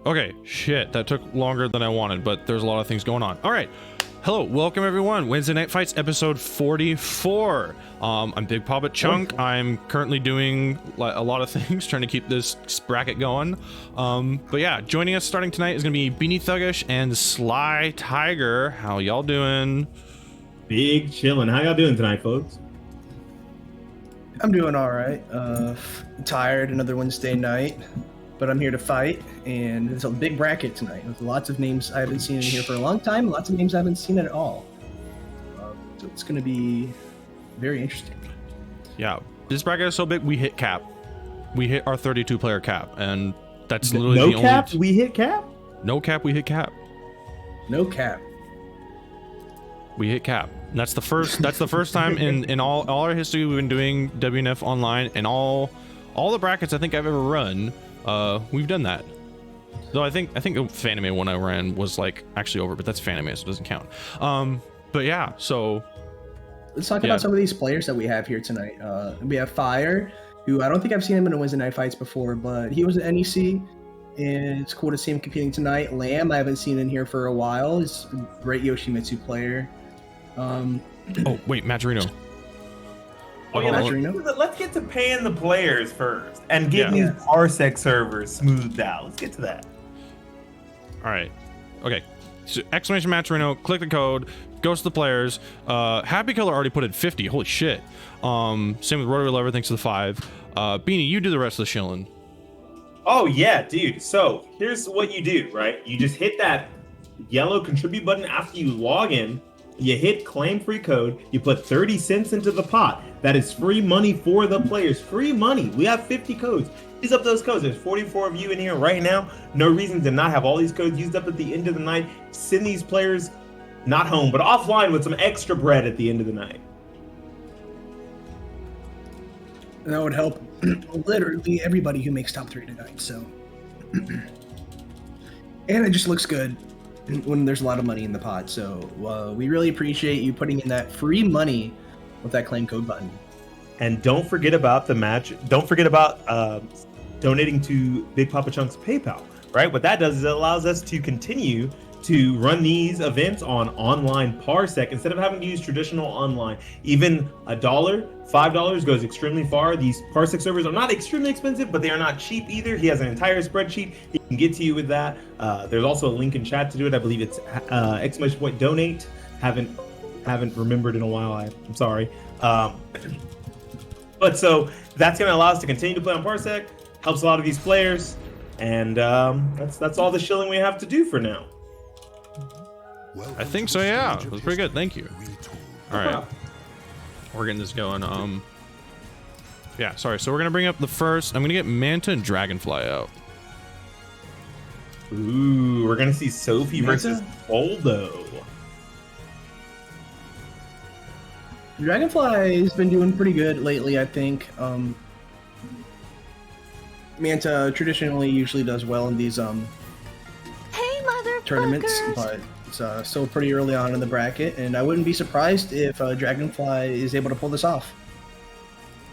Okay, shit, that took longer than I wanted, but there's a lot of things going on. All right, hello, welcome everyone. Wednesday Night Fights, episode 44. I'm Big Papa Chunk. I'm currently doing a lot of things, trying to keep this bracket going. But yeah, joining us starting tonight is gonna be BeanieThuggish and SlyTiger. How y'all doing? Big chillin'. How y'all doing tonight, folks? I'm doing all right. Tired, another Wednesday night, but I'm here to fight, and it's a big bracket tonight with lots of names I haven't seen in here for a long time, lots of names I haven't seen at all. So it's going to be very interesting. Yeah, this bracket is so big, we hit cap. We hit our 32 player cap, and that's literally no the cap. only We hit cap. No cap. We hit cap. No cap. We hit cap. And that's the first time in all our history we've been doing WNF online, and all the brackets I think I've ever run. We've done that. Though I think Fanime one I ran was like actually over, but that's Fanime, so it doesn't count. But yeah, so let's talk about some of these players that we have here tonight. We have Fire, who I don't think I've seen him in a Wednesday Night Fights before, but he was at NEC, and it's cool to see him competing tonight. Lamb, I haven't seen in here for a while. He's a great Yoshimitsu player. Oh wait, Maturino. Oh yeah, let's get to paying the players first and getting these Parsec servers smoothed out. Let's get to that. All right. Okay. So exclamation Maturino. Click the code. Goes to the players. Happy Killer already put in 50. Holy shit. Same with Rotary Lover. Thanks to the 5. Beanie, you do the rest of the shilling. Oh yeah, dude. So here's what you do, right? You just hit that yellow contribute button after you log in. You hit claim free code, you put 30 cents into the pot. That is free money for the players. Free money. We have 50 codes. Use up those codes. There's 44 of you in here right now. No reason to not have all these codes used up at the end of the night. Send these players not home, but offline with some extra bread at the end of the night. And that would help literally everybody who makes top 3 tonight, so. And it just looks good when there's a lot of money in the pot, so we really appreciate you putting in that free money with that claim code button. And don't forget about the match. Don't forget about donating to Big Papa Chunk's PayPal, right? What that does is it allows us to continue to run these events on online Parsec instead of having to use traditional online. Even $1, $5 goes extremely far. These Parsec servers are not extremely expensive, but they are not cheap either. He has an entire spreadsheet. He can get to you with that. There's also a link in chat to do it. I believe it's !donate. Haven't remembered in a while. I'm sorry. But so that's going to allow us to continue to play on Parsec. Helps a lot of these players, and that's all the shilling we have to do for now. I think so, yeah. It was pretty good. Thank you. All right. We're getting this going. Yeah, sorry. So we're going to bring up the first. I'm going to get Manta and Dragonfly out. Ooh, we're going to see Sophie versus Boldo. Dragonfly has been doing pretty good lately, I think. Manta traditionally usually does well in these tournaments, but it's still pretty early on in the bracket, and I wouldn't be surprised if Dragonfly is able to pull this off.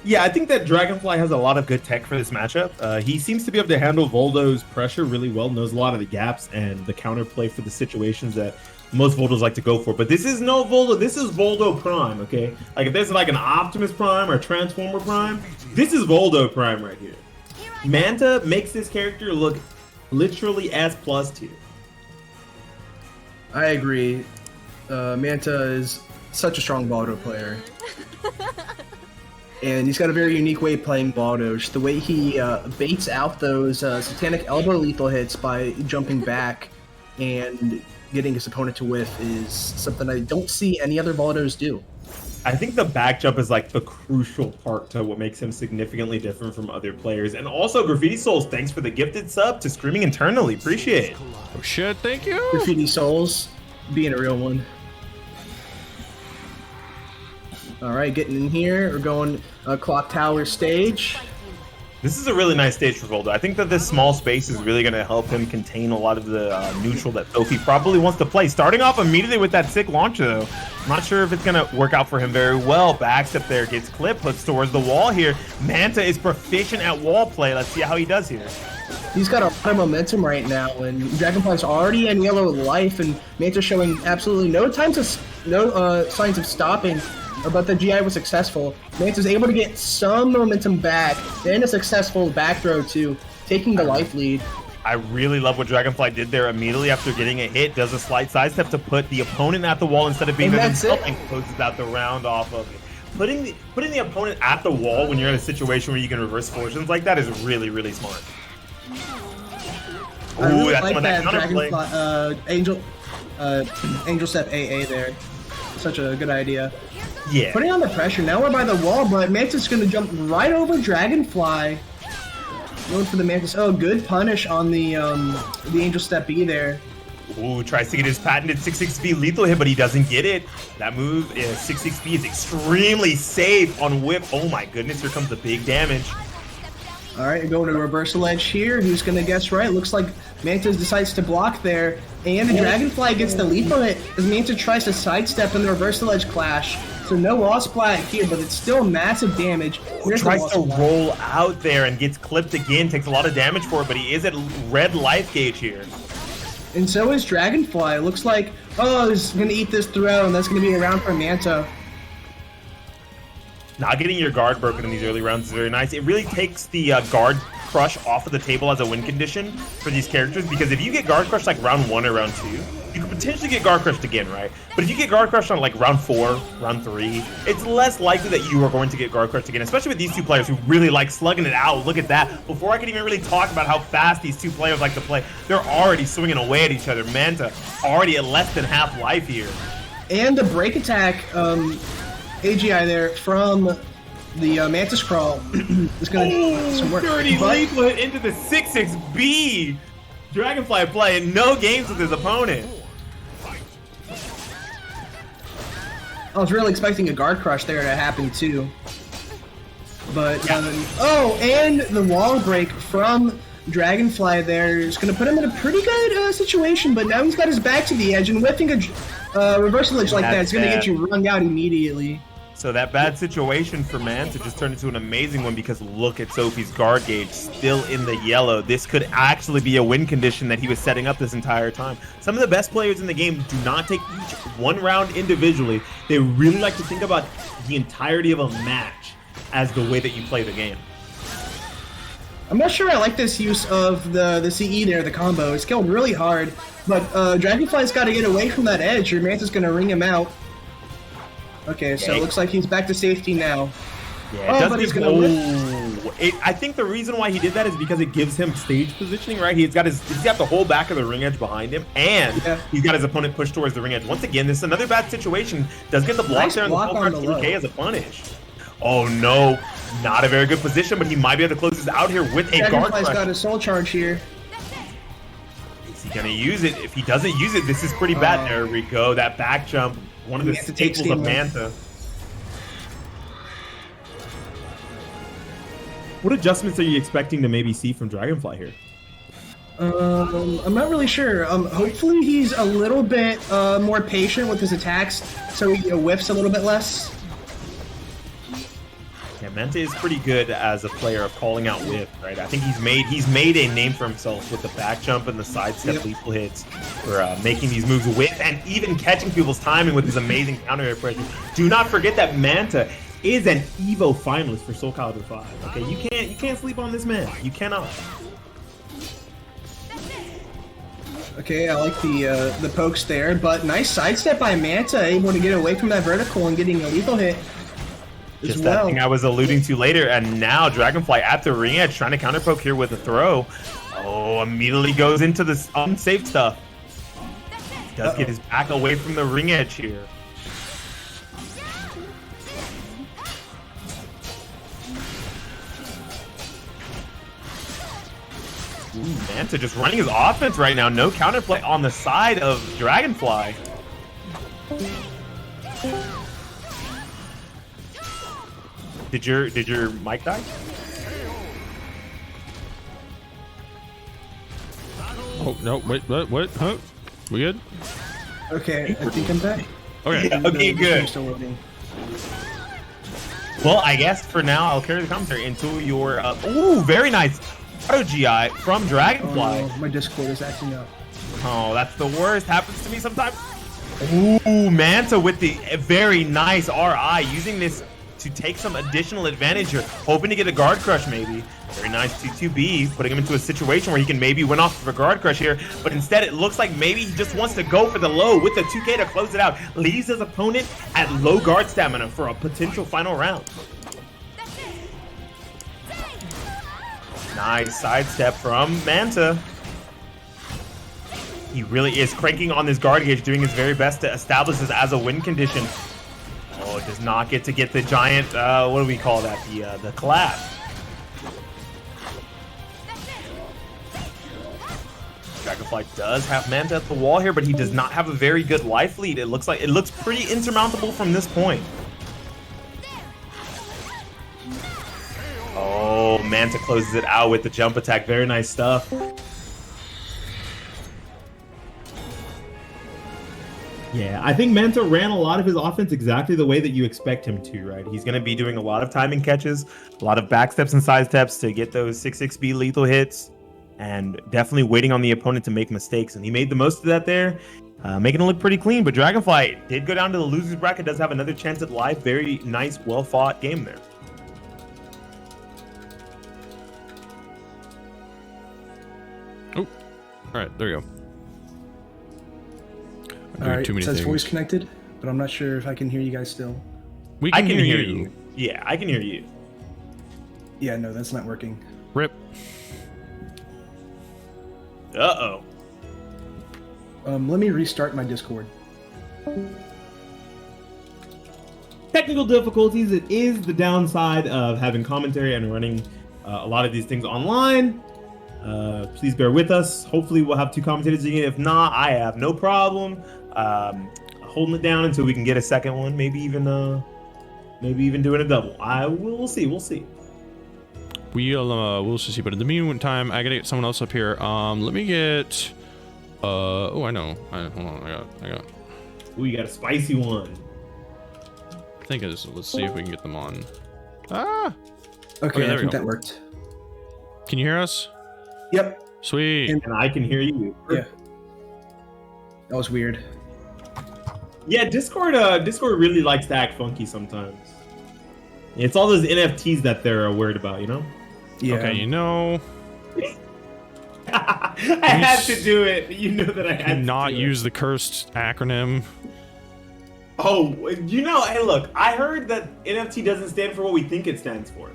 Yeah, I think that Dragonfly has a lot of good tech for this matchup. He seems to be able to handle Voldo's pressure really well, knows a lot of the gaps and the counterplay for the situations that most Voldos like to go for. But this is no Voldo, this is Voldo Prime, okay? Like if there's like an Optimus Prime or Transformer Prime, this is Voldo Prime right here. Manta makes this character look literally S+ tier. I agree. Manta is such a strong Baldo player. And he's got a very unique way of playing Baldo. Just the way he baits out those satanic elbow lethal hits by jumping back and getting his opponent to whiff is something I don't see any other Baldos do. I think the back jump is like the crucial part to what makes him significantly different from other players. And also, Graffiti Souls, thanks for the gifted sub to Screaming Internally. Appreciate it. Oh shit, thank you. Graffiti Souls, being a real one. All right, getting in here. We're going Clock Tower stage. This is a really nice stage for Voldo. I think that this small space is really going to help him contain a lot of the neutral that Sophie probably wants to play. Starting off immediately with that sick launcher, though. I'm not sure if it's going to work out for him very well. Backs up there, gets clip, hooks towards the wall here. Manta is proficient at wall play. Let's see how he does here. He's got a lot of momentum right now, and Dragonfly's already in yellow life, and Manta's showing absolutely no signs of stopping, but the GI was successful. Manta's able to get some momentum back, and a successful back throw too, taking the life lead. I really love what Dragonfly did there immediately after getting a hit. Does a slight sidestep to put the opponent at the wall instead of being there himself and closes out the round off of it. Putting the opponent at the wall when you're in a situation where you can reverse fortunes like that is really, really smart. I really like that Dragonfly, Angel Step AA there. Such a good idea. Yeah. Putting on the pressure. Now we're by the wall, but Manta's going to jump right over Dragonfly. Going for the Mantis. Oh, good punish on the Angel Step B there. Ooh, tries to get his patented 6-6B lethal hit, but he doesn't get it. That move, 6-6B, is extremely safe on whip. Oh my goodness, here comes the big damage. All right, going to reversal edge here. Who's going to guess right? Looks like Mantis decides to block there. And the Dragonfly gets the lethal hit as Mantis tries to sidestep in the reversal edge clash. So no wall splat here, but it's still massive damage. Tries to roll out there and gets clipped again. Takes a lot of damage for it, but he is at red life gauge here. And so is Dragonfly. It looks like, oh, he's going to eat this throw, and that's going to be a round for Manta. Not getting your guard broken in these early rounds is very nice. It really takes the guard crush off of the table as a win condition for these characters, because if you get guard crushed like round 1 or round 2, you could potentially get guard crushed again, right? But if you get guard crushed on like round 4, round 3, it's less likely that you are going to get guard crushed again, especially with these two players who really like slugging it out. Look at that. Before I can even really talk about how fast these two players like to play, they're already swinging away at each other. Manta already at less than half life here. And the break attack AGI there from the Mantis Crawl is going to do some work. Dirty lethal hit into the 6-6B. Dragonfly playing no games with his opponent. I was really expecting a guard crush there to happen too. But, oh, and the wall break from Dragonfly there is going to put him in a pretty good situation, but now he's got his back to the edge, and whipping a reversal edge like that is going to get you wrung out immediately. So that bad situation for Manta just turned into an amazing one, because look at Sophie's guard gauge still in the yellow. This could actually be a win condition that he was setting up this entire time. Some of the best players in the game do not take each one round individually. They really like to think about the entirety of a match as the way that you play the game. I'm not sure I like this use of the CE there, the combo. It's killed really hard, but Dragonfly's got to get away from that edge or Manta's going to ring him out. Okay, so it looks like he's back to safety now. Yeah, but he's gonna I think the reason why he did that is because it gives him stage positioning, right? He's got the whole back of the ring edge behind him, and he's got his opponent pushed towards the ring edge. Once again, this is another bad situation. Does get the block there, and the full card 3K as a punish. Oh no, not a very good position, but he might be able to close this out here with a guard crush. Got a soul charge here. Is he gonna use it? If he doesn't use it, this is pretty bad. There we go, that back jump. One of the staples of Manta. What adjustments are you expecting to maybe see from Dragonfly here? I'm not really sure. Hopefully he's a little bit more patient with his attacks, so he whiffs a little bit less. Yeah, Manta is pretty good as a player of calling out whiff, right? I think he's made a name for himself with the back jump and the sidestep lethal hits for making these moves whiff and even catching people's timing with his amazing counter air pressure. Do not forget that Manta is an Evo finalist for SoulCalibur 5. Okay, you can't sleep on this man. You cannot. Okay, I like the pokes there, but nice sidestep by Manta, able to get away from that vertical and getting a lethal hit. Just that thing I was alluding to later, and now Dragonfly at the ring edge trying to counter poke here with a throw. Oh, immediately goes into this unsafe stuff. Does get his back away from the ring edge here. Ooh, Manta just running his offense right now. No counterplay on the side of Dragonfly. Did your mic die? Oh no! Wait, what? Huh? We good? Okay, I think I'm back. Okay. Yeah, okay, good. Well, I guess for now I'll carry the commentary until your. Ooh, very nice. auto GI from Dragonfly. Oh, my Discord is acting up. Oh, that's the worst. Happens to me sometimes. Ooh, Manta with the very nice RI, using this to take some additional advantage here, hoping to get a guard crush maybe. Very nice 2-2B, putting him into a situation where he can maybe win off of a guard crush here, but instead it looks like maybe he just wants to go for the low with the 2K to close it out. Leaves his opponent at low guard stamina for a potential final round. Nice sidestep from Manta. He really is cranking on this guard gauge, doing his very best to establish this as a win condition. Oh, does not get to get the giant, what do we call that? The collab. Dragonfly does have Manta at the wall here, but he does not have a very good life lead. It looks pretty insurmountable from this point. Oh, Manta closes it out with the jump attack. Very nice stuff. Yeah, I think Manta ran a lot of his offense exactly the way that you expect him to, right? He's going to be doing a lot of timing catches, a lot of backsteps and side steps to get those 6-6B lethal hits, and definitely waiting on the opponent to make mistakes. And he made the most of that there, making it look pretty clean. But Dragonfly did go down to the loser's bracket, does have another chance at life. Very nice, well-fought game there. Oh, all right, there you go. All right, too it many says things. voice connected, but I'm not sure if I can hear you guys still. We I can, can hear, hear you. you. Yeah, I can hear you. Yeah, no, that's not working. Rip. Uh-oh. Let me restart my Discord. Technical difficulties, it is the downside of having commentary and running a lot of these things online. Please bear with us. Hopefully we'll have two commentators again. If not, I have no problem holding it down until we can get a second one. Maybe even doing a double. We'll see. We'll see. But in the meantime, I gotta get someone else up here. Let me get. Oh, I know. Hold on. I got. Ooh, you got a spicy one. I think it is. Let's see if we can get them on. Ah. Okay, there I we think go. that worked. Can you hear us? Yep. Sweet. And I can hear you. Yeah. That was weird. Yeah, Discord really likes to act funky sometimes. It's all those NFTs that they're worried about, you know? Yeah. Okay, you know. I had to do it. You know that I had to Not do use the cursed acronym. Oh, you know, hey, look, I heard that NFT doesn't stand for what we think it stands for.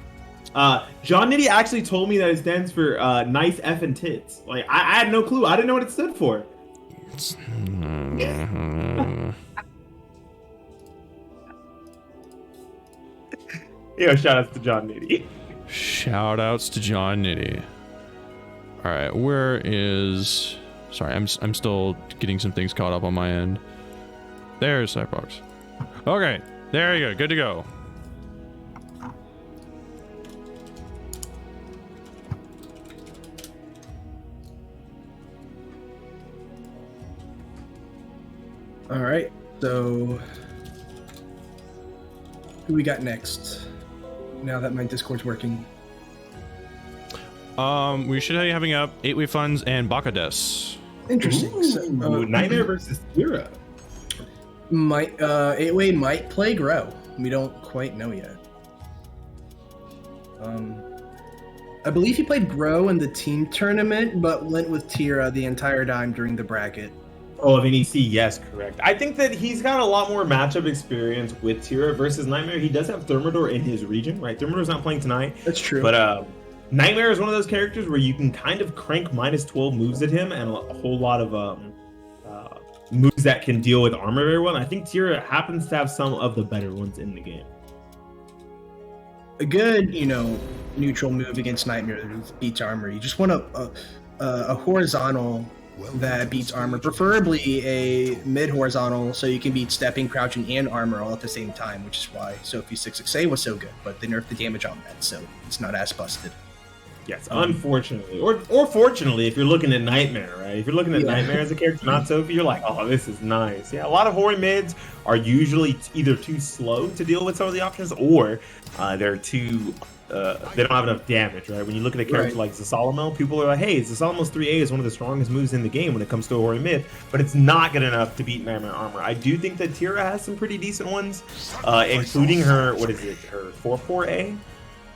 John Nitty actually told me that it stands for nice effing tits. Like, I had no clue. I didn't know what it stood for. Yo, shout outs to John Nitty. Shout outs to John Nitty. All right, where is? Sorry, I'm still getting some things caught up on my end. There's Cyberbox. Okay, there you go. Good to go. All right. So, who we got next? Now that my Discord's working. We should be having up 8-way funds and Bakades. Interesting. Ooh, Nightmare versus Tira. Might 8-way might play Grow. We don't quite know yet. I believe he played Grow in the team tournament, but went with Tira the entire time during the bracket. Oh, of NEC, yes, correct. I think that he's got a lot more matchup experience with Tira versus Nightmare. He does have Thermidor in his region, right? Thermidor's not playing tonight. That's true. But Nightmare is one of those characters where you can kind of crank -12 moves at him and a whole lot of moves that can deal with armor very well. And I think Tira happens to have some of the better ones in the game. A good, neutral move against Nightmare beats armor. You just want a horizontal that beats armor, preferably a mid horizontal, so you can beat stepping, crouching, and armor all at the same time, which is why Sophie's 668 was so good. But they nerfed the damage on that, so it's not as busted. Yes, unfortunately, or fortunately, if you're looking at Nightmare, right? If you're looking at Nightmare as a character, not Sophie, you're like, oh, this is nice. Yeah, a lot of Hori mids are usually either too slow to deal with some of the options, or they're too they don't have enough damage, right? When you look at a character like Zasalamel, people are like, hey, Zasalamel's 3A is one of the strongest moves in the game when it comes to a Hori mid, but it's not good enough to beat Nightmare Armor. I do think that Tira has some pretty decent ones, including her, what is it, her 4-4A?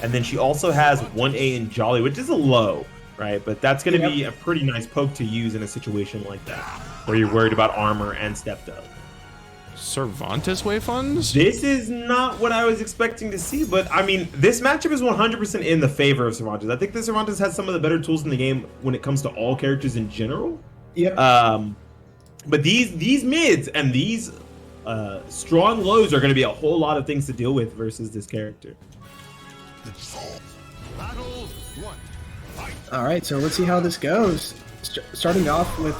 And then she also has 1A in Jolly, which is a low, right? But that's going to be a pretty nice poke to use in a situation like that, where you're worried about armor and stepped up. Cervantes wave funds? This is not what I was expecting to see, but I mean, this matchup is 100% in the favor of Cervantes. I think that Cervantes has some of the better tools in the game when it comes to all characters in general. Yep. But these mids and these strong lows are going to be a whole lot of things to deal with versus this character. All right, so let's see how this goes. Starting off with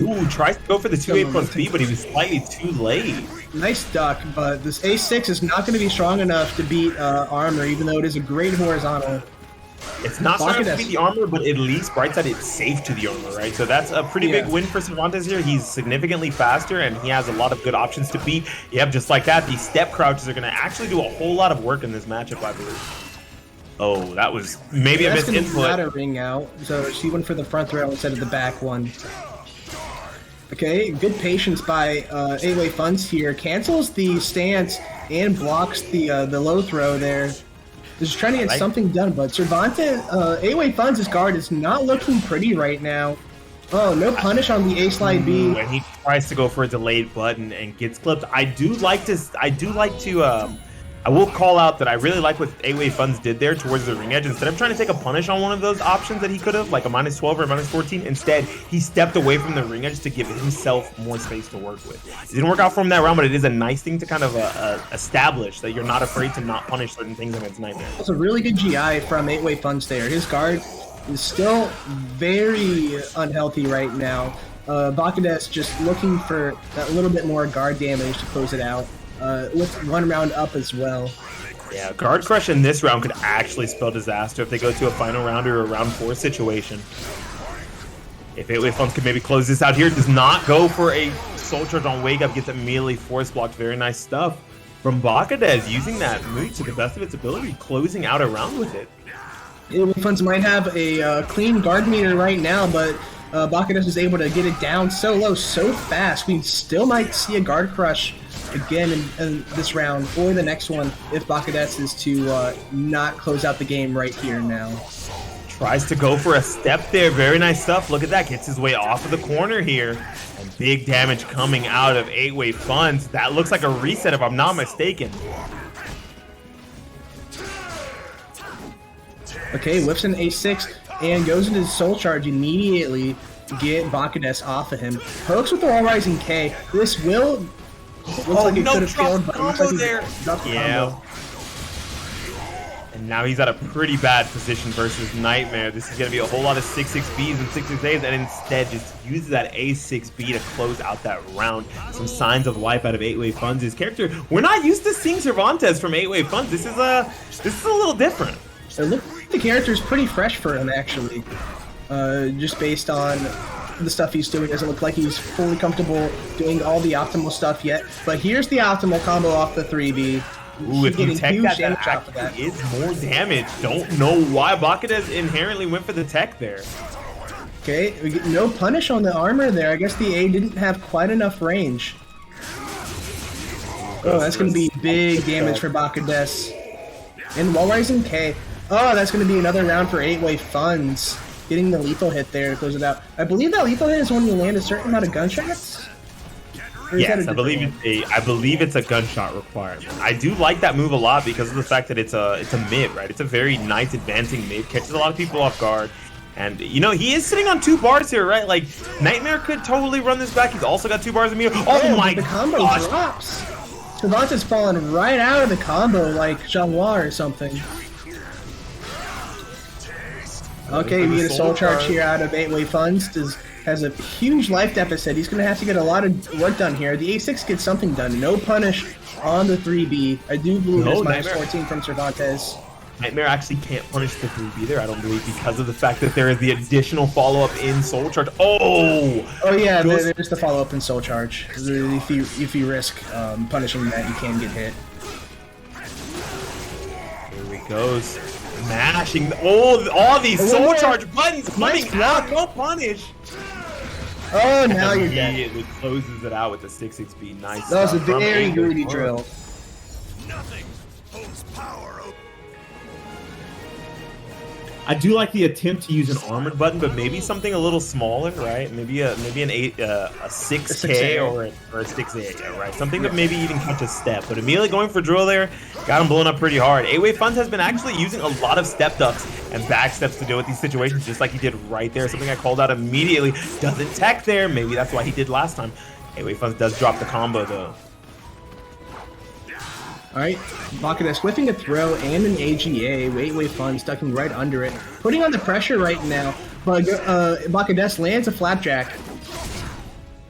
Ooh, tries to go for the 2A plus B, but he was slightly too late. Nice duck, but this A6 is not going to be strong enough to beat armor, even though it is a great horizontal. It's not strong enough to beat the armor, but at least Brightside it's safe to the armor, right? So that's a pretty big win for Cervantes here. He's significantly faster, and he has a lot of good options to beat. Yep, just like that, these step crouches are going to actually do a whole lot of work in this matchup, I believe. Oh, that was maybe a misinput. That's going to ring out, so she went for the front throw instead of the back one. Okay, good patience by A-Wave Funds here. Cancels the stance and blocks the low throw there. Just trying to get something done, but Cervantes, A-Wave Funds' guard is not looking pretty right now. Oh, no punish on the A-Slide B. And he tries to go for a delayed button and gets clipped. I will call out that I really like what A-Wave Funds did there towards the ring edge. Instead of trying to take a punish on one of those options that he could have, like a -12 or a -14, instead, he stepped away from the ring edge to give himself more space to work with. It didn't work out for him that round, but it is a nice thing to kind of establish that you're not afraid to not punish certain things against Nightmare. That's a really good GI from 8-Way Funds there. His guard is still very unhealthy right now. Bakades just looking for a little bit more guard damage to close it out. With one round up as well. Yeah, guard crush in this round could actually spell disaster if they go to a final round or a round 4 situation. If 8-Way Funds could maybe close this out here, does not go for a soul charge on wake up, gets immediately force blocked. Very nice stuff from Bakades, using that move to the best of its ability, closing out a round with it. 8-Way Funds might have a clean guard meter right now, but Bakades is able to get it down so low, so fast. We still might see a guard crush again in this round or the next one if Bakades is to not close out the game right here and now. Tries to go for a step there. Very nice stuff. Look at that. Gets his way off of the corner here. And big damage coming out of 8-Way Funds. That looks like a reset if I'm not mistaken. Okay, whips an A6 and goes into his soul charge immediately to get Bakades off of him. Pokes with the All Rising K. This will... Looks like it could have failed, but it looks like there. Yeah. And now he's at a pretty bad position versus Nightmare. This is going to be a whole lot of 6-6Bs and 6-6As, and instead just uses that A6B to close out that round. Some signs of life out of 8-Way Funds. His character, we're not used to seeing Cervantes from 8-Way Funds. This is a little different. It looks like the character is pretty fresh for him, actually. Just based on the stuff he's doing, doesn't look like he's fully comfortable doing all the optimal stuff yet. But here's the optimal combo off the 3B. Ooh, if you tech that, that actually is more damage. Don't know why Bakades inherently went for the tech there. Okay, we get no punish on the armor there. I guess the A didn't have quite enough range. Oh, that's going to be big damage for Bakades. And Wall Rising K. Oh, that's going to be another round for 8-Way Funds. Getting the lethal hit there to close it out. I believe that lethal hit is when you land a certain amount of gunshots. Yes, I believe it's a gunshot requirement. I do like that move a lot because of the fact that it's a mid, right? It's a very nice advancing mid, catches a lot of people off guard. And you know, he is sitting on 2 bars here, right? Like Nightmare could totally run this back. He's also got 2 bars immediately. Oh my the combo gosh. drops. Cervantes falling right out of the combo like Jean-Noir or something. Okay, we get a soul charge here out of 8-Way Funds. Has a huge life deficit. He's going to have to get a lot of work done here. The A6 gets something done. No punish on the 3B. I do believe it's -14 from Cervantes. Nightmare actually can't punish the 3B there, I don't believe, because of the fact that there is the additional follow-up in Soul Charge. Oh yeah, there's the follow-up in Soul Charge. If you risk punishing that, you can get hit. Here he goes. Mashing all these Soul Charge buttons coming out. No punish. Oh, now you're dead. It closes it out with the 6-6B. Nice. That was a very greedy drill. Nothing holds power. I do like the attempt to use an armored button, but maybe something a little smaller, right? Maybe a 6K or a 6A, right? Something that maybe even catch a step. But immediately going for drill there, got him blown up pretty hard. A-Wave Funds has been actually using a lot of step ducks and back steps to deal with these situations, just like he did right there. Something I called out immediately. Doesn't tech there. Maybe that's why he did last time. A-Wave Funds does drop the combo though. Alright, Bakades whiffing a throw and an AGA, A-Wave Funds ducking right under it, putting on the pressure right now, but Bakades lands a flapjack.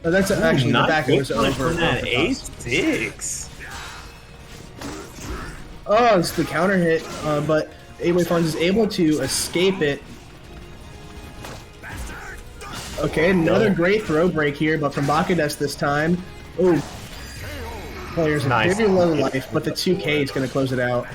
Oh, that's actually the back goes over. That 8-6. Oh, it's the counter hit, but A-Wave Funds is able to escape it. Okay, another great throw break here, but from Bakades this time. Oh. Players nice. Very low life, but the 2K is going to close it out.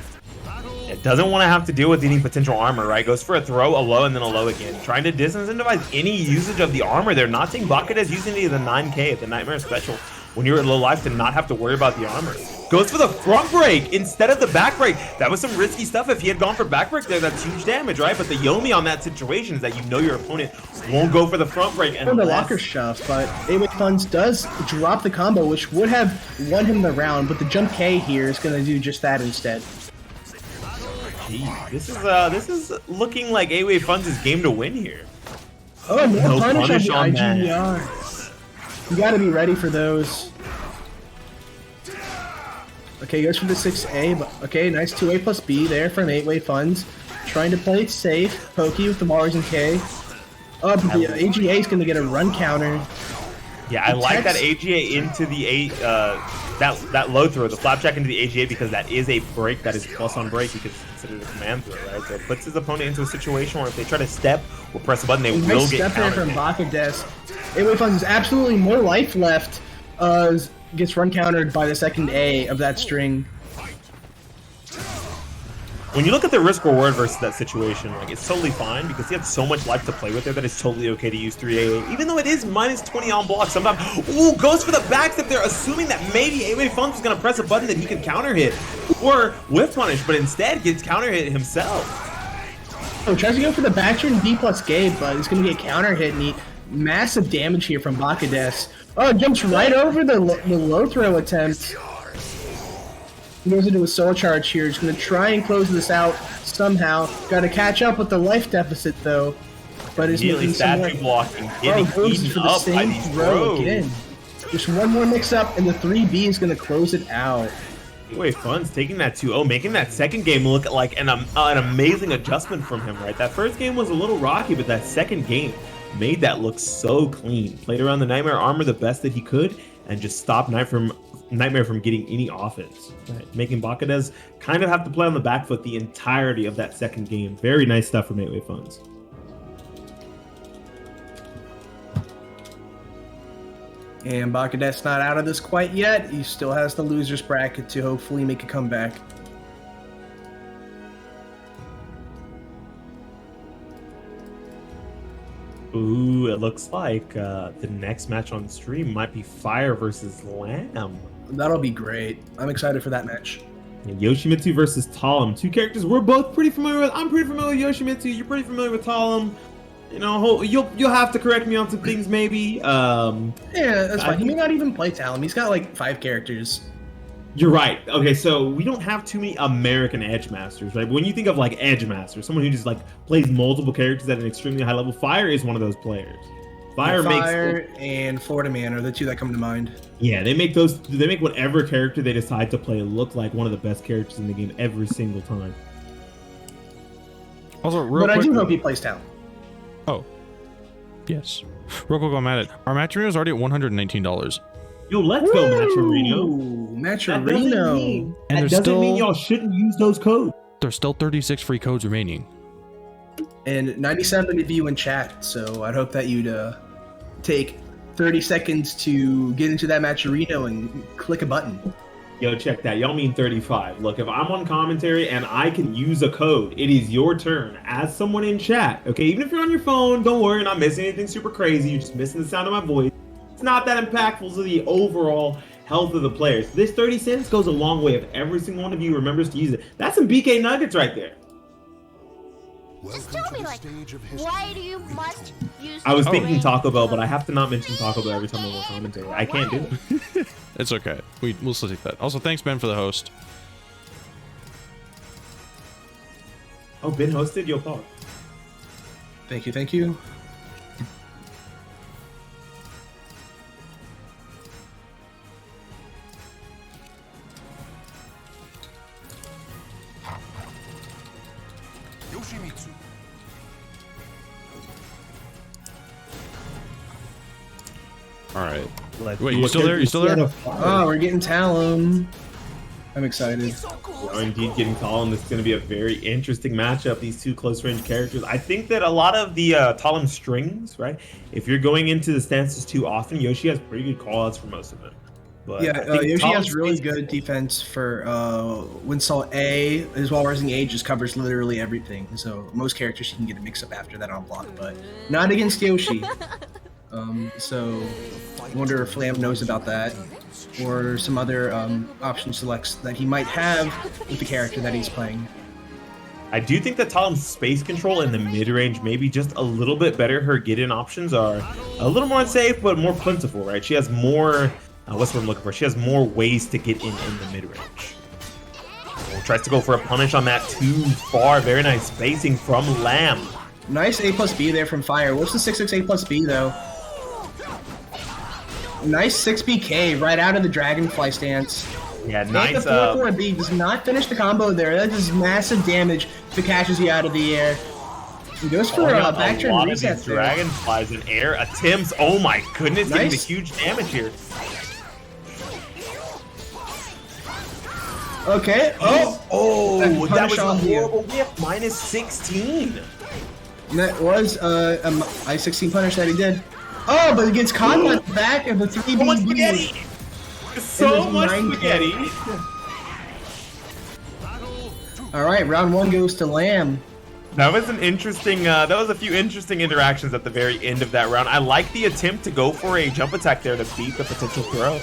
It doesn't want to have to deal with any potential armor, right? Goes for a throw, a low, and then a low again. Trying to disincentivize any usage of the armor. They're not seeing Bakades using any of the 9K, the Nightmare Special, when you're at low life to not have to worry about the armor. Goes for the front break instead of the back break. That was some risky stuff. If he had gone for back break there, that's huge damage, right? But the Yomi on that situation is that you know your opponent won't go for the front break. And the locker shove, but A-Wave Funds does drop the combo, which would have won him the round, but the jump K here is going to do just that instead. Jeez, this is looking like A-Wave Funds' game to win here. Oh, no punish on the IGER. You got to be ready for those. Okay, goes for the 6A, but okay, nice 2A plus B there from 8-Wave Funds. Trying to play it safe. Pokey with the Mars and K. Oh, but the AGA is going to get a run counter. Yeah, I like that AGA into the that low throw, the flapjack into the AGA, because that is a break that is plus on break. You could consider it a command throw, right? So it puts his opponent into a situation where if they try to step or press a button, they will get countered. Step there from Bakades. 8-Wave Funds has absolutely more life left. Gets run countered by the second A of that string. When you look at the risk reward versus that situation, like, it's totally fine because he had so much life to play with there that it's totally okay to use 3A, even though it is minus 20 on block. Sometimes, ooh, goes for the backstep there, assuming that maybe A-Wave Funds is going to press a button that he can counter hit or whiff punish, but instead gets counter hit himself. Oh, tries to go for the back turn B plus Gabe, but he's going to get counter hit, and massive damage here from Bakades. Oh, jumps right over the low throw attempt. He goes into a soul charge here. He's going to try and close this out somehow. Got to catch up with the life deficit, though. But he's making some more blocking, getting goes for the same throw again. Just one more mix-up, and the 3B is going to close it out. A-Wave Funds taking that 2-0, making that second game look like an amazing adjustment from him, right? That first game was a little rocky, but that second game made that look so clean. Played around the Nightmare armor the best that he could, and just stopped Nightmare from getting any offense. Right? Making Bakades kind of have to play on the back foot the entirety of that second game. Very nice stuff from 8-Wave Funds. And Bakades not out of this quite yet. He still has the losers bracket to hopefully make a comeback. Ooh, it looks like the next match on stream might be Fire versus Lamb. That'll be great. I'm excited for that match. Yoshimitsu versus Talum. Two characters we're both pretty familiar with. I'm pretty familiar with Yoshimitsu. You're pretty familiar with Talum. You know, you'll have to correct me on some things maybe. Yeah, that's fine. He may not even play Talum. He's got like 5 characters. You're right. Okay, so we don't have too many American Edge Masters, right? But when you think of like Edge Master, someone who just like plays multiple characters at an extremely high level, Fire is one of those players. Fire and Florida Man are the two that come to mind. Yeah, they make whatever character they decide to play look like one of the best characters in the game every single time. Also, but I do hope he plays Talon. Oh, yes. Real quick, I'm at it. Our match arena is already at $119. Yo, let's go, Matcherino. Matcherino. That doesn't mean y'all shouldn't use those codes. There's still 36 free codes remaining. And 97 of you in chat, so I'd hope that you'd take 30 seconds to get into that match arena and click a button. Yo, check that. Y'all mean 35. Look, if I'm on commentary and I can use a code, it is your turn as someone in chat. Okay, even if you're on your phone, don't worry, you're not missing anything super crazy. You're just missing the sound of my voice. It's not that impactful to the overall health of the players. This 30 cents goes a long way if every single one of you remembers to use it. That's some BK nuggets right there. Just tell me, like, why do you must use... I was thinking Taco Bell, but I have to not mention Taco Bell every time I'm on commentary. I can't do it. It's okay. We'll still take that. Also, thanks, Ben, for the host. Oh, Ben hosted? Yo, Paul. Thank you, thank you. Yoshimitsu. All right. Let's Wait, see you what still there? You still there? Oh, we're getting Talon. I'm excited. We are indeed getting Talon. This is going to be a very interesting matchup. These two close-range characters. I think that a lot of the Talon strings, right? If you're going into the stances too often, Yoshi has pretty good call-outs for most of them. But Yeah, I think Yoshi Talon has really space- good defense for Winsalt A. His While Rising A just covers literally everything. So most characters you can get a mix-up after that on block, but not against Yoshi. So I wonder if Lamb knows about that, or some other option selects that he might have with the character that he's playing. I do think that Talon's space control in the mid-range may be just a little bit better. Her get-in options are a little more unsafe, but more plentiful, right? She has more, what's what I'm looking for? She has more ways to get in the mid-range. Tries to go for a punish on that too far. Very nice spacing from Lamb. Nice A plus B there from Fire. What's the 6-6 A plus B though? Nice 6BK right out of the Dragonfly stance. Yeah, The nice. 4-4B does not finish the combo there. That does massive damage if it catches you out of the air. He goes for a back turn reset there. Dragonflies in air attempts. Oh my goodness, getting the Nice. huge damage here. Okay. Oh, That that was punish a on you. horrible whip. Minus 16. That was a I-16 punish that he did. Oh, but it gets caught on the back of the 3BB. So much spaghetti. So It is much 9K. spaghetti. All right, round one goes to Lamb. That was an interesting, that was a few interesting interactions at the very end of that round. I like the attempt to go for a jump attack there to beat the potential throw.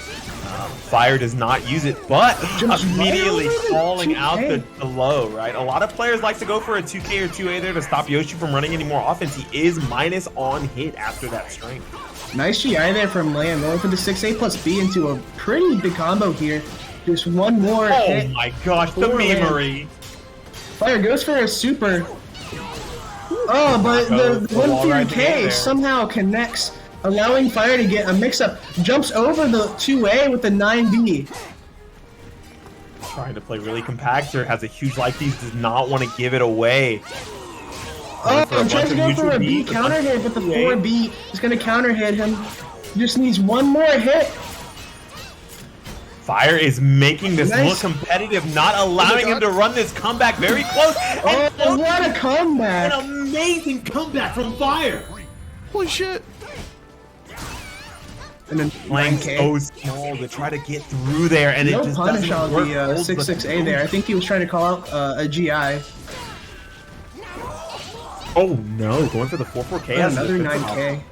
Fire does not use it, but Jumps immediately right over the calling out 2K. the low, right? A lot of players like to go for a 2K or 2A there to stop Yoshi from running any more offense. He is minus on hit after that strength. Nice GI there from Lamb. Going for the 6A plus B into a pretty big combo here. Just one more Oh hit. my gosh, the for Lamb. memory. Fire goes for a super. Oh, but the The wall right 1-3K there. somehow connects, allowing Fire to get a mix-up. Jumps over the 2A with the 9B. Trying to play really compact here, has a huge life piece, does not want to give it away. Oh, for a tries to bunch go of for a neutral B Bs, a counter bunch hit, of but the 2A. 4B is going to counter hit him. Just needs one more hit. Fire is making this Nice. look competitive, not allowing him to run this comeback very close. Oh, And look, what a comeback. an amazing comeback from Fire. Holy shit. And then Playing 9K. so small to try to get through there, and No it just punish doesn't on work. the Holds 6-6A there. I think he was trying to call out a GI. Oh no, going for the 4-4K. And another 9K.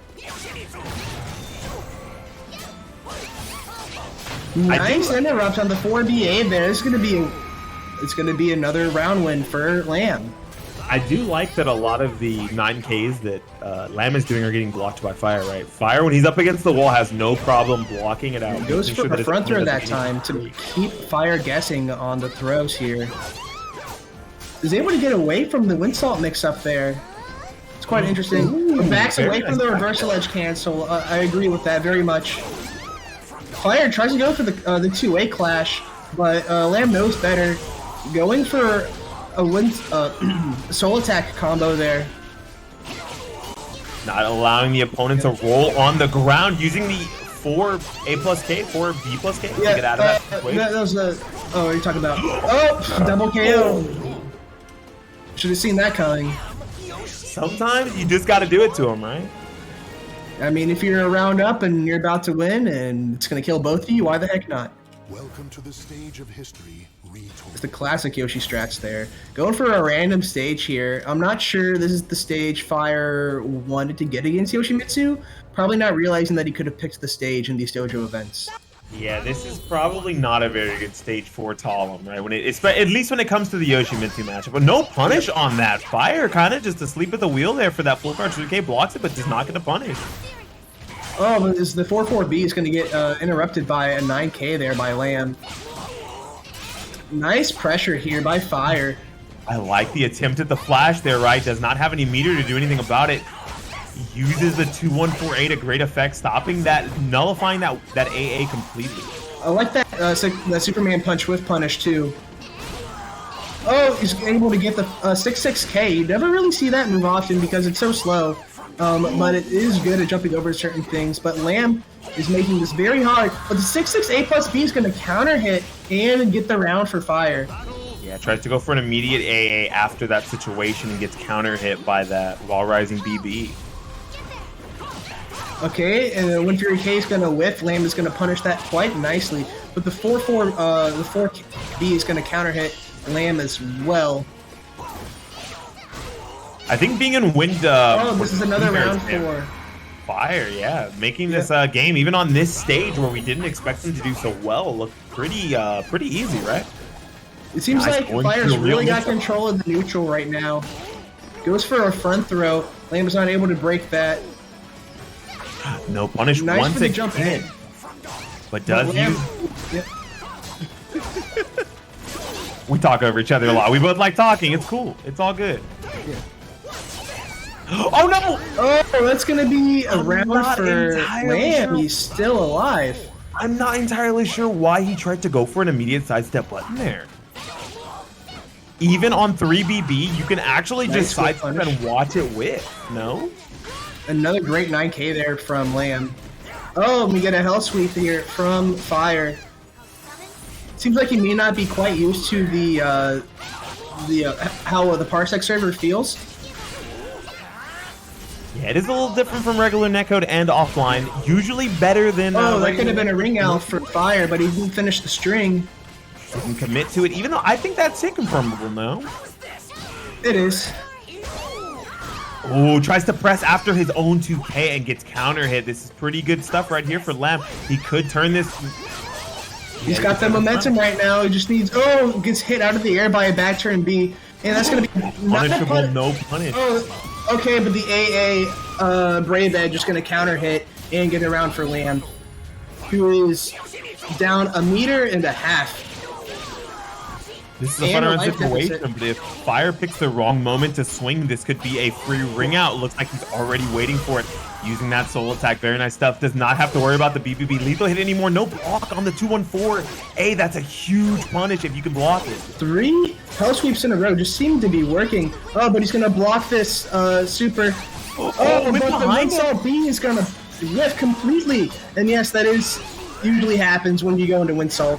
Nice interrupt on the 4BA there. It's gonna be another round win for Lamb. I do like that a lot of the 9Ks that Lamb is doing are getting blocked by Fire, right? Fire, when he's up against the wall, has no problem blocking it out. Goes making for sure the his front throw opponent that doesn't time get to keep Fire guessing on the throws here. Is able to get away from the Winsalt mix-up there. It's quite interesting. But backs very away from the nice reversal edge cancel. I agree with that very much. Fire tries to go for the 2A clash, but Lamb knows better. Going for a soul attack combo there. Not allowing the opponent to roll on the ground, using the 4A plus K, 4B plus K to get out of that situation. That was the... Oh, you're talking about... Oh, double KO. Should have seen that coming. Sometimes you just got to do it to him, right? I mean, if you're a round up and you're about to win and it's going to kill both of you, why the heck not? Welcome to the stage of history retold. It's the classic Yoshi strats there. Going for a random stage here. I'm not sure this is the stage Fire wanted to get against Yoshimitsu. Probably not realizing that he could have picked the stage in these dojo events. Yeah, this is probably not a very good stage for Talum, right? At least when it comes to the Yoshimitsu matchup. But no punish on that. Fire kind of just asleep at the wheel there for that full card 2K, blocks it, but does not get a punish. Oh, but the 4-4B is going to get interrupted by a 9K there by Lamb. Nice pressure here by Fire. I like the attempt at the flash there, right? Does not have any meter to do anything about it. Uses the 2-1-4-8 to great effect, stopping that, nullifying that AA completely. I like that that Superman punch with punish too. Oh, he's able to get the 6-6K. You never really see that move often because it's so slow. But it is good at jumping over certain things. But Lamb is making this very hard. But the 6-6A plus B is going to counter hit and get the round for Fire. Yeah, tries to go for an immediate AA after that situation and gets counter hit by that while rising BB. Okay, and then when Fury K is going to whiff, Lamb is going to punish that quite nicely. But the 4B is going to counter hit Lamb as well. I think being in wind. This is another round for Fire. Yeah, making this game even on this stage where we didn't expect them to do so well look pretty easy, right? It seems like Fire's really got control of the neutral right now. Goes for a front throw. Lamb is not able to break that. No punish once it jump in, but does use. Yep. We talk over each other a lot. We both like talking. It's cool. It's all good. Yeah. Oh no! Oh, that's gonna be a round for Lamb. Sure. He's still alive. I'm not entirely sure why he tried to go for an immediate sidestep button there. Even on 3BB, you can actually just sidestep and watch it whip. No? Another great 9K there from Lamb. Oh, we get a hell sweep here from Fire. Seems like he may not be quite used to how the Parsec server feels. Yeah, it is a little different from regular netcode and offline. Usually better than. That could have been a ring out for Fire, but he didn't finish the string. He can commit to it, even though I think that's hit confirmable, no? It is. Oh, tries to press after his own 2K and gets counter hit. This is pretty good stuff right here for Lamb. He could turn this. He's got the momentum right now. He just needs. Oh, gets hit out of the air by a back turn B, and that's gonna be punishable. No punish. Oh, okay, but the AA Brave Edge is gonna counter hit and get around for Lamb, who is down 1.5 meters. This is a fun situation, but if Fire picks the wrong moment to swing, this could be a free ring out. Looks like he's already waiting for it, using that soul attack. Very nice stuff. Does not have to worry about the BBB lethal hit anymore. No block on the 2-1-4. Hey, that's a huge punish if you can block it. 3 hell sweeps in a row just seem to be working. Oh, but he's going to block this super. Oh, but the Winsalt B is going to whiff completely. And yes, that is usually happens when you go into Winsalt.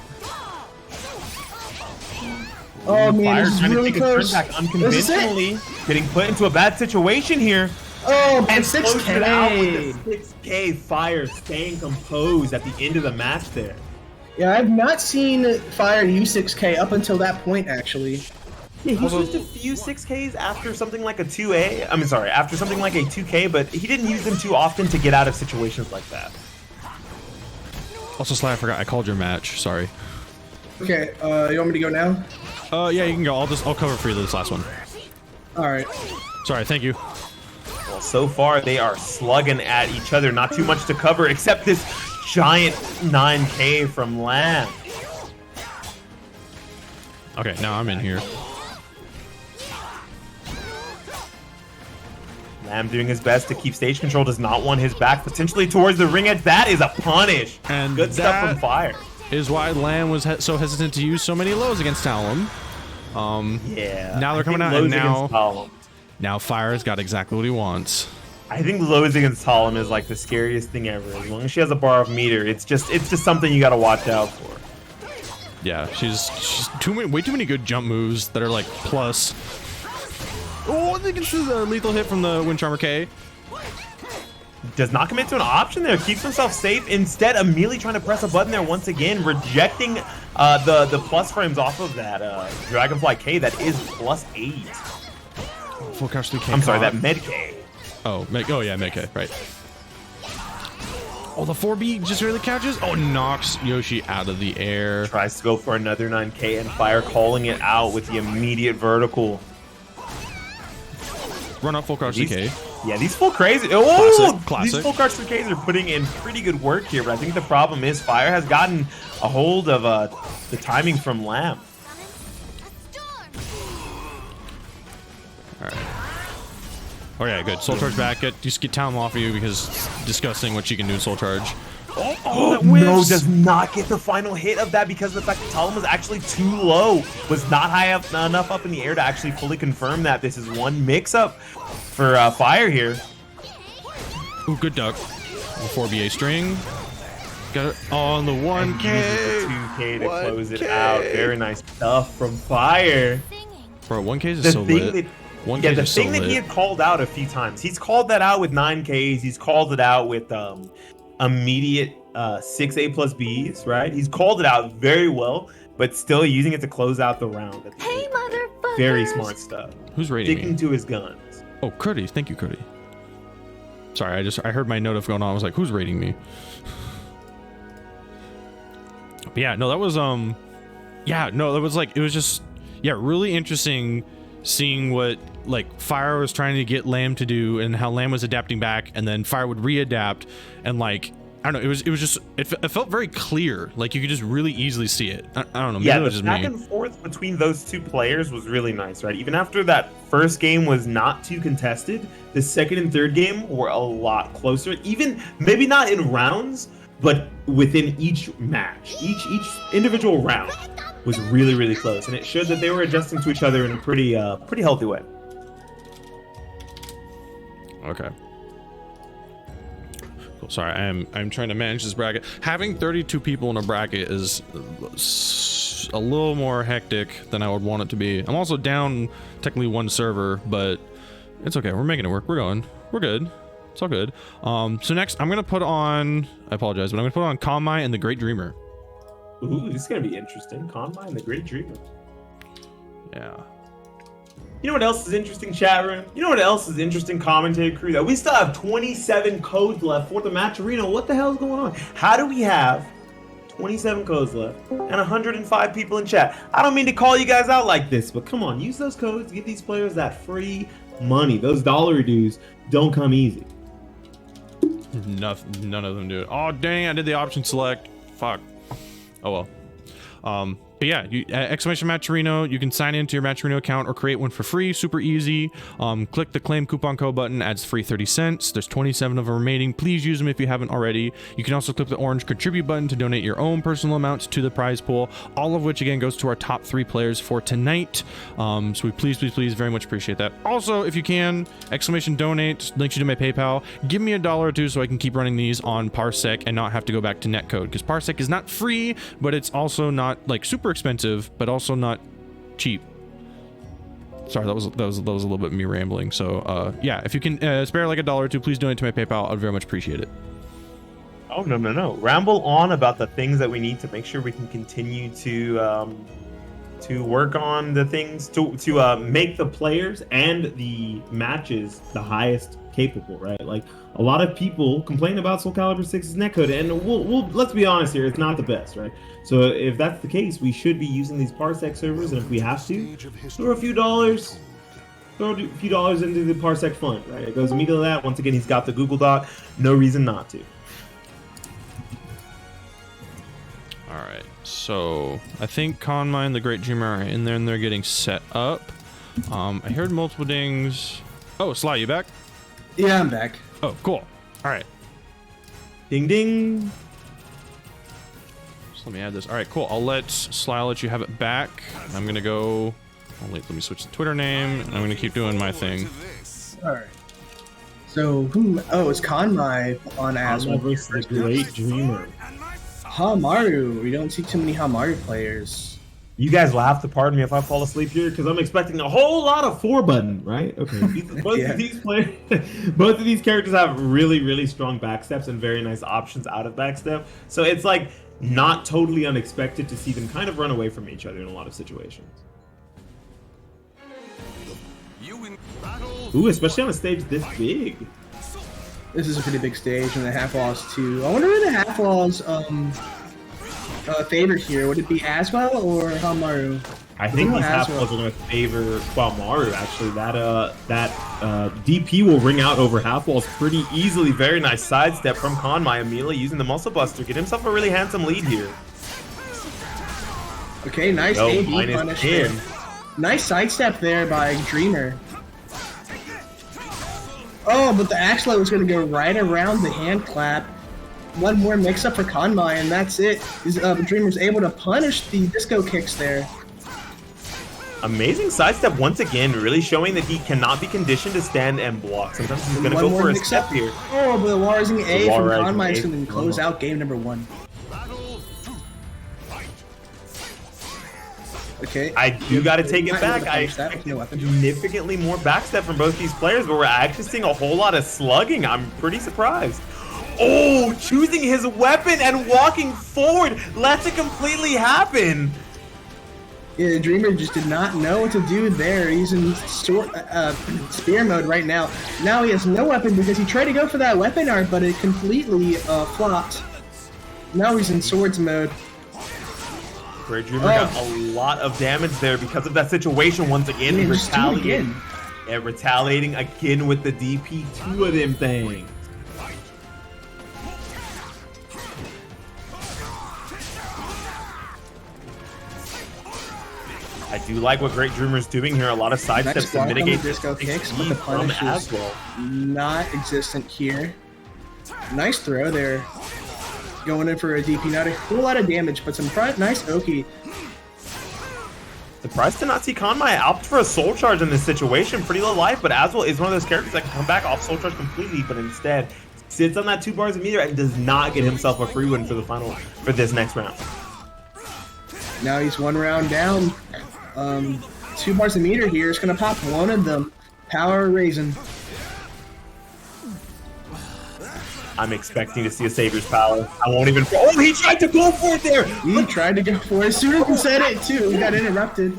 Oh man, this is really close. Back unconventionally, getting put into a bad situation here. Oh, and 6K. Out with the 6K. Fire staying composed at the end of the match there. Yeah, I've not seen Fire use 6K up until that point, actually. Yeah, he's used a few 6Ks after something like a 2A. I mean, sorry, after something like a 2K, but he didn't use them too often to get out of situations like that. Also, Sly, I forgot I called your match. Sorry. Okay, you want me to go now? Yeah, you can go. I'll cover for you this last one. All right. Sorry, thank you. Well, so far they are slugging at each other. Not too much to cover except this giant 9K from Lamb. Okay, now I'm in here. Lamb doing his best to keep stage control. Does not want his back potentially towards the ring edge. That is a punish. And good stuff from Fire. Is why Lamb was so hesitant to use so many lows against Talum. Yeah. Now they're coming out, and now Fire's got exactly what he wants. I think lows against Talum is like the scariest thing ever. As long as she has a bar of meter, it's just something you got to watch out for. Yeah, she's way too many good jump moves that are like plus. Oh, they gets the lethal hit from the Wind Charmer K. Does not commit to an option there. Keeps himself safe. Instead, immediately trying to press a button there once again, rejecting the plus frames off of that Dragonfly K. That is +8. Full couch 3K. I'm sorry, that Med K. Oh, yeah, Med K, right. Oh, the 4B just really catches. Oh, knocks Yoshi out of the air. Tries to go for another 9K, and Fire calling it out with the immediate vertical. Run up full couch 3K. Yeah, these full crazy. Oh, Classic. These full couch 3Ks are putting in pretty good work here, but I think the problem is Fire has gotten a hold of the timing from Lamb. All right. Oh yeah, good. Soul Charge back. Just get Talon off of you because it's disgusting what she can do in Soul Charge. Oh, no, does not get the final hit of that because of the fact that Talon was actually too low. Was not high enough up in the air to actually fully confirm that. This is one mix-up for Fire here. Ooh, good duck. The 4BA string. Got it on the 1K. The 2K to close it out. Very nice stuff from Fire. Bro, 1K is so lit. The thing that he had called out a few times. He's called that out with 9Ks. He's called it out with immediate 6A plus Bs, right? He's called it out very well, but still using it to close out the round. Hey, motherfucker. Very smart stuff. Who's rating Sticking to his guns. Oh, Curdy. Thank you, Curdy. Sorry, I heard my notif going on. I was like, who's rating me? But yeah, no, that was it was just really interesting seeing what like Fire was trying to get Lamb to do and how Lamb was adapting back, and then Fire would readapt, and like I don't know, it felt very clear, like you could just really easily see it. I don't know, maybe it was just back me. and forth between those two players was really nice, right? Even after that first game was not too contested, the second and third game were a lot closer, even maybe not in rounds, but within each match, each individual round was really, really close, and it showed that they were adjusting to each other in a pretty healthy way. Okay. Cool. Sorry, I'm trying to manage this bracket. Having 32 people in a bracket is a little more hectic than I would want it to be. I'm also down technically one server, but it's okay. We're making it work. We're going. We're good. It's all good. So next, I'm gonna put on. I apologize, but I'm gonna put on Konmai and the Great Dreamer. Ooh, this is gonna be interesting. Konmai and the Great Dreamer. Yeah. You know what else is interesting, chat room? You know what else is interesting, commentary crew? That we still have 27 codes left for the match arena. What the hell is going on? How do we have 27 codes left and 105 people in chat? I don't mean to call you guys out like this, but come on, use those codes to give these players that free money. Those dollar dues don't come easy. None of them do it. Oh dang! I did the option select. Fuck. Oh well. But yeah, exclamation Matcherino, you can sign into your Matcherino account or create one for free, super easy. Click the claim coupon code button, adds free 30 cents. There's 27 of them remaining. Please use them if you haven't already. You can also click the orange contribute button to donate your own personal amounts to the prize pool, all of which again goes to our top 3 players for tonight. So we please very much appreciate that. Also, if you can, exclamation donate, links you to my PayPal. Give me $1 or $2 so I can keep running these on Parsec and not have to go back to netcode, because Parsec is not free, but it's also not like super expensive, but also not cheap. Sorry, that was a little bit me rambling. So yeah, if you can spare like $1 or $2, please donate to my PayPal. I'd very much appreciate it. Oh no, ramble on about the things that we need to make sure we can continue to work on the things to make the players and the matches the highest capable, right? Like a lot of people complain about SoulCalibur 6's netcode, and we'll let's be honest here, it's not the best, right? So if that's the case, we should be using these Parsec servers, and if we have to, throw a few dollars into the Parsec fund, right? It goes immediately to that. Once again, he's got the Google Doc. No reason not to. All right, so I think Konmai and the Great Dreamer are in there and they're getting set up. I heard multiple dings. Oh, Sly, you back? Yeah, I'm back. Oh, cool. All right. Ding ding. So let me add this. All right, cool. I'll let you have it back. I'm gonna go. Oh, wait, let me switch the Twitter name, and I'm gonna keep doing my thing. All right. So who? Oh, it's Konmai on as well. Konmai versus the Great Dreamer. Hamaru. We don't see too many Hamaru players. You guys laugh to pardon me if I fall asleep here because I'm expecting a whole lot of 4 button, right? Okay. Both of these players, both of these characters have really, really strong backsteps and very nice options out of backstep. So it's like not totally unexpected to see them kind of run away from each other in a lot of situations. Ooh, especially on a stage this big. This is a pretty big stage, and the half walls too. I wonder who the half walls favorite here. Would it be Aswell or Hamaru? I think these half walls are going to favor Maru. Actually, that DP will ring out over half walls pretty easily. Very nice sidestep from Konmai. Immediately using the muscle buster, get himself a really handsome lead here. Okay, nice AB punish. Nice sidestep there by Dreamer. Oh, but the Axlo was going to go right around the hand clap. One more mix-up for Konmai, and that's it. Dreamer's able to punish the disco kicks there. Amazing sidestep once again, really showing that he cannot be conditioned to stand and block. Sometimes he's going to go for a step here. Oh, but the Rising A from Konmai is going to close out game number 1. Okay. I do got to take it back. I expect significantly more backstep from both these players, but we're actually seeing a whole lot of slugging. I'm pretty surprised. Oh, choosing his weapon and walking forward lets it completely happen. Yeah, Dreamer just did not know what to do there. He's in spear mode right now. Now he has no weapon because he tried to go for that weapon art, but it completely flopped. Now he's in swords mode. Great Dreamer got a lot of damage there because of that situation once again. Yeah, retaliating. Yeah, retaliating again with the DP. 2 of them things. I do like what Great Dreamer's doing here. A lot of side steps to mitigate disco kicks, but the punish is not existent here. Nice throw there. Going in for a DP, not a whole lot of damage, but some nice Oki. Surprised to not see Konmai opt for a soul charge in this situation. Pretty low life, but Aswell is one of those characters that can come back off soul charge completely, but instead sits on that 2 bars of meter and does not get himself a free win for this next round. Now he's 1 round down. 2 bars of meter here is gonna pop one of them. Power Raisin. I'm expecting to see a Savior's Power. I won't even. Oh, he tried to go for it there! He tried to go for it. As soon as he said it, too, he got interrupted.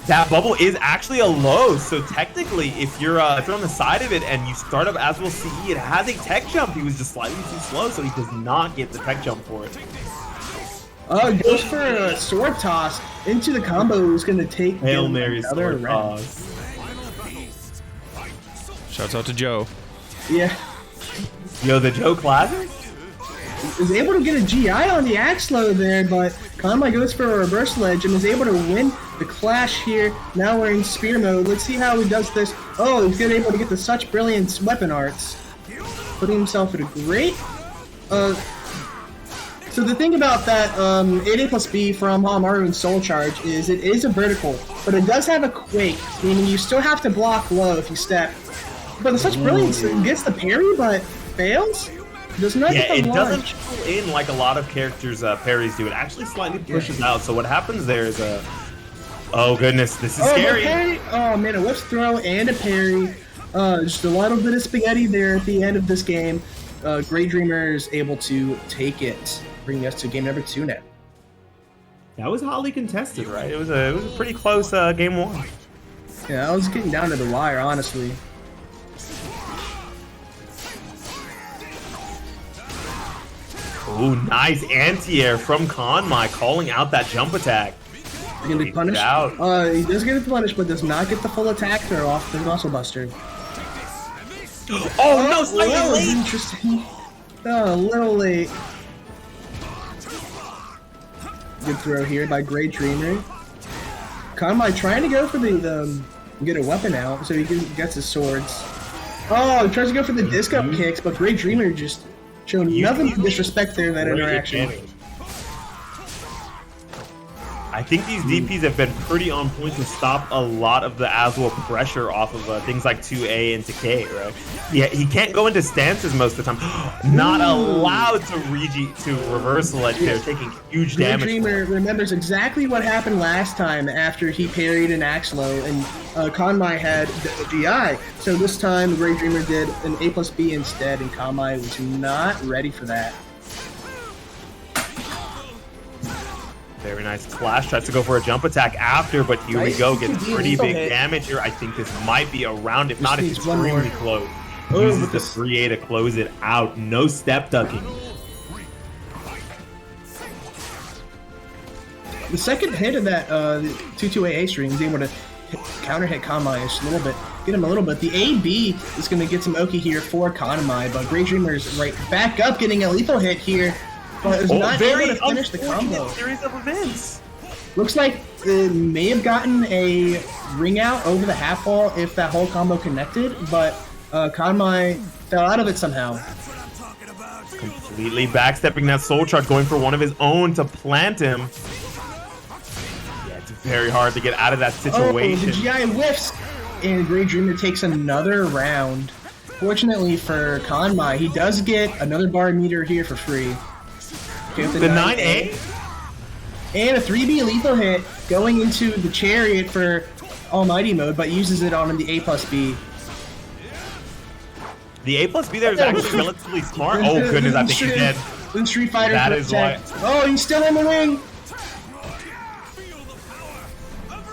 That bubble is actually a low, so technically, if you're on the side of it and you start up Aswell CE, it has a tech jump. He was just slightly too slow, so he does not get the tech jump for it. Goes for a sword toss into the combo. Who's going to take Hail Mary sword toss. Shouts out to Joe. Yeah. Yo, the Joe Classic? Is able to get a GI on the Axlo there, but Konmai goes for a reverse ledge and is able to win the clash here. Now we're in spear mode. Let's see how he does this. Oh, he's able to get the such brilliant weapon arts. Putting himself at a great... So the thing about that 8A plus B from Hamaru and Soul Charge is it is a vertical, but it does have a quake, meaning you still have to block low if you step. But the such brilliance gets the parry, but fails? Does not get the it launch. doesn't pull in like a lot of characters' parries do. It actually slightly pushes out. So what happens there is a... Oh goodness, this is scary. Parry. Oh man, a whip throw and a parry. Just a little bit of spaghetti there at the end of this game. Great Dreamer is able to take it, bringing us to game number 2 now. That was hotly contested, right? It was a pretty close game 1. Yeah, I was getting down to the wire, honestly. Oh, nice anti-air from Konmai, calling out that jump attack. He's gonna be punished. He does get punished, but does not get the full attack throw off the muscle buster. Oh no, slightly late. Interesting. Oh, a little late. Good throw here by Great Dreamer. Konmai trying to go for the get a weapon out so he gets his swords. Oh, he tries to go for the disco kicks, but Great Dreamer just showed nothing but disrespect there in that interaction. I think these DPs have been pretty on point to stop a lot of the as well pressure off of things like 2A and 2K, right? Yeah, he can't go into stances most of the time. Not allowed to reversal it. They're taking huge damage. Dreamer remembers exactly what happened last time after he parried an Axlo and Konmai had the GI. So this time, Great Dreamer did an A+B instead, and Konmai was not ready for that. Very nice clash. Tries to go for a jump attack after, but here we go. Gets pretty big damage here. I think this might be a round. If not, it's extremely close. Uses the 3A to close it out. No step ducking. The second hit of that 2-2-AA string is able to counter hit Konmai a little bit, get him a little bit. The AB is going to get some Oki here for Konmai, but Great Dreamer's right back up, getting a lethal hit here. But is not able to finish the combo. Series of events. Looks like it may have gotten a ring out over the half wall if that whole combo connected, but Konmai fell out of it somehow. Completely backstepping that soul charge, going for one of his own to plant him. Yeah, it's very hard to get out of that situation. Oh, the GI whiffs, and Great Dreamer takes another round. Fortunately for Konmai, he does get another bar meter here for free. The 9A? And a 3B lethal hit going into the Chariot for Almighty mode, but uses it on the A+B. The A+B there is actually relatively smart. Oh goodness, I think he's dead. Then Street Fighter. That is why. Oh, he's still in the wing.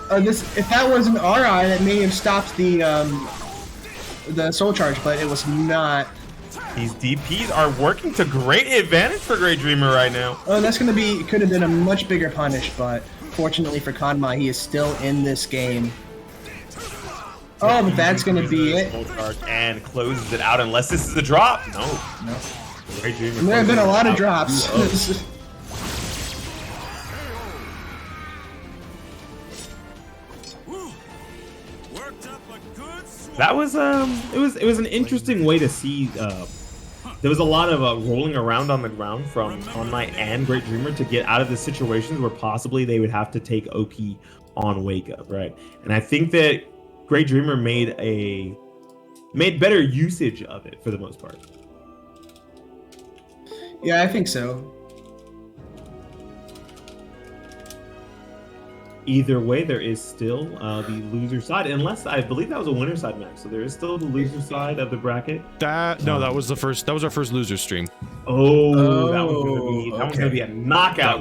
If that was an RI, that may have stopped the soul charge, but it was not. These DPs are working to great advantage for Great Dreamer right now. Oh, that's going to be, could have been a much bigger punish, but fortunately for Konmai, he is still in this game. Oh, but that's going to be it. And closes it out unless this is a drop. No. Great Dreamer. There have been a lot of drops. That was it was an interesting way to see. There was a lot of rolling around on the ground from Konmai and Great Dreamer to get out of the situations where possibly they would have to take Oki on Wake Up, right? And I think that Great Dreamer made better usage of it for the most part. Yeah, I think so. Either way, there is still the loser side, unless I believe that was a winner side match. So there is still the loser side of the bracket. That was the first. That was our first loser stream. Oh, that was gonna be a knockout.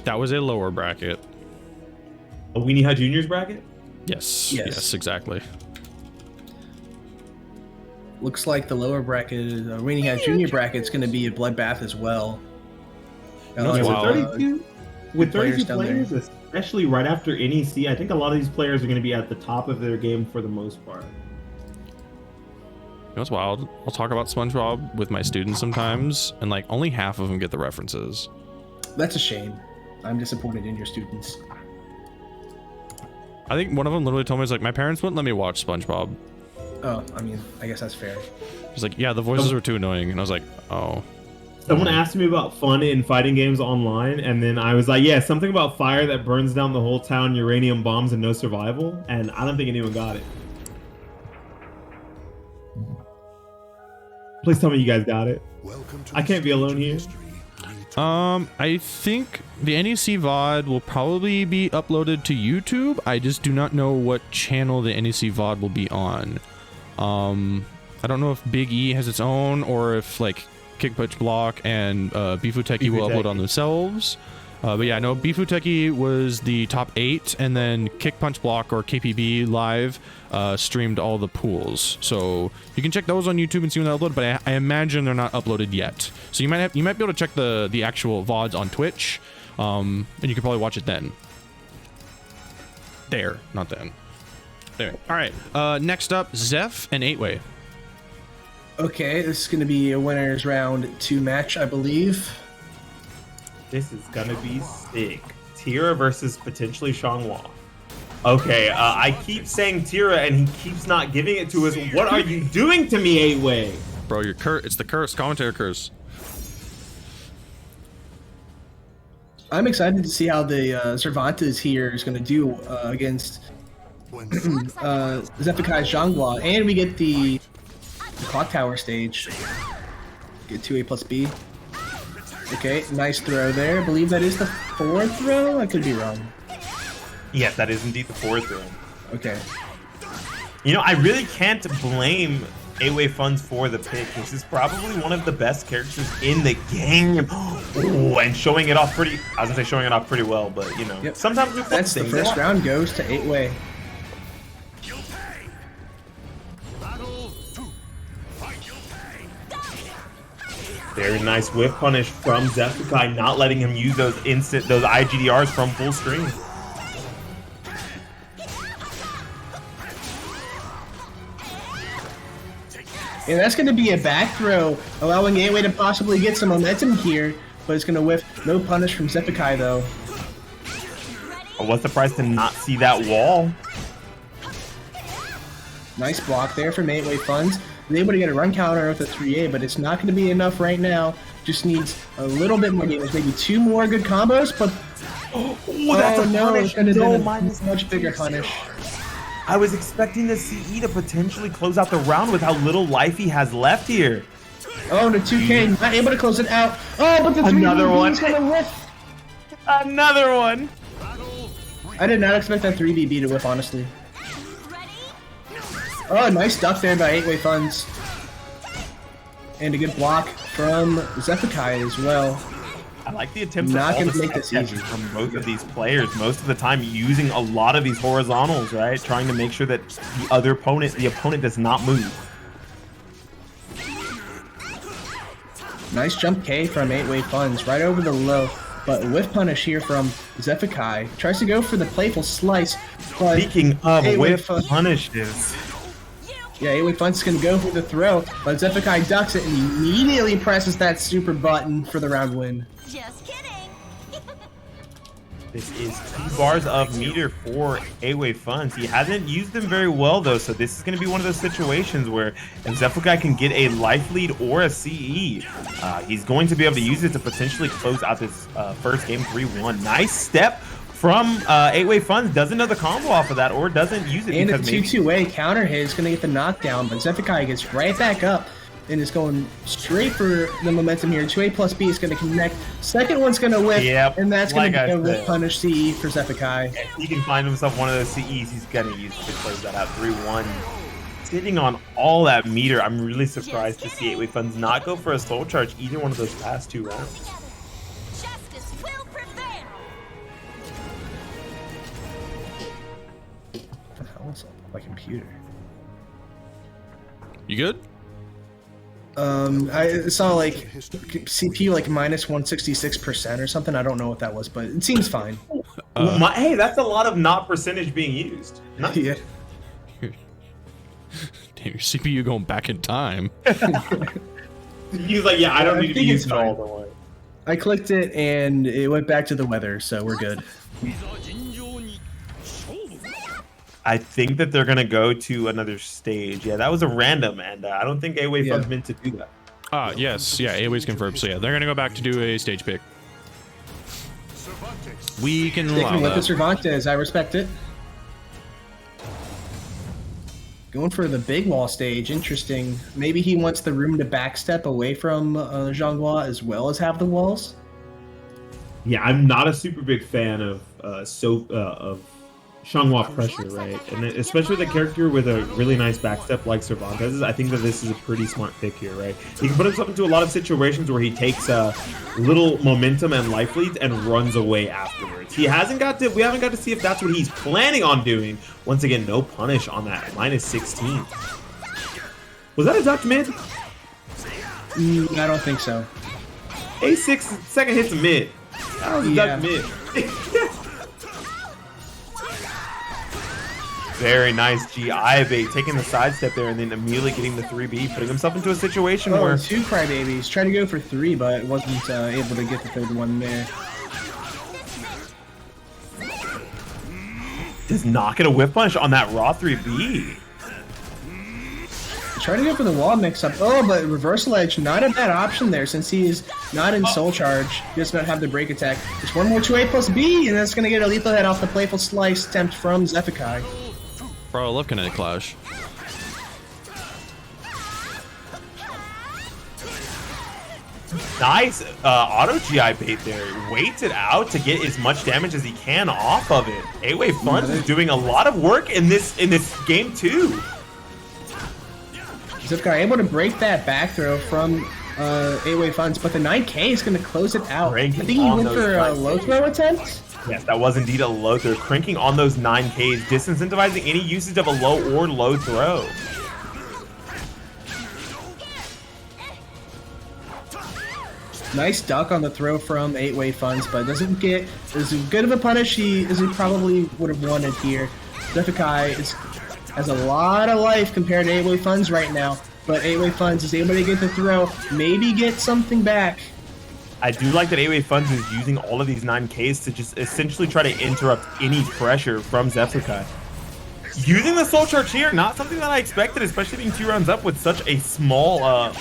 That was a lower bracket. A Weenie Hut Juniors bracket. Yes, exactly. Looks like the lower bracket, Weenie Hut Junior bracket, is going to be a bloodbath as well. With 32 players, especially right after NEC, I think a lot of these players are going to be at the top of their game for the most part. You know what's wild? I'll talk about SpongeBob with my students sometimes, and like only half of them get the references. That's a shame. I'm disappointed in your students. I think one of them literally told me, like, my parents wouldn't let me watch SpongeBob. Oh, I mean, I guess that's fair. He's like, yeah, the voices were too annoying, and I was like, oh. Someone asked me about fun in fighting games online, and then I was like, yeah, something about fire that burns down the whole town, uranium bombs, and no survival, and I don't think anyone got it. Please tell me you guys got it. I can't be alone here. I think the NEC VOD will probably be uploaded to YouTube. I just do not know what channel the NEC VOD will be on. I don't know if Big E has its own, or if like Kick Punch Block and Beefuteki will upload on themselves. But yeah, no, Beefuteki was the top 8, and then Kick Punch Block or KPB Live streamed all the pools. So you can check those on YouTube and see when they upload, but I imagine they're not uploaded yet. So you might be able to check the actual VODs on Twitch, and you can probably watch it then. There, not then. There. All right. Next up, Zeph and 8-Way. Okay, this is going to be a winners round 2 match, I believe. This is gonna be sick. Tira versus potentially Xianghua. Okay, I keep saying Tira and he keeps not giving it to us. What are you doing to me, 8-Way? Bro, you're it's the curse, commentary curse. I'm excited to see how the Cervantes here is going to do against Zephyrkai's Zhangguo, and we get the clock tower stage. Get 2A plus B. Okay, nice throw there. I believe that is the 4th throw. I could be wrong. Yes, that is indeed the 4th throw. Okay. You know, I really can't blame A-Way Funds for the pick. This is probably one of the best characters in the game. Ooh, and showing it off pretty, I was gonna say showing it off pretty well, but you know, sometimes we that's the first round goes to 8-Way. Very nice whiff punish from Zephyrkai, not letting him use those IGDRs from full screen. And that's going to be a back throw, allowing 8-Way to possibly get some momentum here, but it's going to whiff. No punish from Zephyrkai, though. What's the price to not see that wall? Nice block there from 8-Way Funds. He's able to get a run counter with a 3A, but it's not going to be enough right now. Just needs a little bit more damage, maybe 2 more good combos, but... That's a no, punish. it's going to be a minus much bigger punish. I was expecting the CE to potentially close out the round with how little life he has left here. Oh, the 2K, not able to close it out. Oh, but the 3 Another one. is going to whiff. Another one. I did not expect that 3BB to whiff, honestly. Oh, nice duck there by 8-Way Funds. And a good block from Zephyrkai as well. I like the attempts Not at all gonna the make this step easy. from both of these players. Most of the time using a lot of these horizontals, right? Trying to make sure that the opponent does not move. Nice jump K from 8-Way Funds, right over the low. But whiff punish here from Zephyrkai. Tries to go for the playful slice, but Speaking of 8-Way whiff Funds- punishes, Yeah, 8-Way Funds is going to go for the throw, but Zephyrkai ducks it and immediately presses that super button for the round win. Just kidding. this is 2 bars of meter for A-Way Funds. He hasn't used them very well though, so this is going to be one of those situations where if Zephyrkai can get a life lead or a CE, he's going to be able to use it to potentially close out this first game 3-1. Nice step from 8-Way Funds. Doesn't know the combo off of that or doesn't use it. And a because maybe 2-2-way counter hit is going to get the knockdown, but Zephyrkai gets right back up and is going straight for the momentum here. 2A plus B is going to connect. Second one's going to whip, Yep, and that's going like to be I a whip said. punish CE for Zephyrkai. if he can find himself one of those CEs, he's going to use it to close that out 3-1. Sitting on all that meter, I'm really surprised to see 8-Way Funds not go for a soul charge either one of those past 2 rounds. Justice will prevail. What the hell is up with my computer? You good? I saw like CPU like minus 166% or something. I don't know what that was, but it seems fine. Hey, that's a lot of not percentage being used. Nice. Yeah. Damn, your CPU going back in time. He's like, yeah, I don't I need to think use it's it all fine. the way. I clicked it and it went back to the weather, so we're good. I think that they're gonna go to another stage. Yeah, that was a random, and I don't think A-Way Yeah. Funds meant to do that. Yes, yeah, A-Way's confirmed. So yeah, they're gonna go back to do a stage pick. We can Taking allow a look at that. Cervantes, I respect it. Going for the big wall stage, interesting. Maybe he wants the room to backstep away from Zhangguo as well as have the walls. Yeah, I'm not a super big fan of Xianghua pressure, right? And especially the character with a really nice backstep like Cervantes, I think that this is a pretty smart pick here, right? He can put himself into a lot of situations where he takes little momentum and life leads and runs away afterwards. We haven't got to see if that's what he's planning on doing. Once again, no punish on that minus 16. Was that a duck mid? I don't think so. A6 second hits a mid. That was a Yeah. duck mid. Very nice GI bait, taking the sidestep there and then immediately getting the 3B, putting himself into a situation Oh, where 2 crybabies. Tried to go for 3, but wasn't able to get the third one there. does not get a whip punch on that raw 3B. Try to go for the wall mix-up. Oh, but reversal edge, not a bad option there since he is not in soul charge. He does not have the break attack. Just one more 2A plus B, and that's going to get a lethal hit off the playful slice attempt from Zephykai. Bro, I love kinetic clash. Nice auto GI bait there. Waits it out to get as much damage as he can off of it. 8-Way Funds is doing a lot of work in this game too. Zephykai able to break that back throw from 8-Way Funds, but the 9K is going to close it out. I think he went for a low throw attempt. Yes, that was indeed a low throw. Cranking on those 9Ks, disincentivizing any usage of a low throw. Nice duck on the throw from 8-Way Funds, but doesn't get as good of a punish as he probably would have wanted here. Zephykai has a lot of life compared to 8-Way Funds right now, but 8-Way Funds is able to get the throw, maybe get something back. I do like that 8-Way Funds is using all of these 9Ks to just essentially try to interrupt any pressure from Zephykai. Using the soul charge here, not something that I expected, especially being 2 rounds up with such a small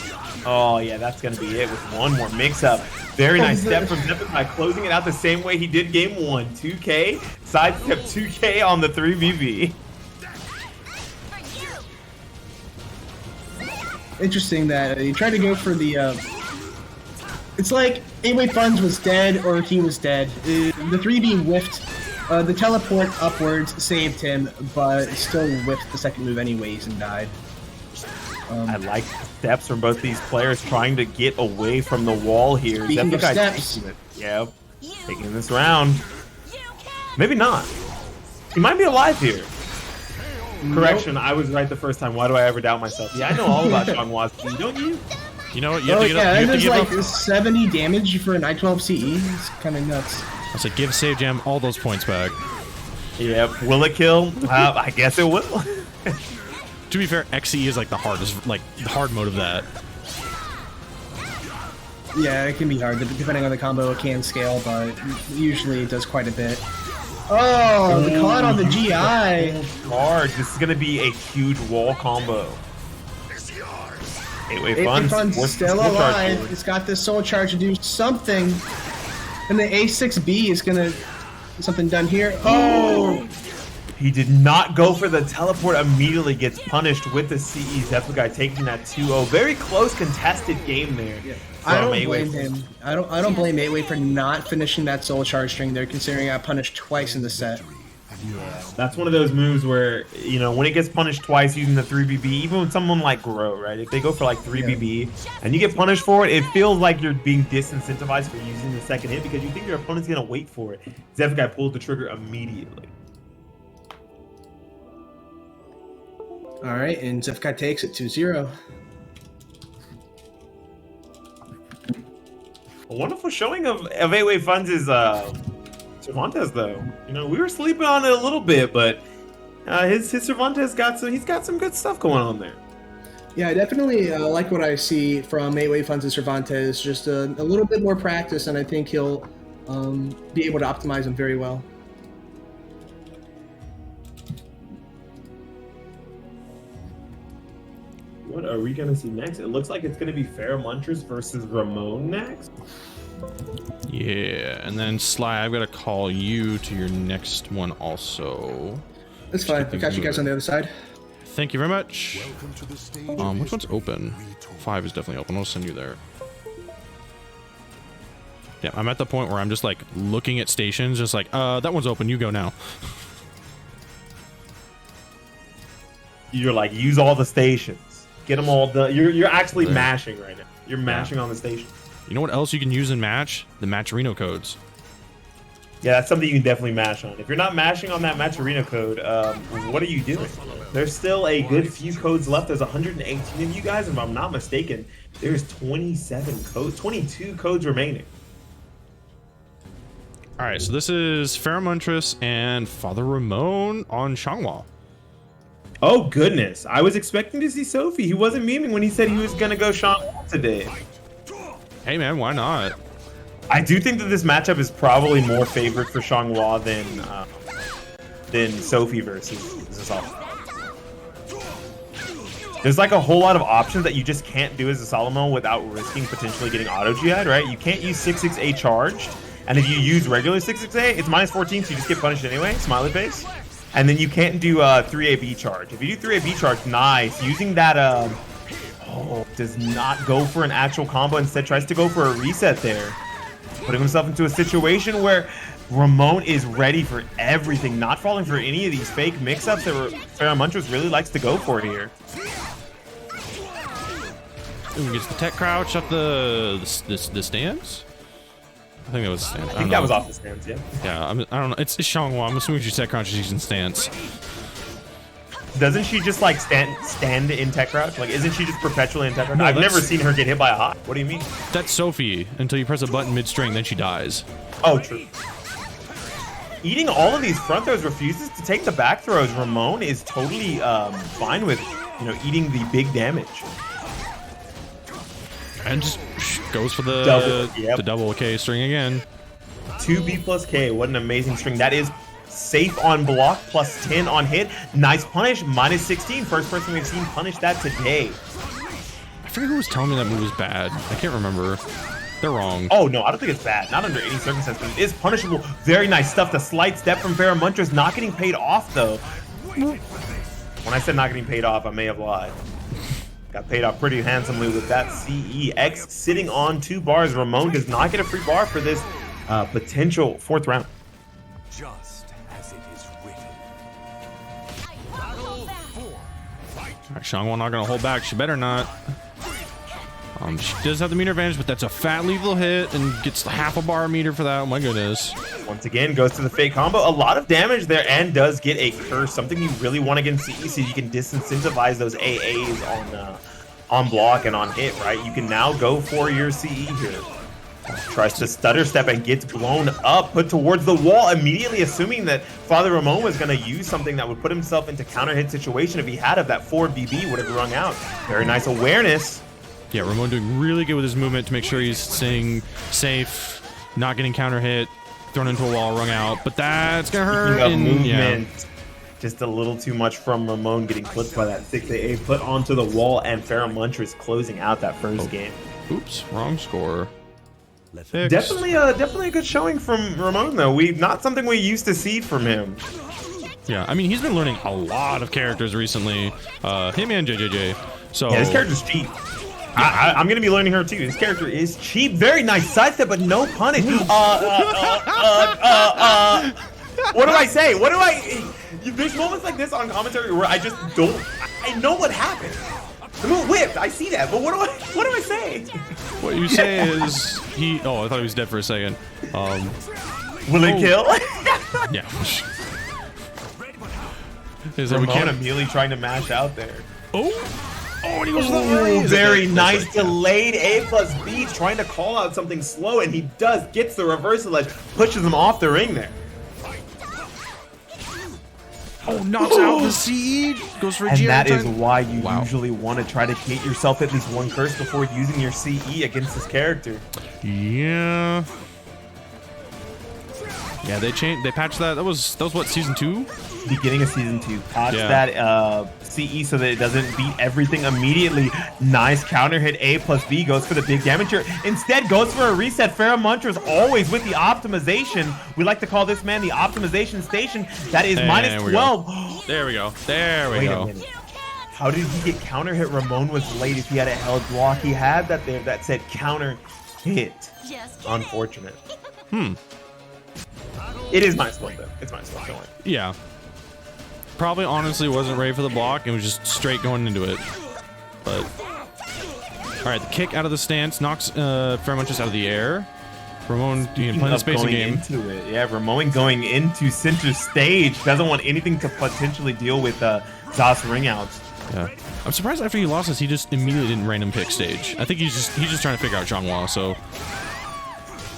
oh yeah, that's gonna be it with one more mix-up. Very nice step from Zephykai, closing it out the same way he did game 1. 2K, sidestep 2K on the 3BB. Interesting that he tried to go for the it's like 8-Way Funds was dead or he was dead. The 3B whiffed. The teleport upwards saved him, but still whiffed the second move anyways and died. I like steps from both these players trying to get away from the wall here. Speaking of steps. Yep, taking this round. Maybe not. He might be alive here. Correction, I was right the first time. Why do I ever doubt myself? Yeah, I know all about Xianghua's, don't you? You know what? You have to get up. You have to give like up. 70 damage for an I-12 CE. It's kind of nuts. I said, give Save Jam all those points back. Yep. Will it kill? I guess it will. To be fair, XE is like the hardest, like the hard mode of that. Yeah, it can be hard. Depending on the combo, it can scale, but usually it does quite a bit. Oh, the caught on the GI. Hard. This is going to be a huge wall combo. 8-Way Funds still alive. It's got this soul charge to do something. And the A6B is going to get something done here. Oh! He did not go for the teleport, immediately gets punished with the CE. Zephykai taking that 2-0. Very close contested game there. Yeah. I don't blame him. I don't blame 8-Way for not finishing that soul charge string there, considering I got punished twice in the set. Yeah, that's one of those moves where, you know, when it gets punished twice using the 3BB, even with someone like Gro, right? If they go for like 3BB and you get punished for it, it feels like you're being disincentivized for using the second hit because you think your opponent's going to wait for it. Zephykai pulled the trigger immediately. All right, and Zephykai takes it 2-0. A wonderful showing of 8-Way Funds is Cervantes, though. You know, we were sleeping on it a little bit, but his Cervantes he's got some good stuff going on there. Yeah, I definitely like what I see from 8-Way Funds and Cervantes. Just a little bit more practice, and I think he'll be able to optimize them very well. What are we going to see next? It looks like it's going to be Pheromontress versus Ramon next. Yeah, and then Sly, I've got to call you to your next one also. That's fine. I got you guys on the other side. Thank you very much. Which one's open? 5 is definitely open. I'll send you there. Yeah, I'm at the point where I'm just like looking at stations, just like, that one's open. You go now. You're like, use all the stations. Get them all done. You're actually mashing right now. You're mashing on the station. You know what else you can use in match? The Matcherino codes. Yeah, that's something you can definitely mash on. If you're not mashing on that Matcherino code, what are you doing? There's still a good few codes left. There's 118 of you guys, if I'm not mistaken. There's 22 codes remaining. All right, so this is Pheromontress and Father Ramon on Xianghua. Oh, goodness. I was expecting to see Sophie. He wasn't memeing when he said he was going to go Xianghua today. Hey, man, why not? I do think that this matchup is probably more favored for Xianghua than Sophie versus Zazal. there's like a whole lot of options that you just can't do as a Solomon without risking potentially getting auto GI'd, right? You can't use 6-6A charged, and if you use regular 6-6A, it's -14, so you just get punished anyway, smiley face. And then you can't do 3AB charge. If you do 3AB charge, nice. Using that, does not go for an actual combo, instead tries to go for a reset there. Putting himself into a situation where Ramon is ready for everything, not falling for any of these fake mix-ups that Pharomontrous really likes to go for here. Ooh, gets the tech crouch up the stands. I think that was stands. I think that was off the stands, yeah. Yeah, I don't know. It's Xianghua. I'm assuming she's tech crouch. She's in stance. Doesn't she just like stand in tech crouch? Like, isn't she just perpetually in tech crouch? No, I've never seen her get hit by a hot. What do you mean? That's Sophie until you press a button mid-string, then she dies. Oh, true. Eating all of these front throws, refuses to take the back throws. Ramon is totally fine with, eating the big damage. And just goes for the double K string again. 2B plus K. What an amazing string. That is safe on block, plus 10 on hit. Nice punish, -16. First person we've seen punish that today. I forget who was telling me that move was bad. I can't remember. They're wrong. Oh, no, I don't think it's bad. Not under any circumstance, but it is punishable. Very nice stuff. The slight step from Pharomontrous, not getting paid off, though. When I said not getting paid off, I may have lied. Got paid off pretty handsomely with that CEX sitting on 2 bars. Ramon does not get a free bar for this potential 4th round. Just as it is written. All right, Xianghua not going to hold back. She better not. She does have the meter advantage, but that's a fat lethal hit and gets half a bar meter for that. Oh my goodness. Once again, goes to the fake combo. A lot of damage there and does get a curse. Something you really want against CE so you can disincentivize those AAs on block and on hit, right? You can now go for your CE here. Tries to stutter step and gets blown up, put towards the wall, immediately assuming that Father Ramon was going to use something that would put himself into counter hit situation. If he had of that forward BB, would have rung out. Very nice awareness. Yeah, Ramon doing really good with his movement to make sure he's staying safe, not getting counter hit, thrown into a wall, rung out. But that's gonna hurt. Just a little too much from Ramon getting clipped by that 6AA, put onto the wall, and Pharomontrous closing out that first game. Oops, wrong score. Definitely a good showing from Ramon, though. Not something we used to see from him. Yeah, I mean, he's been learning a lot of characters recently. Him and JJJ. So yeah, his character's cheap. I'm going to be learning her too. His character is cheap. Very nice sidestep, but no punish. What do I say? There's moments like this on commentary where I just don't. I know what happened. The move whipped. I see that, but what do I say? What you say is he. Oh, I thought he was dead for a second. Will it kill? Yeah. Is Ramon immediately trying to mash out there? Oh, and he goes very nice delayed A plus B, trying to call out something slow, and he gets the reversal edge, pushes him off the ring there. Oh, knocks out the CE, goes for a GR. And that is why you usually want to try to get yourself at least one curse before using your CE against this character. Yeah. Yeah, they patched that. That was what, season 2? Beginning of season 2. Patch that CE so that it doesn't beat everything immediately. Nice counter hit. A plus B goes for the big damage here. Instead goes for a reset. Pharomontrous always with the optimization. We like to call this man the optimization station. That is -12. There we go. There we go. Wait a minute. How did he get counter hit? Ramon was late. If he had a held block, he had that there that said counter hit. Unfortunate. It is my split though. It's my split. Don't worry. Yeah. Probably honestly wasn't ready for the block and was just straight going into it. But all right, the kick out of the stance knocks Pharomontrous out of the air. Ramon playing the spacing game. Into it. Yeah, Ramon going into center stage. Doesn't want anything to potentially deal with Zos ring outs. Yeah. I'm surprised after he lost this, he just immediately didn't random pick stage. I think he's just trying to figure out Xianghua, so.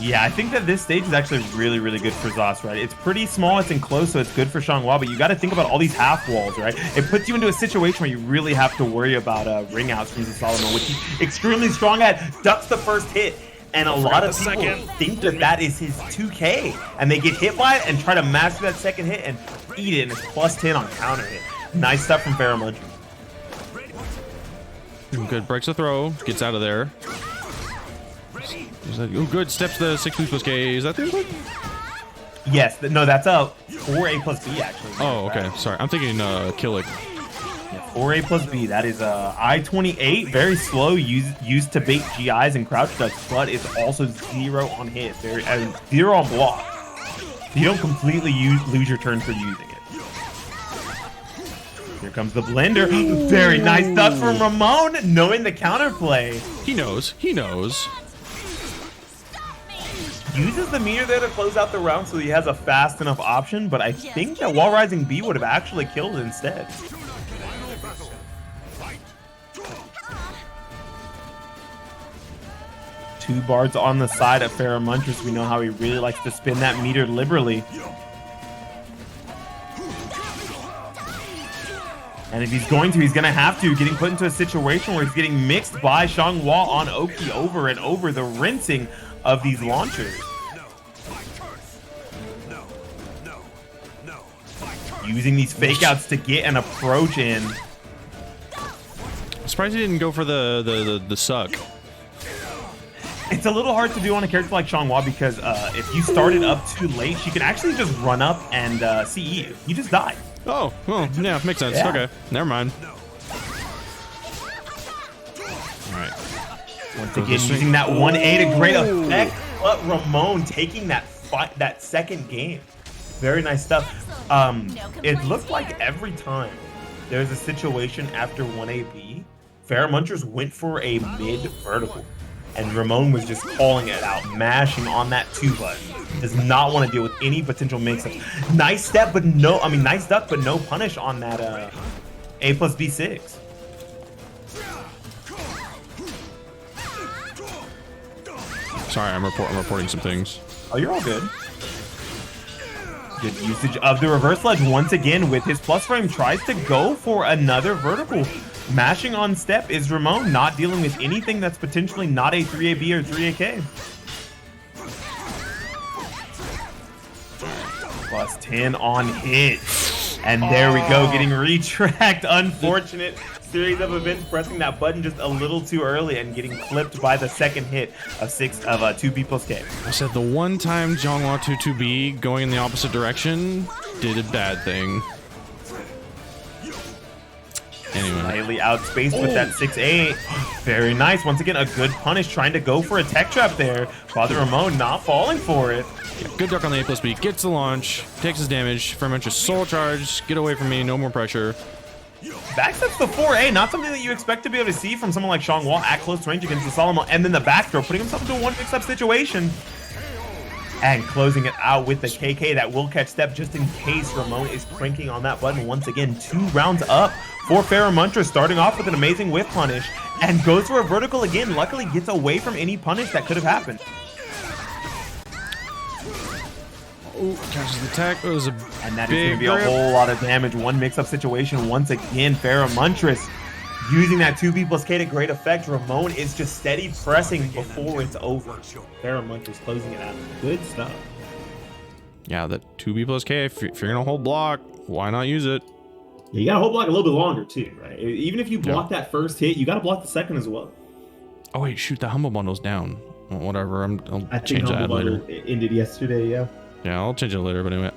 Yeah, I think that this stage is actually really, really good for Zos, right? It's pretty small, it's enclosed, so it's good for Xianghua, but you got to think about all these half walls, right? It puts you into a situation where you really have to worry about ring outs from Solomon, which he's extremely strong at. Ducks the first hit, and a lot of people think that is his 2K, and they get hit by it and try to master that second hit and eat it, and it's +10 on counter hit. Nice stuff from Pharomontrous. Good, breaks the throw, gets out of there. Oh, good, steps the 6B plus K. Is that the input? Yes, no, that's a 4A plus B actually. Oh, okay, sorry. I'm thinking Killick. Yeah, 4A plus B. That is I-28, very slow, used to bait GIs and crouch ducks, but it's also 0 on hit, 0 on block. You don't completely lose your turn for using it. Here comes the blender. Very nice duck from Ramon, knowing the counterplay. He knows. He knows. Uses the meter there to close out the round so he has a fast enough option, but I think that Wall Rising B would have actually killed instead. Two bards on the side of Pharomontrus. We know how he really likes to spin that meter liberally. And if he's going to, he's going to have to. Getting put into a situation where he's getting mixed by Xianghua on Oki over and over. The rinsing of these launchers. Using these fake outs to get an approach in. I'm surprised he didn't go for the suck. It's a little hard to do on a character like Xianghua because if you started up too late, she can actually just run up and CE you. You just die. Oh, well, yeah, makes sense. Yeah. Okay, never mind. All right. Once again, using that 1A to great effect, but Ramon taking that second game. Very nice stuff. It looked like every time there's a situation after 1AB, Pharomontrus went for a mid vertical. And Ramon was just calling it out, mashing on that 2 button. Does not want to deal with any potential mix-ups. Nice step, but no, nice duck, but no punish on that A plus B6. Sorry, I'm reporting some things. Oh, you're all good. Good usage of the reverse ledge once again with his plus frame. Tries to go for another vertical. Mashing on step is Ramon, not dealing with anything that's potentially not a 3AB or 3AK. Plus 10 on hit. And there we go, getting retracked. Unfortunate series of events, pressing that button just a little too early and getting clipped by the second hit of 2B plus K. I said the one time Xianghua 2B going in the opposite direction did a bad thing. Anyway. Slightly outspaced with that 6A. Very nice. Once again, a good punish, trying to go for a tech trap there. Father Ramon not falling for it. Yeah, good duck on the A plus B. Gets the launch. Takes his damage. Pharomontrus soul charge. Get away from me. No more pressure. Backsteps the 4A. Not something that you expect to be able to see from someone like Xianghua at close range against the Solomon. And then the back throw, putting himself into a 1 mix-up situation. And closing it out with the KK that will catch step just in case Ramon is cranking on that button once again. 2 rounds up for Pharomontrus, starting off with an amazing whiff punish and goes for a vertical again. Luckily gets away from any punish that could have happened. Oh, catches the tech. It was a and that is going to be a whole lot of damage. 1 mix-up situation once again. Pharomontrus using that 2B plus K to great effect. Ramon is just steady pressing before it's over. Pharomontrus closing it out. Good stuff. Yeah, that 2B plus K, if you're going to hold block, why not use it? Yeah, you got to hold block a little bit longer too, right? Even if you block that first hit, you got to block the second as well. Oh wait, shoot, the Humble Bundle's down. Well, whatever, I'll change think that later. Ended yesterday, yeah. Yeah, I'll change it later, but anyway.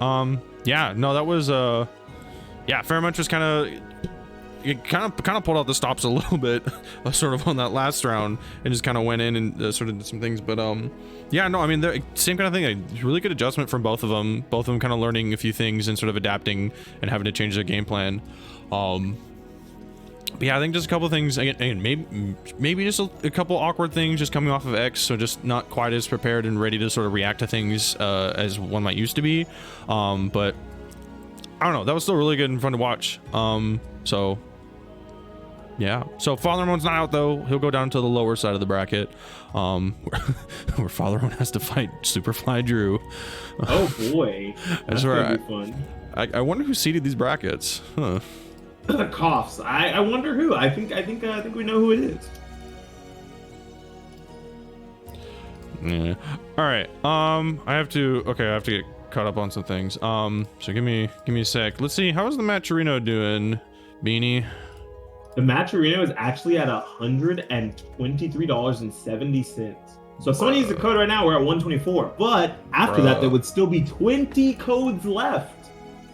Yeah, no, that was, yeah, Pharomontrus kind of pulled out the stops a little bit, sort of on that last round, and just kind of went in and sort of did some things. But yeah, no, I mean, same kind of thing. A really good adjustment from both of them. Both of them kind of learning a few things and sort of adapting and having to change their game plan. But yeah, I think just a couple of things. Again, maybe just a couple awkward things just coming off of X, so just not quite as prepared and ready to sort of react to things as one might used to be. But I don't know. That was still really good and fun to watch. So. Yeah, so Father Ramon's not out though. He'll go down to the lower side of the bracket, where Father Ramon has to fight Superfly Drew. Oh boy, that's gonna be fun. I wonder who seeded these brackets. Huh? Coughs. I wonder who. I think we know who it is. Yeah. All right. I have to get caught up on some things. So give me a sec. Let's see. How is the Matcherino doing, Beanie? The match arena is actually at $123.70. So if someone uses the code right now, we're at 124. But after that, there would still be 20 codes left.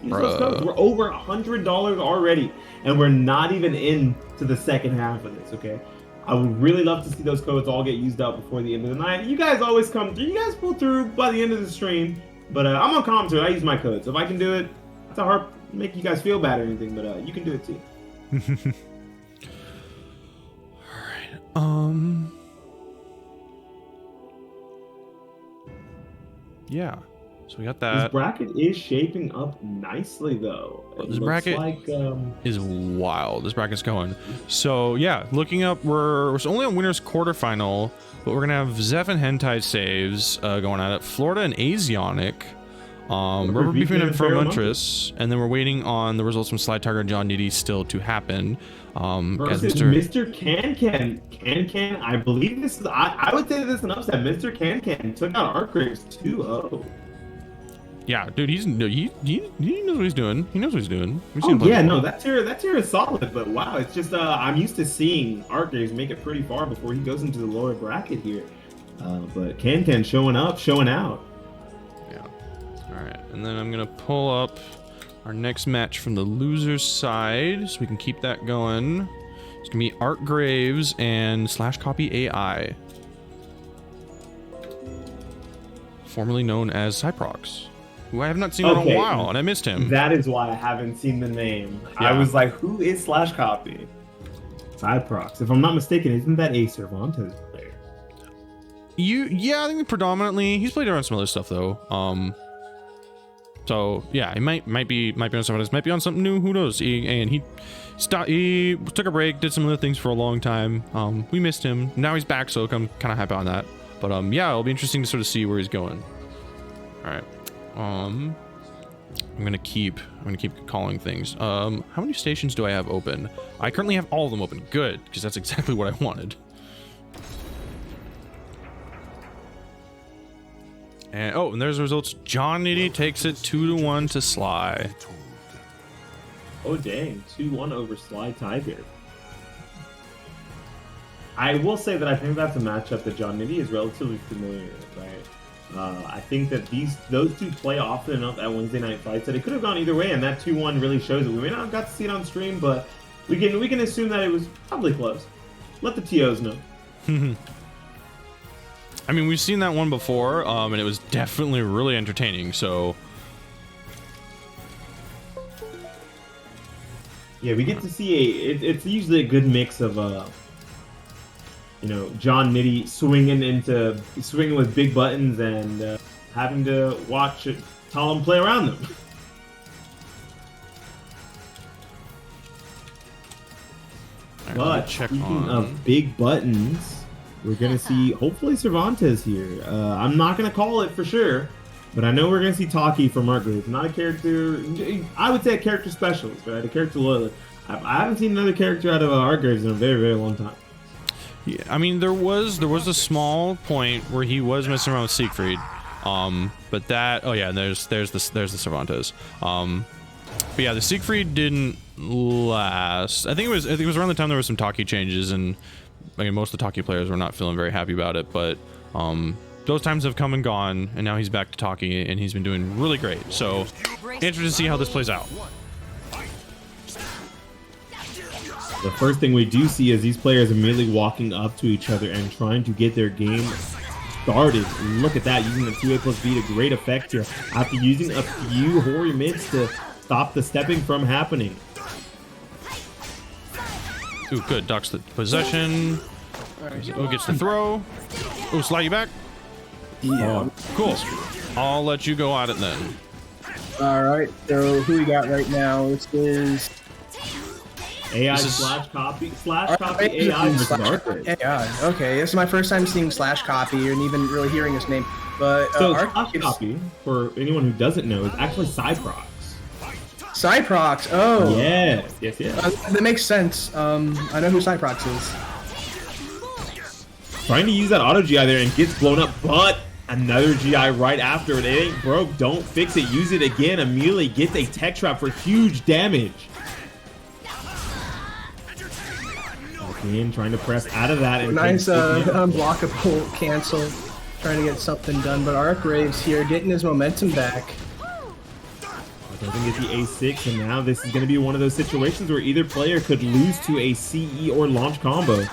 Use those codes. We're over $100 already, and we're not even into the second half of this. Okay, I would really love to see those codes all get used up before the end of the night. You guys always come through. You guys pull through by the end of the stream. But I'm on commentary. I use my codes. If I can do it, it's not hard to make you guys feel bad or anything. But you can do it too. All right. Yeah. So we got that. This bracket is shaping up nicely, though. This bracket is wild. This bracket's going. So yeah, looking up, we're only on winners quarterfinal, but we're gonna have Zeph and Hentai saves going at it. Florida and Asionic. Rubber Beefing and Fermentris, and then we're waiting on the results from SlyTiger and John Nitty still to happen. Versus Mr. Can. I believe this is. I would say this is an upset. Mr. Can took out Arcraves 2-0. Yeah, dude, he knows what he's doing. He knows what he's doing. That tier is solid. But wow, it's just I'm used to seeing Arcraves make it pretty far before he goes into the lower bracket here. But Can showing up, showing out. Yeah. All right, and then I'm gonna pull up our next match from the loser's side, so we can keep that going. It's gonna be Art Graves and /copy AI, formerly known as Cyprox, who I have not seen in a while, and I missed him. That is why I haven't seen the name. Yeah. I was like, who is /copy? Cyprox. If I'm not mistaken, isn't that a Cervantes player? Yeah, I think predominantly he's played around some other stuff though. So yeah, he might be on something else, might be on something new. Who knows? He took a break, did some other things for a long time. We missed him. Now he's back, so I'm kind of happy on that. But yeah, it'll be interesting to sort of see where he's going. All right. I'm gonna keep calling things. How many stations do I have open? I currently have all of them open. Good, because that's exactly what I wanted. And there's the results. John Nitty takes it 2-1 to Sly. Oh dang, 2-1 over SlyTiger. I will say that I think that's a matchup that John Nitty is relatively familiar with, right? I think that those two play often enough at Wednesday night fights that it could have gone either way, and that 2-1 really shows it. We may not have got to see it on stream, but we can assume that it was probably close. Let the TOs know. I mean, we've seen that one before, and it was definitely really entertaining, so... Yeah, we get to see it's usually a good mix of, John Nitty swinging with big buttons and having to watch Talon play around them. But speaking of big buttons... We're going to see, hopefully, Cervantes here. I'm not going to call it for sure, but I know we're going to see Taki from Arcgraves. Not a character, I would say a character specialist, right? A character loyalist. I haven't seen another character out of Arcgraves in a very, very long time. Yeah, I mean, there was a small point where he was messing around with Siegfried. But that, there's the Cervantes. But yeah, the Siegfried didn't last. I think it was around the time there were some Taki changes, and I mean, most of the Taki players were not feeling very happy about it, but those times have come and gone, and now he's back to Taki, and he's been doing really great. So, interested to see how this plays out. The first thing we do see is these players immediately walking up to each other and trying to get their game started. Look at that, using the 2A+B to great effect here after using a few Hori mids to stop the stepping from happening. Ooh, good. Ducks the possession. Who gets the throw? Ooh, slide you back. Yeah. Cool. I'll let you go at it then. All right. So who we got right now? This is AI /copy AI versus Arcgraves. AI. Okay, this is my first time seeing /copy and even really hearing his name. But so /copy, for anyone who doesn't know, is actually Cyprox. Cyprox. Oh. Yes. That makes sense. I know who Cyprox is. Trying to use that auto GI there and gets blown up, but another GI right after it. It ain't broke. Don't fix it. Use it again. Immediately gets a tech trap for huge damage. Again, trying to press out of that. And Nice unblockable cancel. Trying to get something done, but Arcgraves here getting his momentum back. Doesn't get the A6, and now this is going to be one of those situations where either player could lose to a CE or launch combo.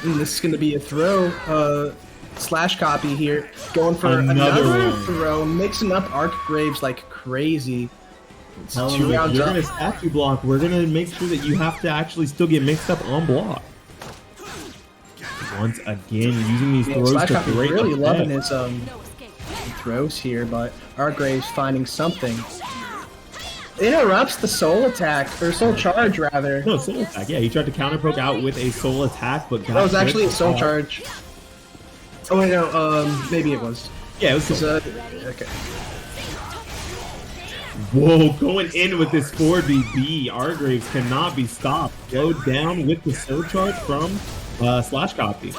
And this is going to be a throw. Slash copy here, going for another throw, mixing up Arcgraves like crazy. It's Tell 2 him, rounds you're up. going to stack you block. We're going to make sure that you have to actually still get mixed up on block. Once again, using these throws Slash to copy break really the loving net. his throws here, but Arcgraves finding something. Interrupts the soul attack, or soul charge rather. No, soul attack. Yeah, he tried to counter poke out with a soul attack, but got That was actually a hit. soul charge. Oh wait, no, maybe it was. Yeah, it was soul. Okay. Whoa, going in with this 4BB. Argraves cannot be stopped. Slowed down with the soul charge from Slash Copy.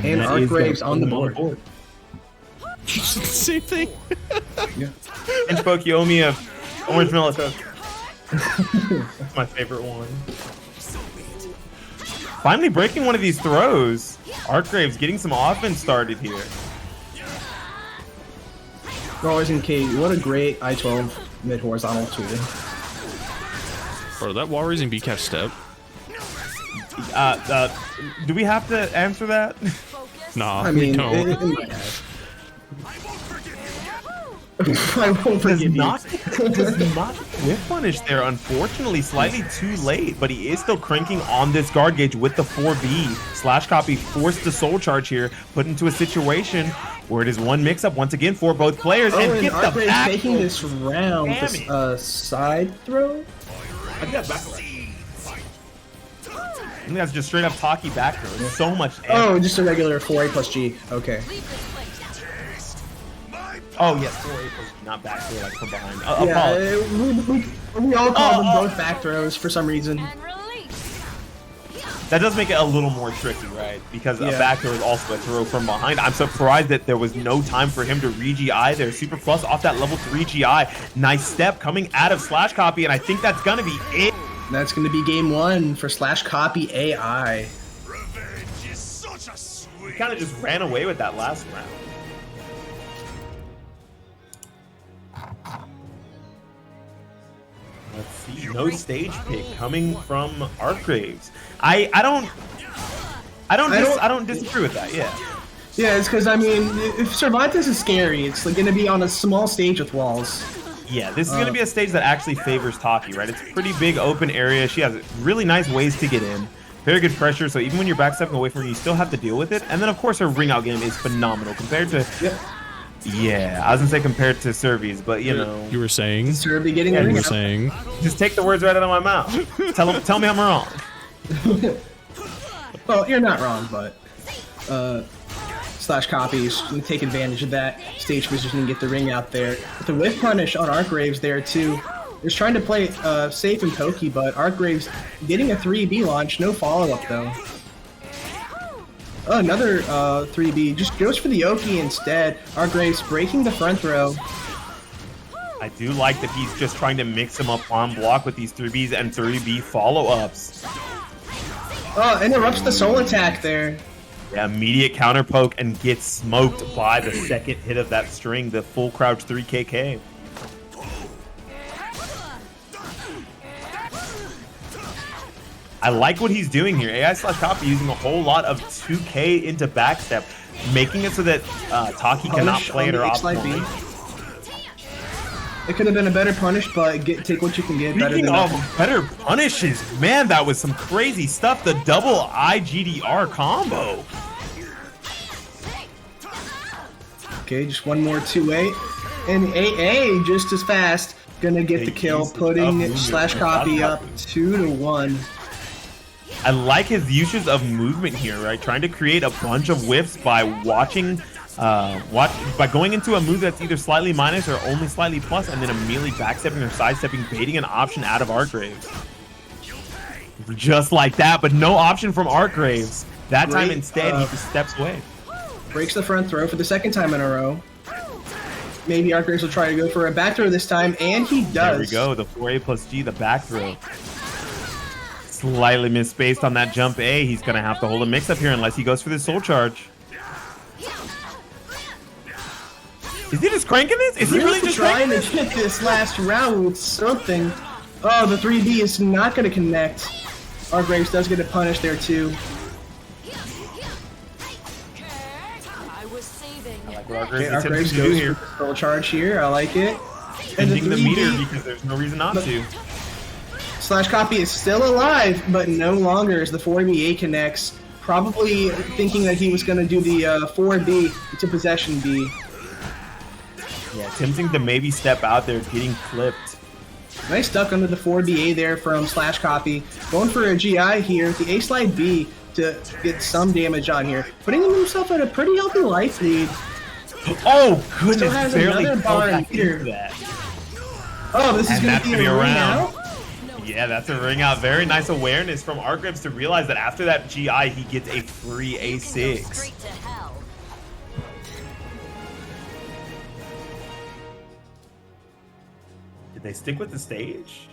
And that is Arcgraves gonna on the put him board. Same thing. Inch poke, you owe me a orange melatonin. That's my favorite one. Finally breaking one of these throws. Arcgraves getting some offense started here. Always in K. What a great I-12 mid horizontal tool. Bro, that wall raising B catch step. Do we have to answer that? Nah, I we mean, don't. it might have. I won't Does forgive you. not whip punish there, unfortunately slightly too late, but he is still cranking on this guard gauge with the 4B. Slash Copy forced the soul charge here, put into a situation where it is one mix-up once again for both players, and get the Arcgraves back. taking this round, Damn this it. side throw. I think that's back throw. I think that's just straight up Taki back throw. It's so much damage. Oh, just a regular 4A plus G. Okay. Oh yes, 4A plus not back throw, like from behind. Yeah, Apologies. we all call them both back throws for some reason. That does make it a little more tricky, right? Because a Yeah. back throw is also a throw from behind. I'm surprised that there was no time for him to re-GI there. Super plus off that level 3 GI. Nice step coming out of Slash Copy, and I think that's gonna be it. That's going to be game 1 for Slash Copy AI. He kind of just ran away with that last round. Let's see. No stage pick coming from Arcgraves. I don't disagree with that. Yeah. Yeah, it's because, I mean, if Cervantes is scary, it's like, going to be on a small stage with walls. Yeah, this is going to be a stage that actually favors Taki, right? It's a pretty big open area. She has really nice ways to get in. Very good pressure, so even when you're backstepping away from her, you still have to deal with it. And then, of course, her ring out game is phenomenal compared to... Yep. Yeah, I was going to say compared to Servi's, but, you know... You were saying. Serby getting Yeah, a You ring were out. saying. Just take the words right out of my mouth. Tell me I'm wrong. Well, you're not wrong, but Slash Copy is going to take advantage of that stage position and get the ring out there. With the whiff punish on Arcgraves there too. Just trying to play safe and pokey, but Arcgraves getting a 3B launch, no follow-up though. Oh, another 3B, just goes for the Oki instead. Arcgraves breaking the front throw. I do like that he's just trying to mix him up on block with these 3Bs and 3B follow-ups. Oh, interrupts the soul attack there. Yeah, immediate counter poke and gets smoked by the second hit of that string, the full crouch 3KK. I like what he's doing here. AI Slash Copy using a whole lot of 2K into backstep, making it so that Taki cannot play it or optimally. It could have been a better punish, but take what you can get. Better Speaking than of nothing. better punishes, man, that was some crazy stuff. The double IGDR combo. Okay, just one more 2-8. And AA just as fast. Gonna get the kill, putting Slash Copy up 2-1. I like his uses of movement here, right? Trying to create a bunch of whiffs by watching, by going into a move that's either slightly minus or only slightly plus, and then immediately backstepping or sidestepping, baiting an option out of Arcgraves. Just like that, but no option from Arcgraves. That time instead, he just steps away. Breaks the front throw for the second time in a row. Maybe Arcgraves will try to go for a back throw this time, and he does. There we go. The 4A plus G, the back throw. Slightly misspaced on that jump A. He's going to have to hold a mix-up here unless he goes for the soul charge. Is he just cranking this? Is he really just trying cranking to get this last round with something? Oh, the 3B is not going to connect. Arcgraves does get a punish there too. Arcgraves goes here. Full charge here. I like it. And the meter because there's no reason not to. Slash Copy is still alive, but no longer as the 4BA connects. Probably thinking that he was going to do the 4B to possession B. Yeah, attempting to maybe step out there, getting clipped. Nice duck under the 4BA there from Slash Copy. Going for a GI here. The A slide B to get some damage on here. Putting himself at a pretty healthy life lead. Oh, goodness. Still has another bar in here. Oh, this is going to be a ring out? Yeah, that's a ring out. Very nice awareness from Arcgraves to realize that after that GI, he gets a free A6. Did they stick with the stage?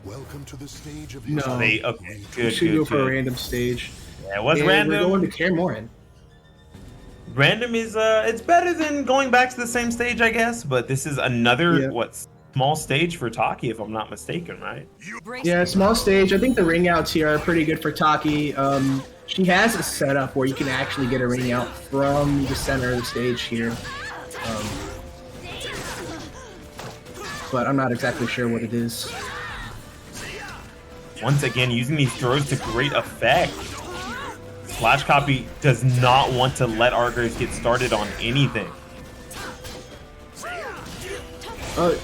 Welcome to the stage of no. Okay, good. Should go for a random stage. Yeah, it was and random. We're going to care more in. Random is it's better than going back to the same stage, I guess. But this is another small stage for Taki, if I'm not mistaken, right? Yeah, small stage. I think the ring outs here are pretty good for Taki. She has a setup where you can actually get a ring out from the center of the stage here. But I'm not exactly sure what it is. Once again, using these throws to great effect. Slash Copy does not want to let Arcgraves get started on anything. The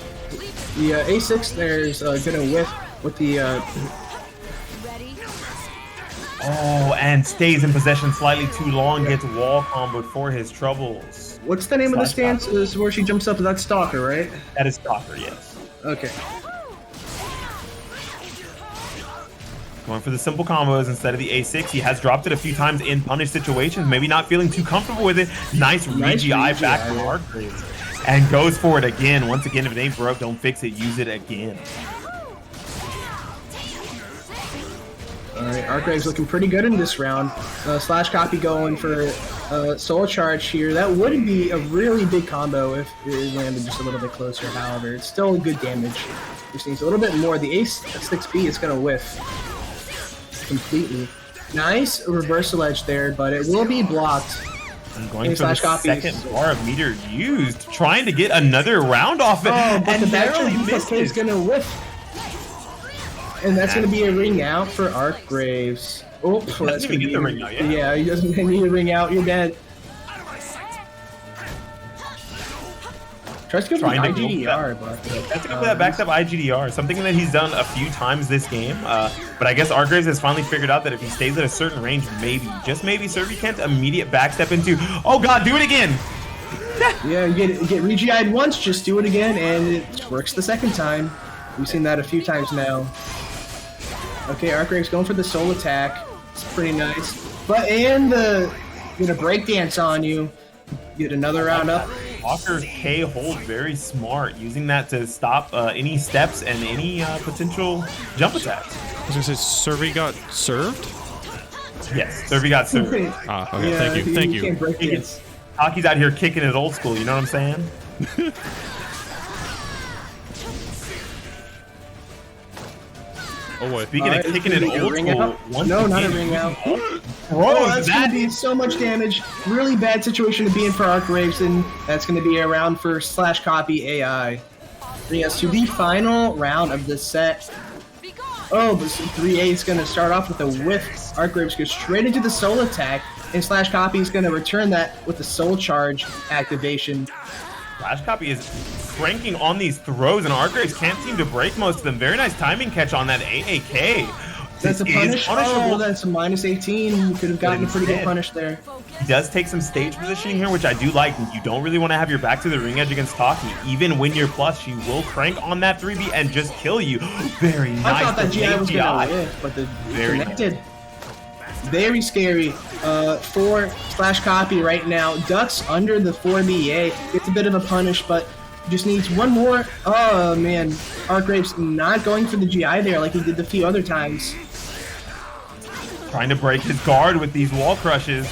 A6 there is gonna whiff with the. Oh, and stays in possession slightly too long. Gets wall comboed for his troubles. What's the name of the stance? Is where she jumps up to that stalker, right? That is stalker, yes. Okay. Going for the simple combos instead of the A6. He has dropped it a few times in punish situations. Maybe not feeling too comfortable with it. Nice re-GI back from Arcgraves. And goes for it again. Once again, if it ain't broke, don't fix it. Use it again. Alright, Arcgraves looking pretty good in this round. Slash Copy going for Soul Charge here. That would be a really big combo if it landed just a little bit closer. However, it's still good damage. Just needs a little bit more. The A6B is going to whiff completely. Nice reversal edge there, but it will be blocked. I'm going for the second bar of meter used, trying to get another round off it. Oh, but and the back narrowly is going to whiff. And that's going to be a ring out for Arcgraves. Oh, he doesn't even get the ring out yet. Yeah, he doesn't need a ring out. You're dead. Tries to go for the IGDR, but that's to go for that backed up IGDR. Something that he's done a few times this game. But I guess Arcgraves has finally figured out that if he stays at a certain range, maybe, just maybe, Servi can't immediate backstep into. Oh God, do it again! Yeah, you get re-GI'd once, just do it again, and it works the second time. We've seen that a few times now. Okay, Arcgraves going for the soul attack. It's pretty nice. But and gonna breakdance on you. Get another round up. Walker K hold very smart, using that to stop any steps and any potential jump attacks. I was gonna say, Servi got served? Yes, Servi got served. Okay, yeah, thank you. Can't breakdance. Taki's out here kicking it old school, you know what I'm saying? Oh boy. Speaking of kicking it old school, no, not a ring out. Bro, that's going to be so much damage. Really bad situation to be in for Arcgraves, and that's going to be a round for Slash Copy AI. Bring us to the final round of the set. Oh, but 3A is going to start off with a whiff. Arcgraves goes straight into the soul attack, and Slash Copy is going to return that with the soul charge activation. Slash Copy is cranking on these throws, and Arcgraves can't seem to break most of them. Very nice timing catch on that AAK. That's a punish. Oh, that's a minus 18. You could have gotten a pretty good punish there. He does take some stage positioning here, which I do like. You don't really want to have your back to the ring edge against Taki. Even when you're plus, she will crank on that 3B and just kill you. Very nice. I thought that GI was going to live, but the connected. Very scary. 4/copy right now. Ducks under the 4BA. Gets a bit of a punish, but just needs one more. Oh, man. Arcgrave's not going for the GI there like he did the few other times. Trying to break his guard with these wall crushes.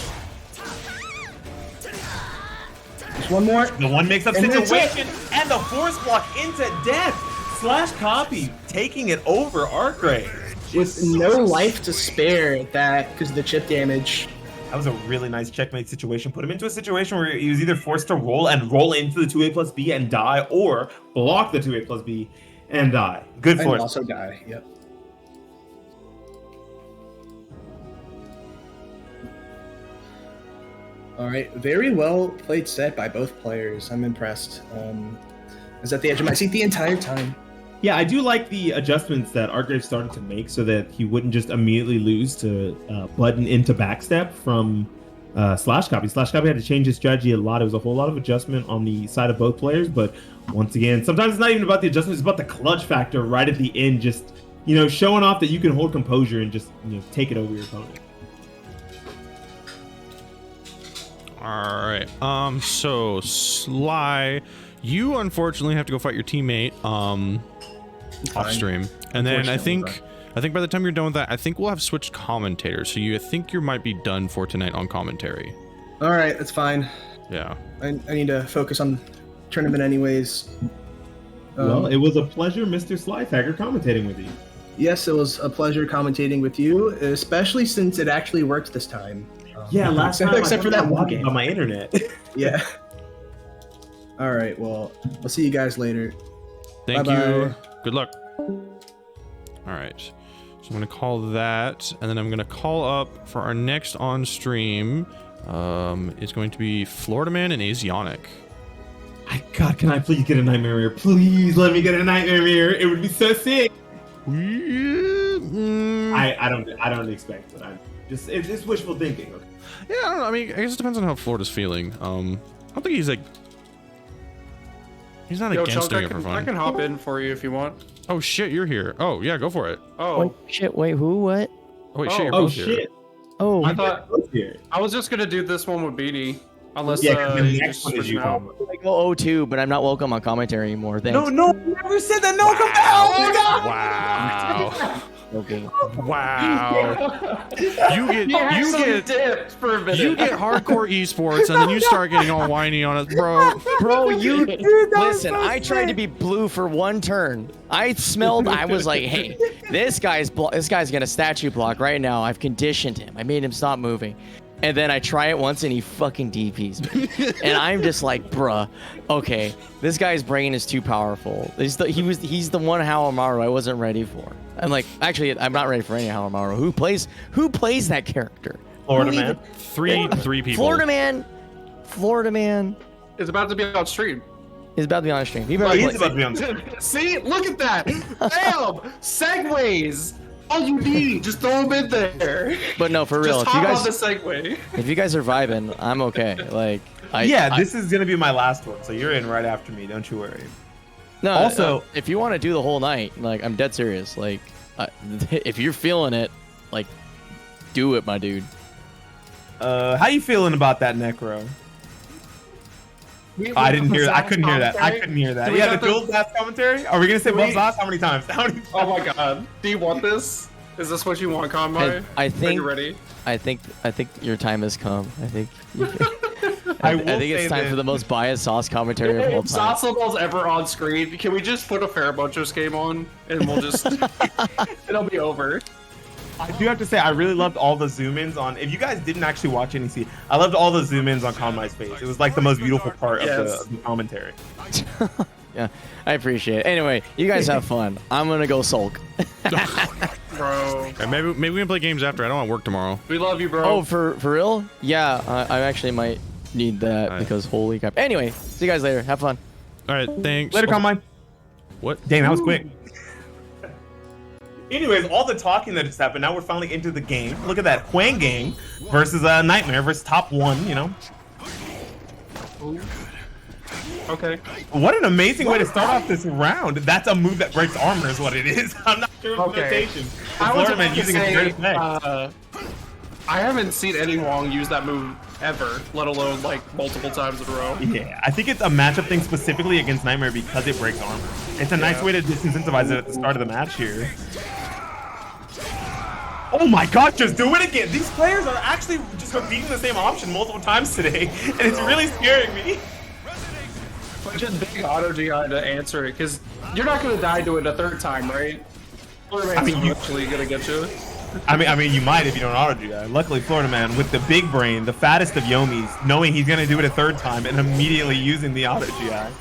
Just one more. The one mix-up situation and the force block into death. /copy taking it over Arcgrave. With no life to spare at that because of the chip damage. That was a really nice checkmate situation. Put him into a situation where he was either forced to roll into the 2A plus B and die, or block the 2A plus B and die. Good for And it. also die, yep. All right, very well played set by both players. I'm impressed. I was at the edge of my seat the entire time. Yeah, I do like the adjustments that Arcgrave started to make so that he wouldn't just immediately lose to button into backstep from /copy. /copy had to change his strategy a lot. It was a whole lot of adjustment on the side of both players, but once again, sometimes it's not even about the adjustment, it's about the clutch factor right at the end, just, you know, showing off that you can hold composure and just, you know, take it over your opponent. All right. So Sly, you unfortunately have to go fight your teammate off stream, and then I think by the time you're done with that, I think we'll have switched commentators. So I think you might be done for tonight on commentary. All right, that's fine. Yeah. I need to focus on tournament anyways. Well, it was a pleasure, Mr. SlyTiger, commentating with you. Yes, it was a pleasure commentating with you, especially since it actually worked this time. Yeah, last time except for that one game on my internet. Yeah. All right. Well, I'll see you guys later. Thank Bye-bye. you. Good luck. All right. So I'm gonna call that, and then I'm gonna call up for our next on stream. It's going to be Florida Man and Asionic. God, can I please get a nightmare mirror? Please let me get a nightmare mirror. It would be so sick. I don't expect it. It's wishful thinking. Okay. Yeah, I don't know. I mean, I guess it depends on how Florida's feeling. I don't think he's like. He's not against Chunk, doing it for fun. I can hop in for you if you want. Oh shit, you're here. Oh yeah, go for it. Oh. Wait, shit, wait, who, what? Oh wait, shit, you're Oh both here. shit. Oh, I thought I was just gonna do this one with Beanie. Unless Yeah, 'cause the you next just one is switch you. out. I go 0-2, but I'm not welcome on commentary anymore. Thanks. No, never said that. No, come back. Oh my god. Wow. Okay. Wow. You get dipped for a minute. you get hardcore esports, and then you start getting all whiny on us, bro. Bro, you Dude, that was listen. so I tried to be blue for one turn. I was like, hey, this guy's gonna statue block right now. I've conditioned him. I made him stop moving. And then I try it once and he fucking DPs me. And I'm just like, bruh, okay, this guy's brain is too powerful. He's the one Hawamaru I wasn't ready for. I'm like, actually, I'm not ready for any Hawamaru. Who plays that character? Florida Man. Three people. Florida Man It's about to be on stream. is about to be on stream. He Oh, better he's play. about to be on. See, look at that. Bam! Segways. All you need, just throw them in there. But no, for real, Just hop on the Segway. if you guys are vibing, I'm okay. Like, This is gonna be my last one, so you're in right after me. Don't you worry. No, Also- if you want to do the whole night, like, I'm dead serious. Like, if you're feeling it, like, do it, my dude. How you feeling about that Necro? I didn't hear that. I couldn't hear that. Do we Yeah, have the to- dual blast commentary. Are we gonna say Do Bub's we- last? How many times? How many? Oh my god. Do you want this? Is this what you want, Konmai? I Are think you ready? I think your time has come. I think I will think say it's time this. for the most biased sauce commentary of all If time. Sauceable's ever on screen, can we just put a Farabuchos game on and we'll just it'll be over. I do have to say, I really loved all the zoom-ins on. If you guys didn't actually watch NEC, I loved all the zoom-ins on Konmai's face. It was like the most beautiful part of the commentary. Yeah, I appreciate it. Anyway, you guys have fun. I'm gonna go sulk. Bro. Okay, maybe we can play games after. I don't want to work tomorrow. We love you, bro. Oh, for real? Yeah, I actually might need that Alright. because holy crap. Anyway, see you guys later. Have fun. All right, thanks. Later, Konmai. What? Dang, that was quick. Anyways, all the talking that just happened, now we're finally into the game. Look at that, Huang Gang versus Nightmare versus top one, you know. Okay. What an amazing way to start off this round. That's a move that breaks armor is what it is. I'm not sure of the Okay. notation. I was Florida Man about to using his say, great effect. I haven't seen any Huang use that move ever, let alone like multiple times in a row. Yeah, I think it's a matchup thing specifically against Nightmare because it breaks armor. It's a nice way to disincentivize it at the start of the match here. Oh my god, just do it again! These players are actually just repeating the same option multiple times today, and it's really scaring me. But just big auto GI to answer it, because you're not going to die to it a third time, right? I mean, you actually going to get you. I mean, you might if you don't auto GI. Luckily, Florida Man, with the big brain, the fattest of Yomis, knowing he's going to do it a third time and immediately using the auto GI.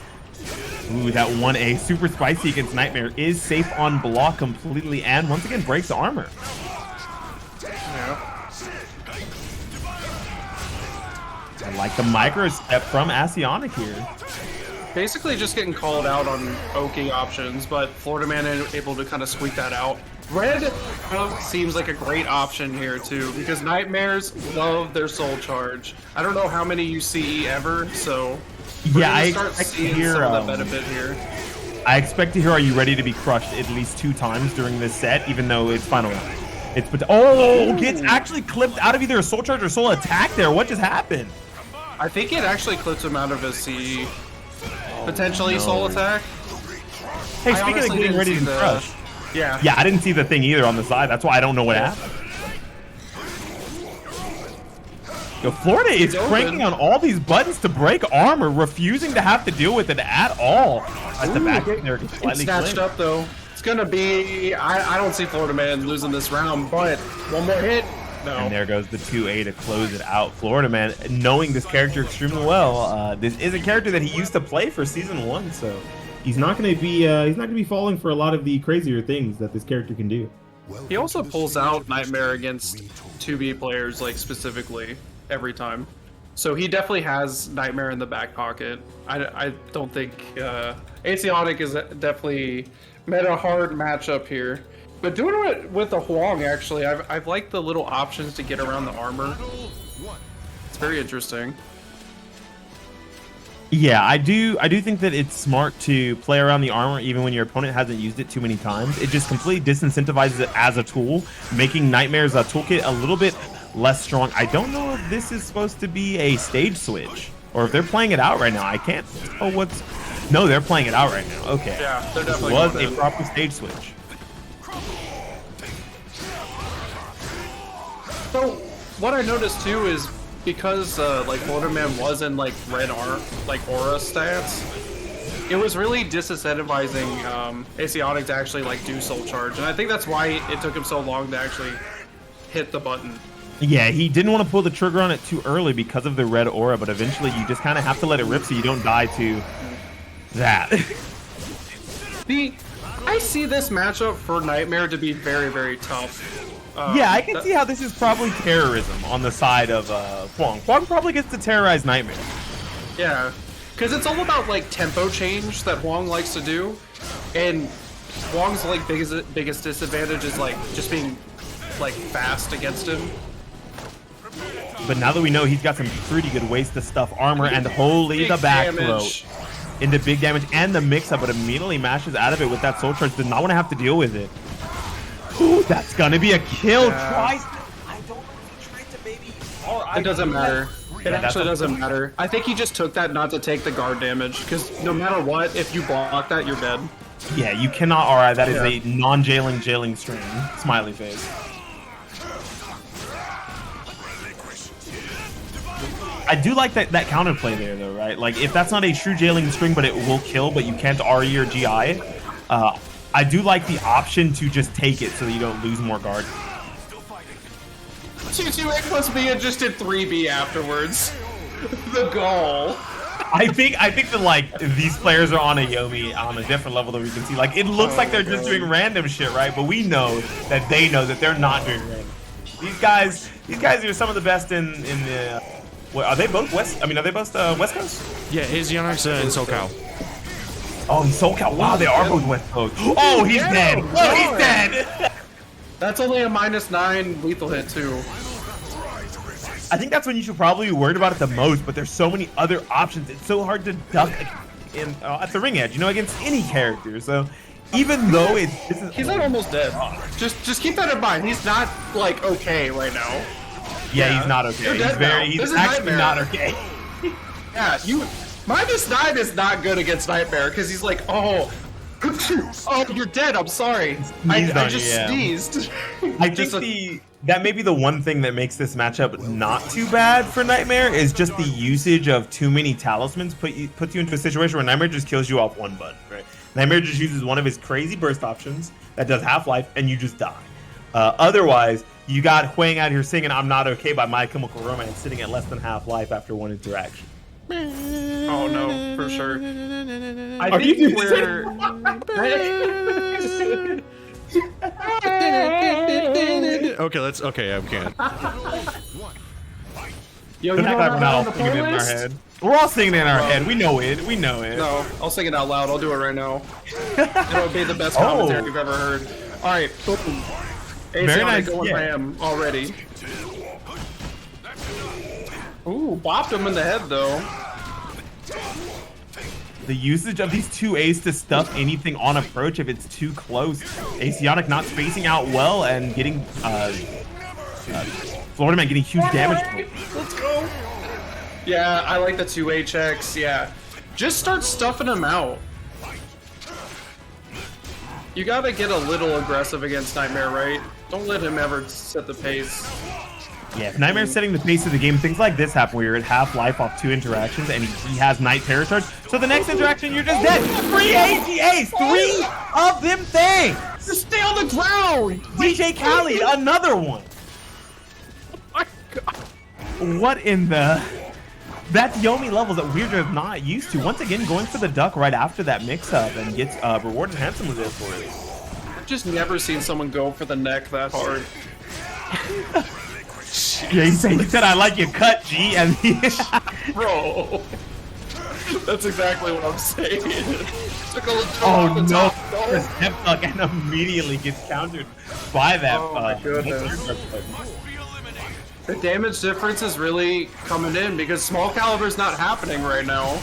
Ooh, that 1A super spicy against Nightmare is safe on block completely and once again breaks armor. Yeah. I like the micro step from Asionic here. Basically just getting called out on Oki options, but Florida Man is able to kind of squeak that out. Red seems like a great option here too, because Nightmares love their soul charge. I don't know how many you see ever, so yeah, I start expect seeing to hear some of the benefit here. I expect to hear "Are you ready to be crushed?" at least 2 times during this set, even though it's final round. Gets actually clipped out of either a soul charge or soul attack there. What just happened? I think it actually clips him out of his CE. Potentially soul attack. Hey, speaking of getting ready to crush. Yeah, I didn't see the thing either on the side. That's why I don't know what happened. Yo, Florida is cranking on all these buttons to break armor, refusing to have to deal with it at all. At the back there, it's snatched up though. It's gonna be. I don't see Florida Man losing this round, but one more hit. No. And there goes the 2A to close it out. Florida Man, knowing this character extremely well, this is a character that he used to play for Season 1, so he's not going to be falling for a lot of the crazier things that this character can do. He also pulls out Nightmare against 2B players, like specifically every time. So he definitely has Nightmare in the back pocket. I don't think Asionic is definitely met a hard matchup here. But doing it with the Huang, actually, I've liked the little options to get around the armor. It's very interesting. Yeah, I do think that it's smart to play around the armor even when your opponent hasn't used it too many times. It just completely disincentivizes it as a tool, making Nightmare's toolkit a little bit less strong. I don't know if this is supposed to be a stage switch or if they're playing it out right now. I can't tell what's... No, they're playing it out right now. Okay. Yeah, they're definitely was a proper stage switch. So what I noticed too is because like Florida Man was in like red aura stats, it was really disincentivizing Asionic to actually like do soul charge, and I think that's why it took him so long to actually hit the button. Yeah, he didn't want to pull the trigger on it too early because of the red aura, but eventually you just kind of have to let it rip so you don't die to that. I see this matchup for Nightmare to be very, very tough. Yeah, I can see how this is probably terrorism on the side of Huang. Huang probably gets to terrorize Nightmare. Yeah, because it's all about like tempo change that Huang likes to do, and Huang's like biggest disadvantage is like just being like fast against him. But now that we know he's got some pretty good ways to stuff armor, and holy the back throw into big damage and the mix-up, but immediately mashes out of it with that soul charge. Did not want to have to deal with it. Ooh, that's gonna be a kill. I don't know if he tried to maybe. It doesn't matter. It actually doesn't matter. I think he just took that not to take the guard damage, because no matter what, if you block that, you're dead. Yeah, you cannot. Alright, that is a non-jailing string. Smiley face. I do like that counterplay there, though, right? Like, if that's not a true jailing string, but it will kill, but you can't RE or GI, I do like the option to just take it so that you don't lose more guard. 2-2A plus B and just did 3B afterwards. The goal. I think that like these players are on a Yomi on a different level that we can see. Like, it looks like they're just doing random shit, right? But we know that they know that they're not doing random. These guys are some of the best in the. What, are they both West? I mean, are they both West Coast? Yeah, Asionic's in SoCal. Oh, he's SoCal. Wow, they are both West Coast. Oh, he's dead. Oh, he's dead. That's only a -9 lethal hit too. I think that's when you should probably be worried about it the most, but there's so many other options. It's so hard to duck in at the ring edge, against any character. So even though he's not almost dead. Just keep that in mind. He's not like okay right now. Yeah, he's not okay. He's actually not okay. Yeah, -9 is not good against Nightmare because he's like, oh, you're dead. I'm sorry. I just sneezed. I think that may be the one thing that makes this matchup not too bad for Nightmare is just the usage of too many talismans puts you into a situation where Nightmare just kills you off one button, right? Nightmare just uses one of his crazy burst options that does half-life and you just die. Otherwise, you got Huang out here singing "I'm Not Okay" by My Chemical Romance sitting at less than half-life after one interaction. Oh no, for sure. I Are think you we're. Okay, I can't. Yo, We're not all singing it in our head. We're all singing it in our head. We know it. We know it. No, I'll sing it out loud. I'll do it right now. It'll be the best commentary you've ever heard. All right, boom. Very nice. Going ram already. Ooh, bopped him in the head though. The usage of these two A's to stuff anything on approach if it's too close. Asiatic not spacing out well and getting Florida Man getting huge damage. Let's go. Yeah, I like the 2A checks. Yeah, just start stuffing him out. You gotta get a little aggressive against Nightmare, right? Don't let him ever set the pace. Yeah, if Nightmare's setting the pace of the game, things like this happen where you're at half life off 2 interactions and he has Night Terror Charge. So the next interaction, you're just dead. 3 AGAs, 3 of them things. Just stay on the ground. DJ Khaled, another one. Oh my God. What in the... That's Yomi levels that we're just not used to. Once again, going for the duck right after that mix-up and gets rewarded handsomely there for it. I've just never seen someone go for the neck that hard. Yeah, he said, I like your cut, G. And Bro. That's exactly what I'm saying. Took a little oh no, step duck and immediately gets countered by that. Oh my goodness. The damage difference is really coming in because SoulCalibur's not happening right now.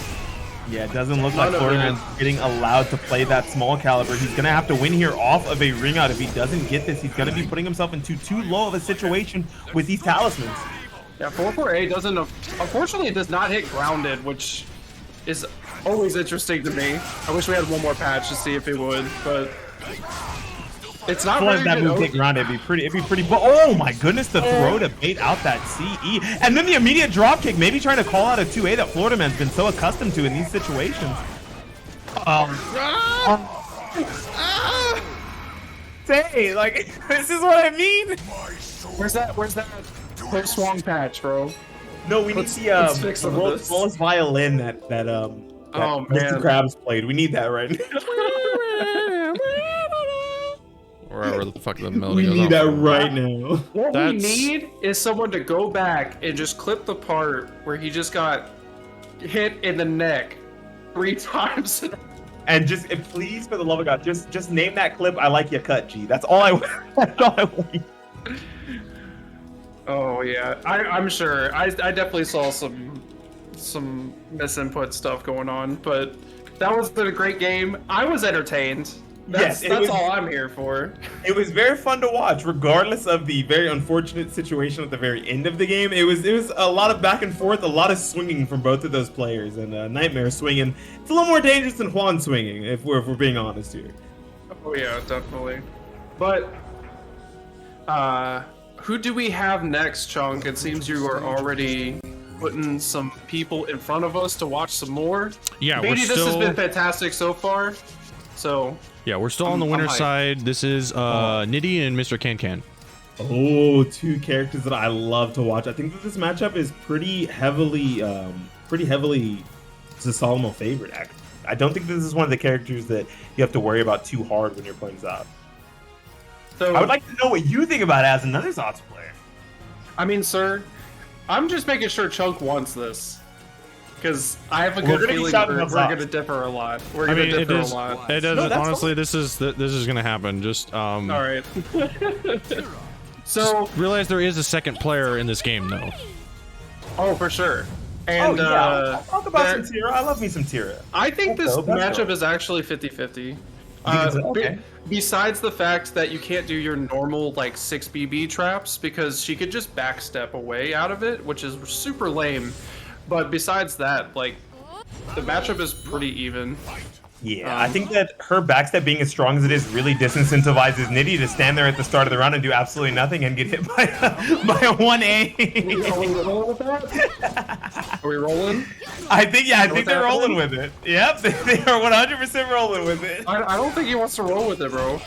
Yeah, it doesn't look like Florida Man's getting allowed to play that SoulCalibur. He's gonna have to win here off of a ring out. If he doesn't get this, he's gonna be putting himself into too low of a situation with these talismans. Yeah, 44A doesn't, unfortunately it does not hit grounded, which is always interesting to me. I wish we had one more patch to see if it would, but it's not really that move hit grounded, it'd be pretty, but oh my goodness, the throw to bait out that CE. And then the immediate drop kick, maybe trying to call out a 2A that Florida Man's been so accustomed to in these situations. Say, like, this is what I mean. Where's that post swung patch, bro? No, we need the world's smallest violin that oh man, Mr. Krabs played. We need that right now. Wherever the fuck the melody goes. We need that right now. What we need is someone to go back and just clip the part where he just got hit in the neck 3 times. And just, please, for the love of God, just name that clip. I like your cut, G. That's all I want. Oh yeah, I'm sure. I definitely saw some misinput stuff going on, but that was a great game. I was entertained. That's all I'm here for. It was very fun to watch, regardless of the very unfortunate situation at the very end of the game. It was a lot of back and forth, a lot of swinging from both of those players, and Nightmare swinging. It's a little more dangerous than Juan swinging, if we're being honest here. Oh yeah, definitely. But who do we have next, Chunk? It seems you are already putting some people in front of us to watch some more. Yeah, Beanie, this has been fantastic so far. So yeah, we're still on the winner's side. This is Nitty and Mr. Can. Oh, 2 characters that I love to watch. I think that this matchup is pretty heavily Solomon favorite. Actually, I don't think this is one of the characters that you have to worry about too hard when you're playing Zod. So I would like to know what you think about it as another Zods player. I mean, sir, I'm just making sure Chunk wants this. Because I have a good feeling we're going to differ a lot. We're going to differ a lot. It does. Honestly, this is going to happen. Just all right. So realize there is a second player in this game, though. Oh, for sure. And I'll talk about some Tira. I love me some Tira. I think this matchup is actually 50-50. Okay. Besides the fact that you can't do your normal like 6 BB traps because she could just backstep away out of it, which is super lame. But besides that, like the matchup is pretty even. Yeah, I think that her backstep being as strong as it is really disincentivizes Nitty to stand there at the start of the round and do absolutely nothing and get hit by a 1A. Are we rolling with that? Are we rolling? I think they're rolling with it. Yep, they are 100% rolling with it. I don't think he wants to roll with it, bro.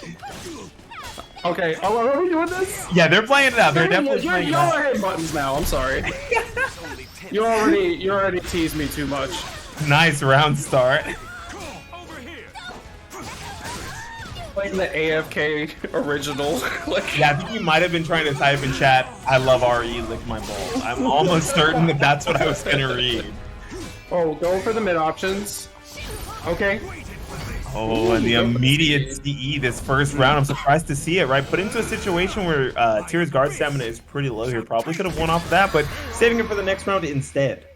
Okay, are we doing this? Yeah, they're playing it out. They're definitely playing it Y'all out. are hitting buttons now. I'm sorry. You already teased me too much. Nice round start. Playing the AFK original. Like, Yeah, I think you might have been trying to type in chat, I love RE, lick my balls. I'm almost certain that that's what I was going to read. oh, go for the mid options. Okay. Oh, and the immediate CE this first round. I'm surprised to see it, right? Put into a situation where Tira's guard stamina is pretty low here. Probably could have won off of that, but saving it for the next round instead.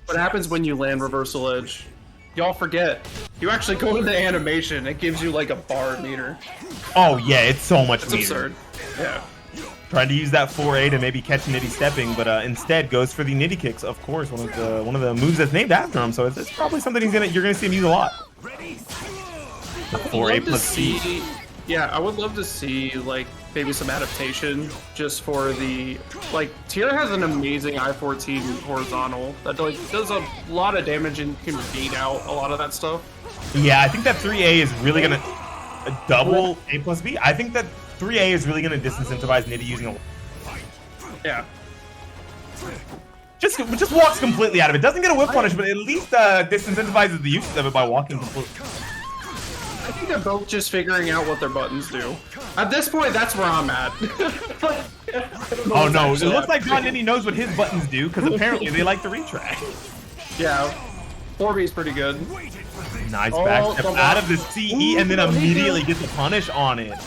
What happens when you land reversal edge? Y'all forget. You actually go to the animation, it gives you like a bar meter. Oh, yeah, it's so much It's meter. absurd. Yeah. Trying to use that 4A to maybe catch Nitty stepping, but instead goes for the Nitty kicks. Of course, one of the moves that's named after him. So it's probably something you're gonna see him use a lot. 4A plus C. Yeah, I would love to see like maybe some adaptation just for the like Tira has an amazing I-14 horizontal that like does a lot of damage and can beat out a lot of that stuff. Yeah, I think that 3A is really gonna double A plus B. I think that 3A is really gonna disincentivize Nitty using a. Yeah. Just walks completely out of it. Doesn't get a whip punish, but at least disincentivizes the use of it by walking completely. I think they're both just figuring out what their buttons do. At this point, that's where I'm at. Oh no, it looks like John Nitty knows what his buttons do, because apparently they like to retract. Yeah, 4B is pretty good. Nice backstep out of the CE and then immediately gets a punish on it.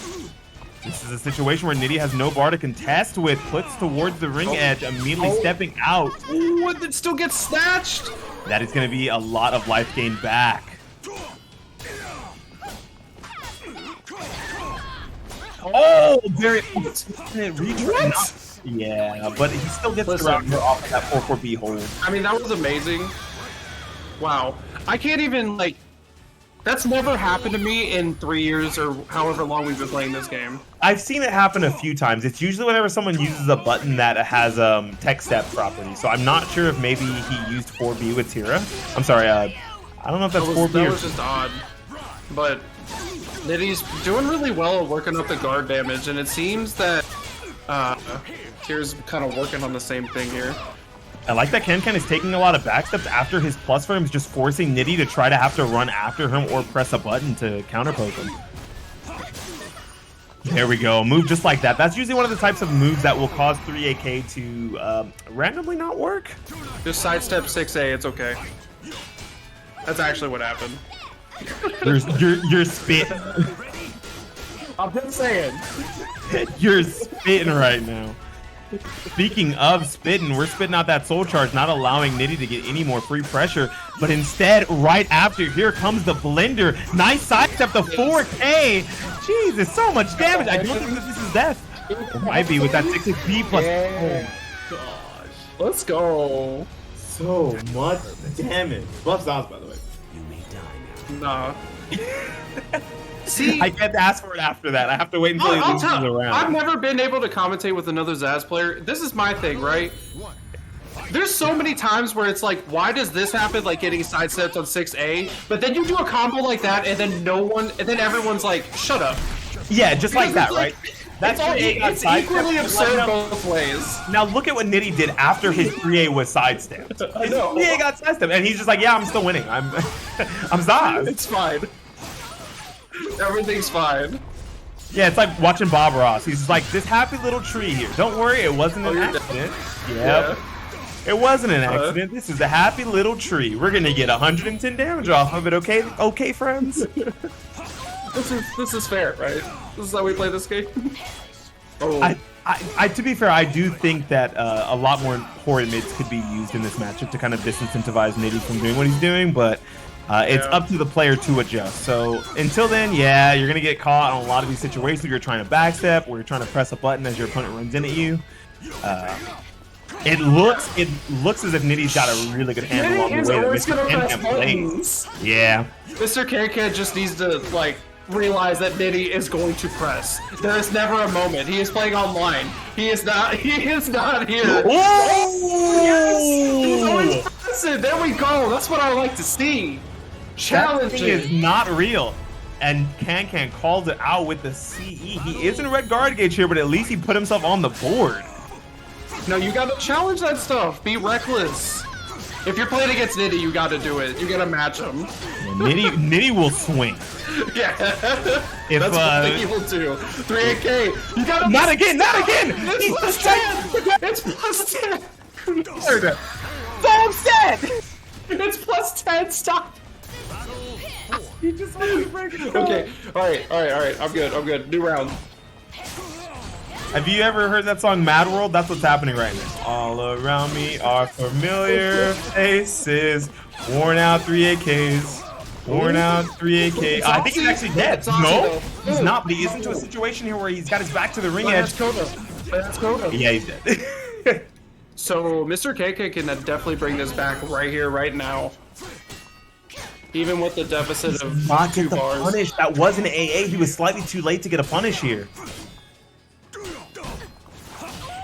This is a situation where Nitty has no bar to contest with, puts towards the ring edge, immediately stepping out. Ooh, it still gets snatched! That is going to be a lot of life gain back. Oh, very What? Yeah, but he still gets around off of that 4-4B hold. I mean, that was amazing. Wow. I can't even, like... That's never happened to me in 3 years or however long we've been playing this game. I've seen it happen a few times. It's usually whenever someone uses a button that has tech step property. So I'm not sure if maybe he used 4B with Tira. I'm sorry, I don't know if that's 4B That or... was just odd. But Nitty's doing really well at working up the guard damage, and it seems that Tira's kind of working on the same thing here. I like that Ken is taking a lot of backsteps after his plus for him is just forcing Nitty to try to have to run after him or press a button to counterpoke him. There we go. Move just like that. That's usually one of the types of moves that will cause 3AK to randomly not work. Just sidestep 6A, it's okay. That's actually what happened. You're spitting. I'm just saying. You're spitting right now. Speaking of spitting, we're spitting out that soul charge, not allowing Nitty to get any more free pressure. But instead, right after, here comes the blender. Nice sidestep, the 4K. Jesus, so much damage. I don't think that this is death. It might be with that 6B plus. Yeah. Gosh. Let's go. So much damage. Love sounds, by the way. You may die Nah. See, I can't ask for it after that. I have to wait until he I'll loses tell the round. I've never been able to commentate with another Zaz player. This is my thing, right? There's so many times where it's like, why does this happen, like getting sidestepped on 6A, but then you do a combo like that, and then everyone's like, shut up. Yeah, just like that, right? That's all. It's equally absurd both ways. Now look at what Nitty did after his 3A was sidestepped. His 3A got sidestepped, and he's just like, yeah, I'm still winning. I'm Zaz. It's fine. Everything's fine. Yeah, it's like watching Bob Ross. He's just like, this happy little tree here. Don't worry, it wasn't an accident. Yep. It wasn't an accident. This is a happy little tree. We're gonna get 110 damage off of it, okay? Okay, friends? This is fair, right? This is how we play this game. Oh. I to be fair, I do think that a lot more horrid mids could be used in this matchup to kind of disincentivize Nitty from doing what he's doing, but It's up to the player to adjust. So until then, yeah, you're gonna get caught on a lot of these situations where you're trying to backstep, where you're trying to press a button as your opponent runs in at you. It looks as if Nitty's got a really good handle on the way that Mr. Ken plays. Yeah. Mr. Ken just needs to like realize that Nitty is going to press. There is never a moment. He is playing online. He is not here. Oh! Yes! There we go. That's what I like to see. Challenging. That thing is not real. And Can calls it out with the CE. He is in red guard gauge here, but at least he put himself on the board. No, you gotta challenge that stuff. Be reckless. If you're playing against Nitty, you gotta do it. You gotta match him. Yeah, Nitty will swing. Yeah. If, that's what he will do. 3AK. You gotta. Not again! It's plus 10. It's plus 10. So upset. It's plus 10. Stop. He just wants to break it. Okay. All right. I'm good. New round. Have you ever heard that song Mad World? That's what's happening right now. All around me are familiar faces. Worn out 3AKs. Worn out 3AK. I think he's actually dead. No, he's not, but he is into a situation here where he's got his back to the ring edge. That's Koda. Yeah, he's dead. So Mr. KK can definitely bring this back right here, right now. Even with the deficit of not 2 get the bars. punish. That was an AA. He was slightly too late to get a punish here.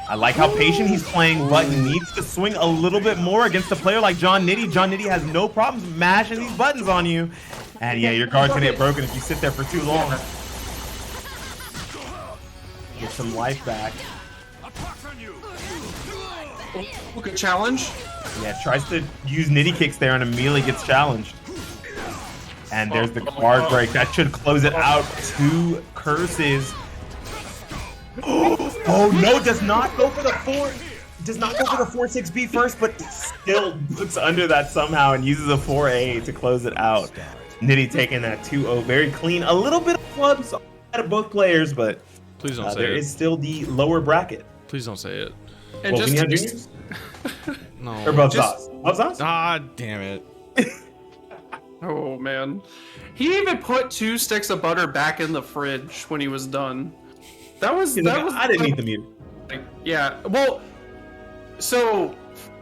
I like how patient he's playing, but he needs to swing a little bit more against a player like John Nitty. John Nitty has no problems mashing these buttons on you. And yeah, your guard's gonna get broken if you sit there for too long. Get some life back. Good challenge. Yeah, tries to use Nitty kicks there and immediately gets challenged. And there's the guard break. That should close it out. 2 curses. Oh no, does not go for the 4-6B first, but still looks under that somehow and uses a 4A to close it out. Nitty taking that 2-0 very clean. A little bit of flubs out of both players, but Please don't say there it. is still the lower bracket. Please don't say it. And Well, just Juniors? No. Or Bubs Sauce? Bubs Sauce? Ah, damn it. oh man, he even put 2 sticks of butter back in the fridge when he was done. That was I didn't need the mute. Yeah, well, so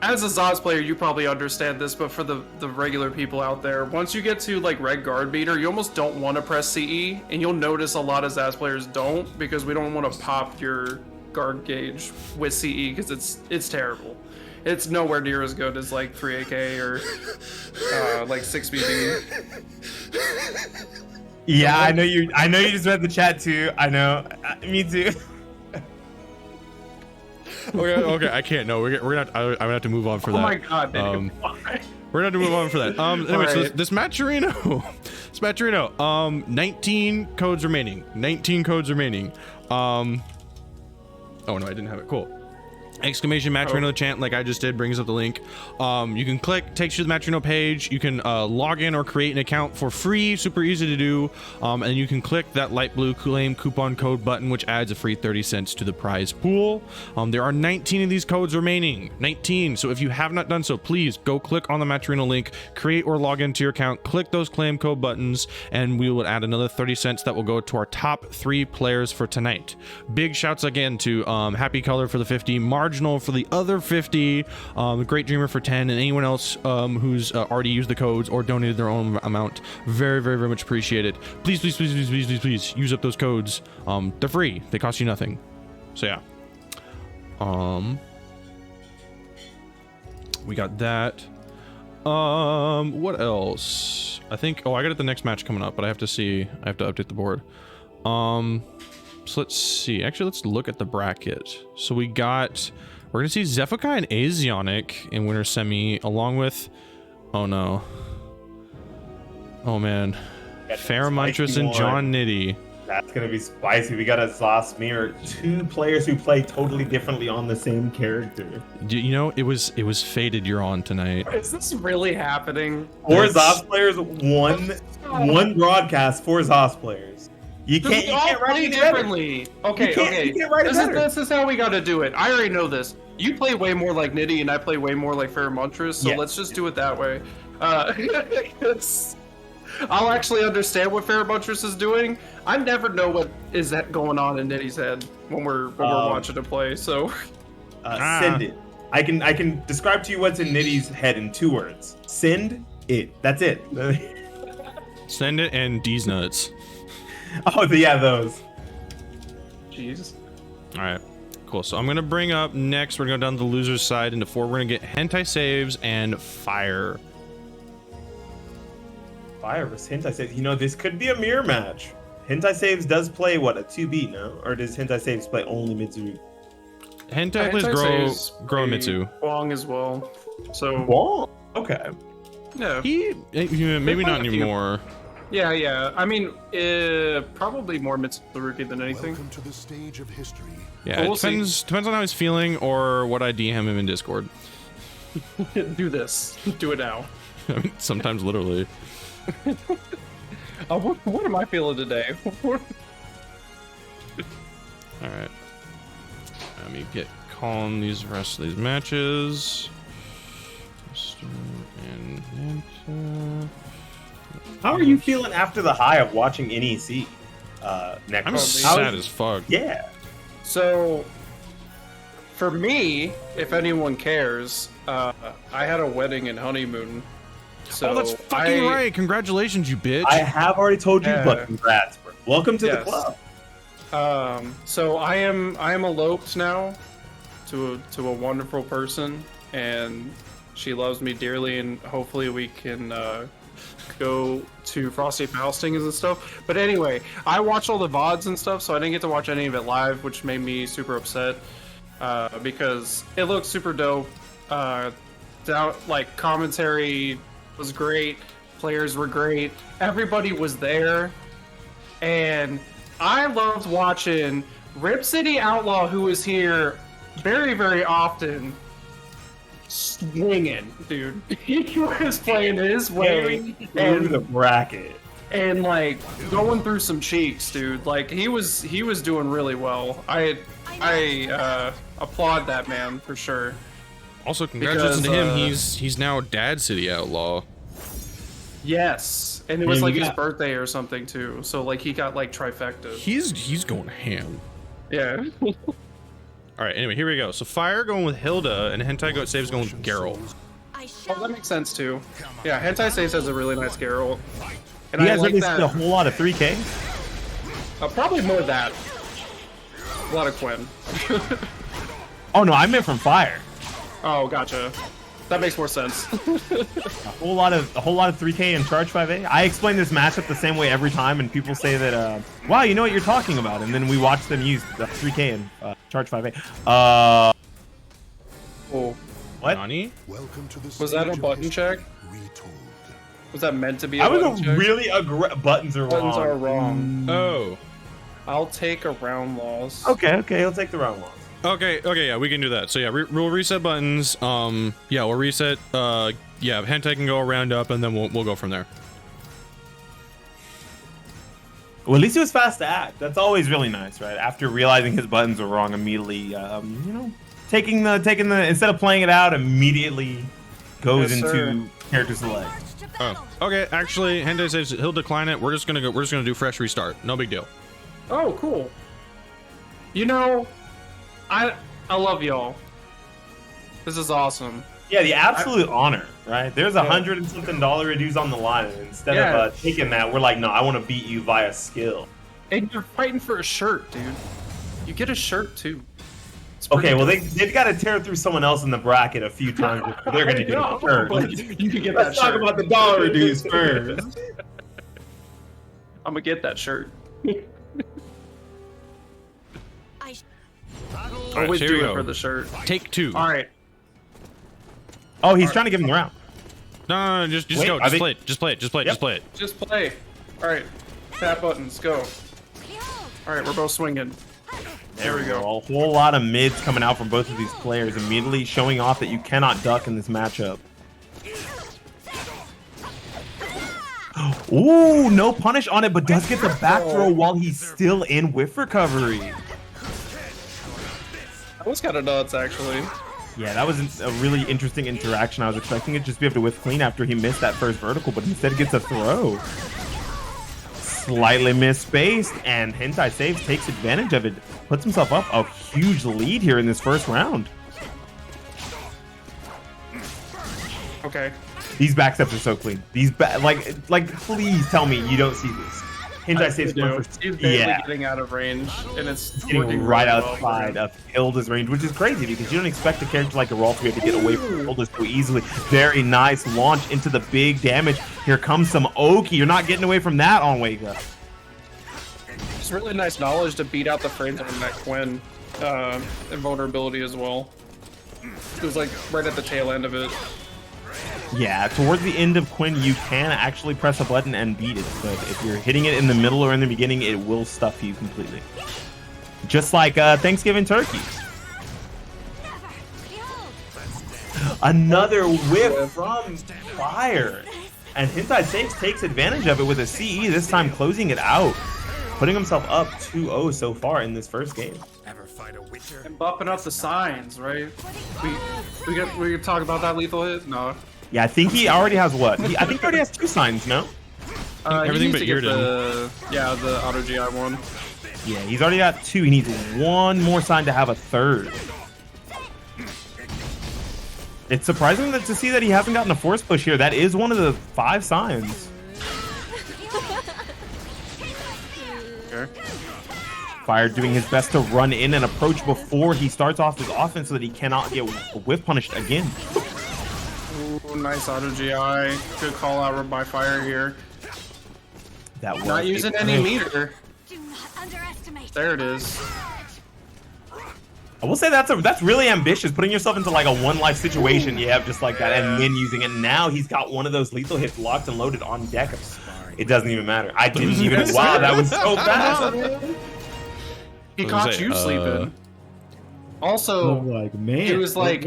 as a Zaz player, you probably understand this, but for the regular people out there, once you get to like red guard beater, you almost don't want to press CE, and you'll notice a lot of Zaz players don't, because we don't want to pop your guard gauge with CE because it's terrible. It's nowhere near as good as like 3AK or like 6BB. Yeah, I know you just read the chat too. I know. Me too. Okay, I can't. No, I'm gonna have to move on for that. Oh my god, man. We're gonna have to move on for that. Anyway, so this Matcherino, 19 codes remaining. 19 codes remaining. Oh no, I didn't have it. Cool. Exclamation Matcherino chant, like I just did, brings up the link. You can click, takes you to the Matcherino page. You can log in or create an account for free, super easy to do. And you can click that light blue claim coupon code button, which adds a free 30 cents to the prize pool. There are 19 of these codes remaining. 19. So if you have not done so, please go click on the Matcherino link, create or log into your account, click those claim code buttons, and we will add another 30 cents that will go to our top 3 players for tonight. Big shouts again to Happy Color for the 50, Marginal for the other 50, Great Dreamer for 10, and anyone else who's already used the codes or donated their own amount. Very, very, very much appreciated. Please use up those codes. They're free. They cost you nothing. So yeah. We got that. What else? I think. Oh, I got the next match coming up, but I have to see. I have to update the board. So let's see. Actually, let's look at the bracket. So we got. We're gonna see Zephykai and Asionic in winter semi, along with. Oh no. Oh man. Faramantris and John Nitty. That's gonna be spicy. We got a Zos Mirror, 2 players who play totally differently on the same character. You know, it was fated you're on tonight. Is this really happening? 4 Zos players, one broadcast, 4 Zos players. You can't write it differently. Okay. You can't write it better. This is how we gotta do it. I already know this. You play way more like Nitty, and I play way more like Faramantris, so let's just do it that way. I'll actually understand what Farabuttress is doing. I never know what is going on in Nitty's head when we're watching him play. So send it. I can describe to you what's in Nitty's head in 2 words. Send it. That's it. Send it and D's nuts. Oh yeah, those. Jeez. All right, cool. So I'm gonna bring up next. We're gonna go down the loser's side into 4. We're gonna get hentai saves and fire. Fire versus hentai saves. You know, this could be a mirror match. Hentai saves does play what, a 2B, no? Or does hentai saves play only Mitsuru? Hentai plays Grow Mitsu. Wong as well. So Wong. Okay. yeah. Maybe not anymore. Yeah. I mean, probably more Mitsurugi than anything. Welcome to the stage of history. Yeah, We'll it depends on how he's feeling or what I DM him in Discord. Do this. Do it now. I mean, sometimes literally. What am I feeling today? All right. Let me get calling these rest of these matches. How are you feeling after the high of watching NEC? Necro? I'm sad as fuck. Yeah. So, for me, if anyone cares, I had a wedding and honeymoon. So oh, that's fucking right. Congratulations, you bitch. I have already told you, Yeah. but congrats, bro. Welcome to the Yes. club. So I am eloped now to a wonderful person, and she loves me dearly, and hopefully we can go to Frosty Faustings and stuff. But anyway, I watched all the VODs and stuff, so I didn't get to watch any of it live, which made me super upset because it looked super dope. Like commentary was great, players were great, everybody was there, and I loved watching Rip City Outlaw, who is here very, very often, swinging, dude. He was playing his way Through the bracket. and like going through some cheeks, dude. Like he was doing really well. I applaud that man for sure. Also, congratulations Because, to him. He's now Dad City Outlaw. Yes, and it was And like you his got- birthday or something too. So like he got like trifecta. He's going ham. Yeah. All right. Anyway, here we go. So fire going with Hilda and hentai goat saves going with Geralt. Oh, that makes sense too. Yeah, Hentai Saves has a really nice Geralt. And He I has like at least that. a whole lot of 3K. Probably more of that. A lot of Quinn. Oh no, I meant from fire. Oh, gotcha. That makes more sense. A whole lot of 3K and charge 5A. I explain this matchup the same way every time, and people say that, wow, you know what you're talking about, and then we watch them use the 3K and charge 5A. Cool. What? Nani? Welcome to the Was that a stage of button history check? Retold. Was that meant to be a I was button check? really buttons are Buttons wrong. are wrong. Oh. I'll take a round loss. Okay, he'll take the round loss. Okay, yeah, we can do that. So yeah, we'll reset buttons. Yeah, we'll reset. Yeah, hentai can go a round up, and then we'll go from there. Well, at least he was fast to act. That's always really nice, right? After realizing his buttons were wrong, immediately, you know, taking the instead of playing it out, immediately goes Yes, into sir. character select. Oh, okay. Actually, hentai says he'll decline it. We're just gonna do fresh restart. No big deal. Oh, cool. You know, I love y'all. This is awesome. Yeah, the absolute honor, right? There's $100 and something dues on the line, and instead Yeah. of taking that, we're like, no, I want to beat you via skill. And you're fighting for a shirt, dude. You get a shirt too. It's pretty Okay, well dope. they've got to tear through someone else in the bracket a few times before they're gonna get I know, a shirt. but you can get Let's that talk shirt. about the dollar dues first. I'm gonna get that shirt. All right, Always so here we do it go. for the shirt. Take 2. All right. Oh, he's trying to give him the round. No, just Wait, go. are Just they- play it. Just play it. Just play it. Yep. Just play it. Just play. All right. Tap buttons. Go. All right, we're both swinging. There we go. A whole lot of mids coming out from both of these players, immediately showing off that you cannot duck in this matchup. Ooh, no punish on it, but does get the back throw while he's still in whiff recovery. That was kind of nuts, actually. Yeah, that was a really interesting interaction. I was expecting it just to be able to whiff clean after he missed that first vertical, but instead gets a throw. Slightly misspaced, and Hentai Saves takes advantage of it. Puts himself up a huge lead here in this first round. Okay. These backsteps are so clean. These like please tell me you don't see this. Hentai Saves going for He's barely getting out of range, and it's getting right outside of Hilda's range, which is crazy because you don't expect a character like Geralt to be able to get away from Hilda so easily. Very nice launch into the big damage. Here comes some Oki. You're not getting away from that on Wake Up. It's really nice knowledge to beat out the frames on that Quinn invulnerability as well. It was like right at the tail end of it. Yeah, towards the end of Quinn, you can actually press a button and beat it, but if you're hitting it in the middle or in the beginning, it will stuff you completely. Just like Thanksgiving turkey. Another whip from Fire. And Hentai Saves takes advantage of it with a CE, this time closing it out. Putting himself up 2-0 so far in this first game. And buffing up the signs, right? We gonna talk about that lethal hit? No. Yeah, I think he already has what? I think he already has 2 signs, no? Everything but Yrden. Yeah, the auto GI one. Yeah, he's already got 2. He needs 1 more sign to have a 3rd. It's surprising to see that he hasn't gotten a force push here. That is one of the 5 signs. Okay. Fire doing his best to run in and approach before he starts off his offense so that he cannot get whiff punished again. Ooh, nice auto GI. Good call out by Fire here. That was not using any meter. Do not underestimate. There it is. I will say that's really ambitious, putting yourself into like a 1 life situation you have just like that and then using it. Now he's got one of those lethal hits locked and loaded on deck. It doesn't even matter. I didn't even. Wow, that was so fast. He caught you sleeping. Also, like, man, it was like,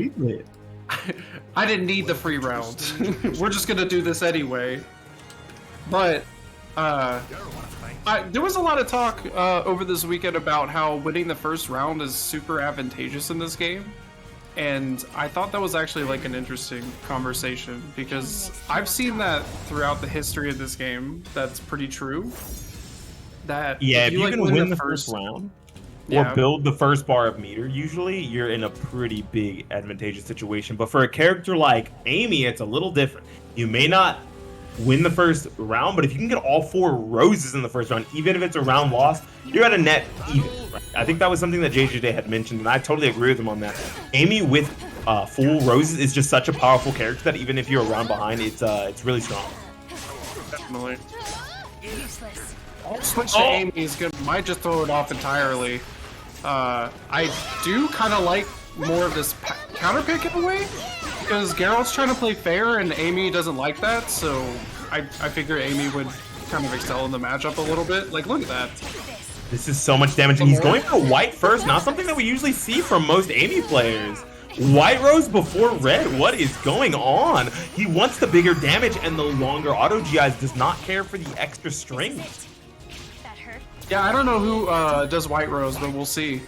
I didn't need the free round. We're just gonna do this anyway. But there was a lot of talk over this weekend about how winning the first round is super advantageous in this game. And I thought that was actually like an interesting conversation because I've seen that throughout the history of this game. That's pretty true. That if you can win the first round or build the first bar of meter, usually you're in a pretty big advantageous situation. But for a character like Amy, it's a little different. You may not win the first round, but if you can get all 4 roses in the first round, even if it's a round lost, you're at a net even. Right? I think that was something that JJJ had mentioned, and I totally agree with him on that. Amy with full roses is just such a powerful character that even if you're a round behind, it's really strong. Definitely. Useless. I'll switch to Amy's good. Might just throw it off entirely. I do kind of like more of this counter pick in a way, because Geralt's trying to play fair and Amy doesn't like that, so I figure Amy would kind of excel in the matchup a little bit. Like, look at that. This is so much damage, and he's going for white first, not something that we usually see from most Amy players. White rose before red, what is going on? He wants the bigger damage and the longer auto GIs, does not care for the extra strings. That hurt. Yeah, I don't know who does White Rose, but we'll see.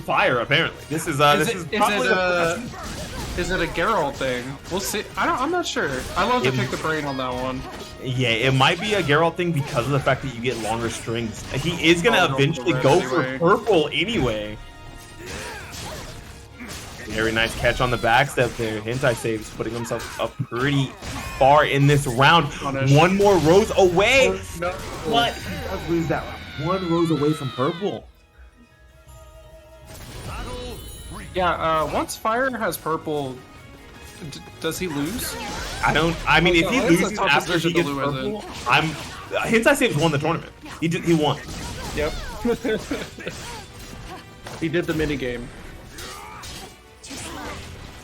Fire, apparently. This is Is it a Geralt thing? We'll see. I'm not sure. I love to pick the brain on that one. Yeah, it might be a Geralt thing because of the fact that you get longer strings. He is gonna eventually go for purple anyway. Very nice catch on the backstep there. Hentai Saves putting himself up pretty far in this round. One more rose away. No. What? He does lose that round. 1 rose away from purple. Yeah, once Fire has purple, does he lose? I mean, if he loses after he gets purple, Hentai Saves won the tournament. He won. Yep. He did the minigame.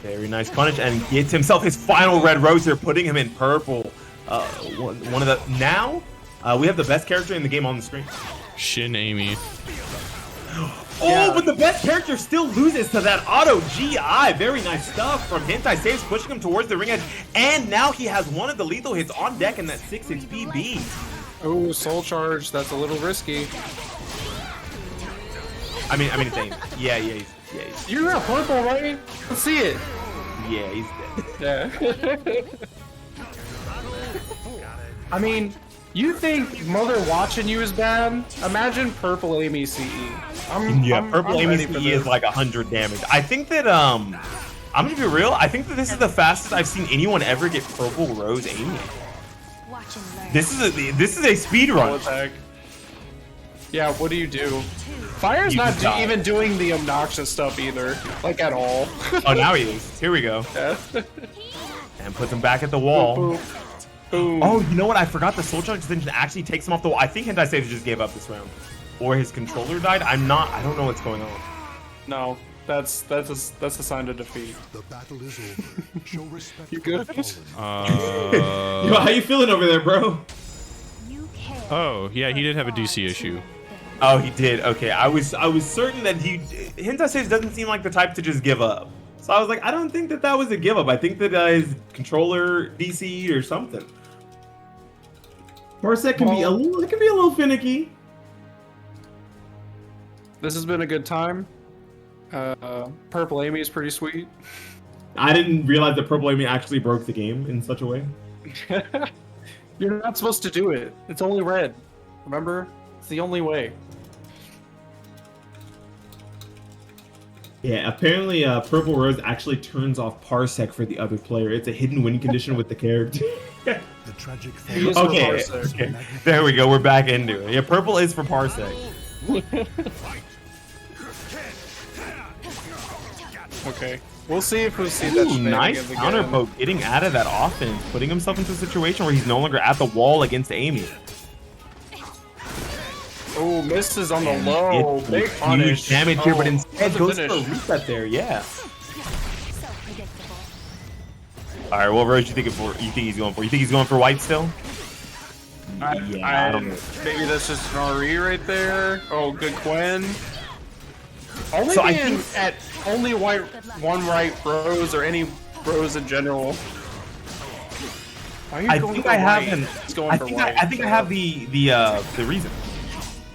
Very nice punish, and gets himself his final red rose here, putting him in purple. One of the we have the best character in the game on the screen. Shin Amy. But the best character still loses to that auto GI. Very nice stuff from Hentai Saves, pushing him towards the ring edge, and now he has one of the lethal hits on deck in that 6-6 BB. Oh, soul charge. That's a little risky. I mean, it's Amy. Yeah, he's You're a purple, right? Let's see it. yeah, he's dead. Yeah. I mean, you think Mother watching you is bad? Imagine purple Amy CE. Purple Amy ready for CE this. is like 100 damage. I think that I'm gonna be real. I think that this is the fastest I've seen anyone ever get purple Rose Amy. Watch and learn. This is a speed run. Attack. Yeah, what do you do? Fire's You not just die. even doing the obnoxious stuff either, like at all. Oh, now he is. Here we go. Yeah. And puts him back at the wall. Boom. Boom. Oh, you know what? I forgot the Soul Charge extension actually takes him off the wall. I think Hentai Saves just gave up this round. Or his controller died. I don't know what's going on. No, that's a sign of defeat. The battle is over. Show respect. You good? Yo, how you feeling over there, bro? You care. Oh, yeah, he did have a DC issue. Oh, he did. Okay, I was certain that Hentai Saves doesn't seem like the type to just give up. So I was like, I don't think that was a give up. I think that his controller DC'd or something. Parsec can be a little finicky. This has been a good time. Purple Amy is pretty sweet. I didn't realize that Purple Amy actually broke the game in such a way. You're not supposed to do it. It's only red. Remember? It's the only way. Yeah, apparently Purple Rose actually turns off Parsec for the other player. It's a hidden win condition with the character. The tragic He is for Okay, Parsec. okay, there we go. We're back into it. Yeah, Purple is for Parsec. Okay. We'll see if we see that Ooh, nice shenanigans counter again. poke, getting out of that offense, putting himself into a situation where he's no longer at the wall against Amy. Oh, misses on the low. It's Big huge punish. damage here, but Oh, instead that's a goes for a finish. reset there. Yeah. So predictable. All right, what Rose you think he's going for? You think he's going for white still? I don't know. Maybe that's just an RE right there. Oh, good Gwen. Only So I being think- at only one right Rose or any Rose in general. Why are you I going think for I have white? an. It's going I for think white. I think I have the reason.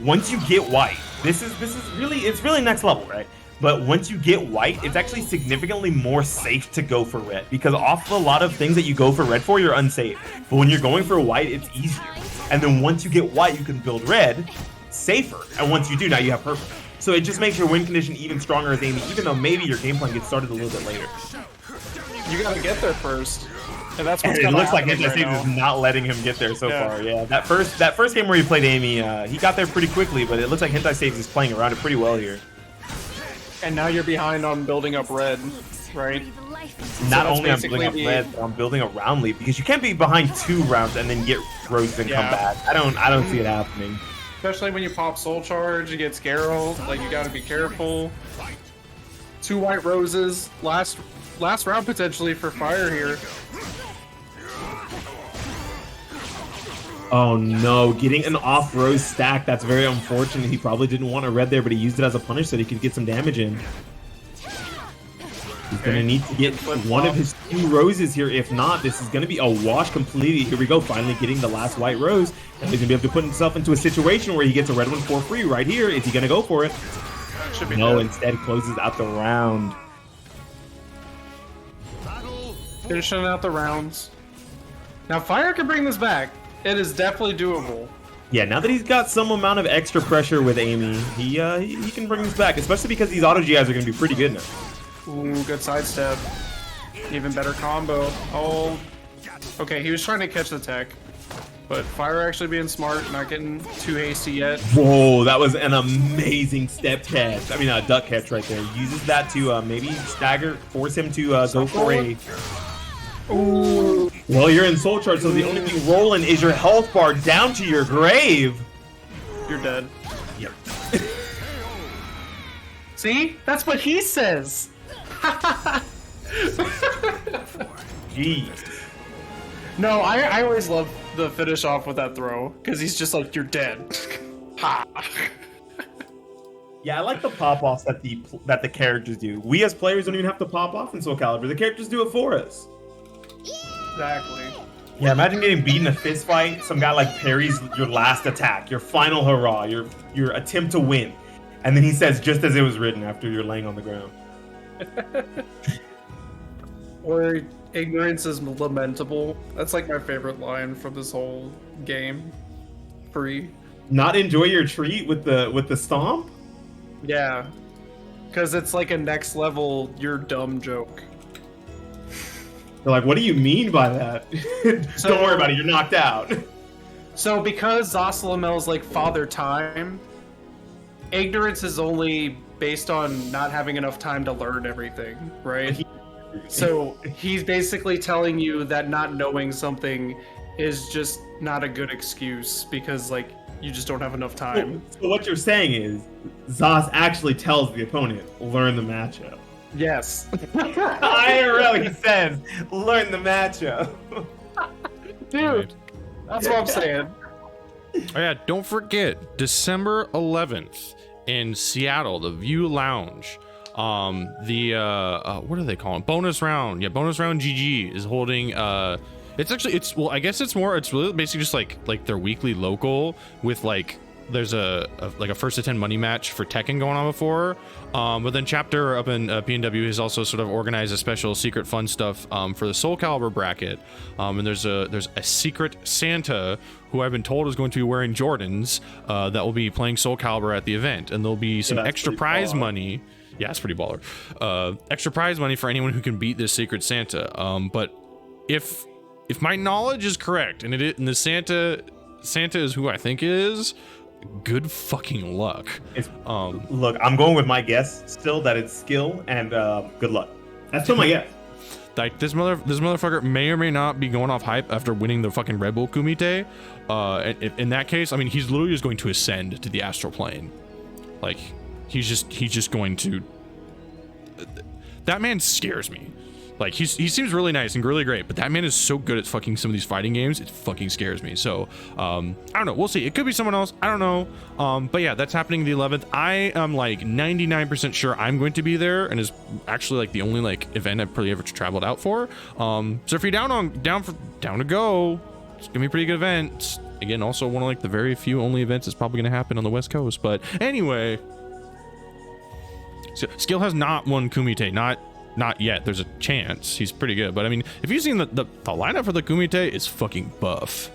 Once you get white, this is really next level, right? But once you get white, it's actually significantly more safe to go for red because off a lot of things that you go for red for, you're unsafe. But when you're going for white, it's easier. And then once you get white, you can build red safer. And once you do, now you have purple. So it just makes your win condition even stronger as Amy, even though maybe your game plan gets started a little bit later. You gotta get there first. And that's And what's it gonna looks like happen NJ right is now. not letting him get there so Yeah. far. Yeah, that first game where he played Amy, he got there pretty quickly, but it looks like Hentai Saves is playing around it pretty well here. And now you're behind on building up red, right? Not that's only I'm basically building up the- red, but I'm building a round lead because you can't be behind 2 rounds and then get Rose and come Yeah. back. I don't see it happening. Especially when you pop Soul Charge against Garrow, like you gotta be careful. 2 white roses, last round potentially for Fire here. Oh no, getting an off Rose stack, that's very unfortunate. He probably didn't want a red there, but he used it as a punish so that he could get some damage in. He's gonna need to get one of his 2 roses here. If not, this is gonna be a wash completely. Here we go, finally getting the last white rose. And he's gonna be able to put himself into a situation where he gets a red one for free right here. Is he gonna go for it? Should be No, dead. instead closes out the round. Finishing out the rounds. Now Fire can bring this back. It is definitely doable. Yeah, now that he's got some amount of extra pressure with Amy, he can bring this back, especially because these auto GIs are gonna be pretty good now. Ooh, good sidestep. Even better combo. Oh, okay, he was trying to catch the tech. But Fire actually being smart, not getting too hasty yet. Whoa, that was an amazing step catch. I mean, duck catch right there. Uses that to maybe stagger, force him to go for a... Ooh. Well, you're in Soul Charge, so the only thing rolling is your health bar down to your grave. You're dead. Yep. See? That's what he says. Jeez. No, I always love the finish off with that throw because he's just like, you're dead. Ha. Yeah, I like the pop-offs that the characters do. We as players don't even have to pop off in SoulCalibur. The characters do it for us. Exactly. Yeah, imagine getting beat in a fist fight. Some guy like parries your last attack, your final hurrah, your attempt to win. And then he says, just as it was written, after you're laying on the ground. Or ignorance is lamentable. That's like my favorite line from this whole game. Free. Not enjoy your treat with the stomp? Yeah. Because it's like a next level, you're dumb joke. They're like, what do you mean by that? Don't worry about it, you're knocked out. So because Zosalamel's like father time, ignorance is only based on not having enough time to learn everything, right? So he's basically telling you that not knowing something is just not a good excuse because like you just don't have enough time. So what you're saying is Zos actually tells the opponent, learn the matchup. Yes. IRL, he says, learn the matchup. Dude, that's what I'm saying. Oh yeah, don't forget December 11th in Seattle, the View Lounge. What are they calling? Bonus round. Yeah, bonus round GG is holding it's I guess it's really basically just like their weekly local with like there's a first to 10 money match for Tekken going on before, but then chapter up in PNW has also sort of organized a special secret fun stuff for the SoulCalibur bracket, and there's a secret Santa who I've been told is going to be wearing Jordans that will be playing SoulCalibur at the event, and there'll be some extra prize money. Yeah, it's pretty baller. Extra prize money for anyone who can beat this secret Santa. But if my knowledge is correct, and the Santa is who I think it is, good fucking luck. Look, I'm going with my guess still that it's skill and good luck. That's still my guess. Like this motherfucker may or may not be going off hype after winning the fucking Red Bull Kumite. In that case, I mean, he's literally just going to ascend to the astral plane. Like he's just going to. That man scares me. Like he seems really nice and really great, but that man is so good at fucking some of these fighting games. It fucking scares me. So I don't know. We'll see. It could be someone else. I don't know. But yeah, that's happening the 11th. I am like 99% sure I'm going to be there, and is actually like the only like event I've probably ever traveled out for. So if you're down to go, it's gonna be a pretty good event. It's, again, also one of like the very few only events that's probably gonna happen on the West Coast. But anyway, so Skill has not won Kumite. Not yet. There's a chance. He's pretty good, but I mean, if you've seen the lineup for the Kumite, is fucking buff.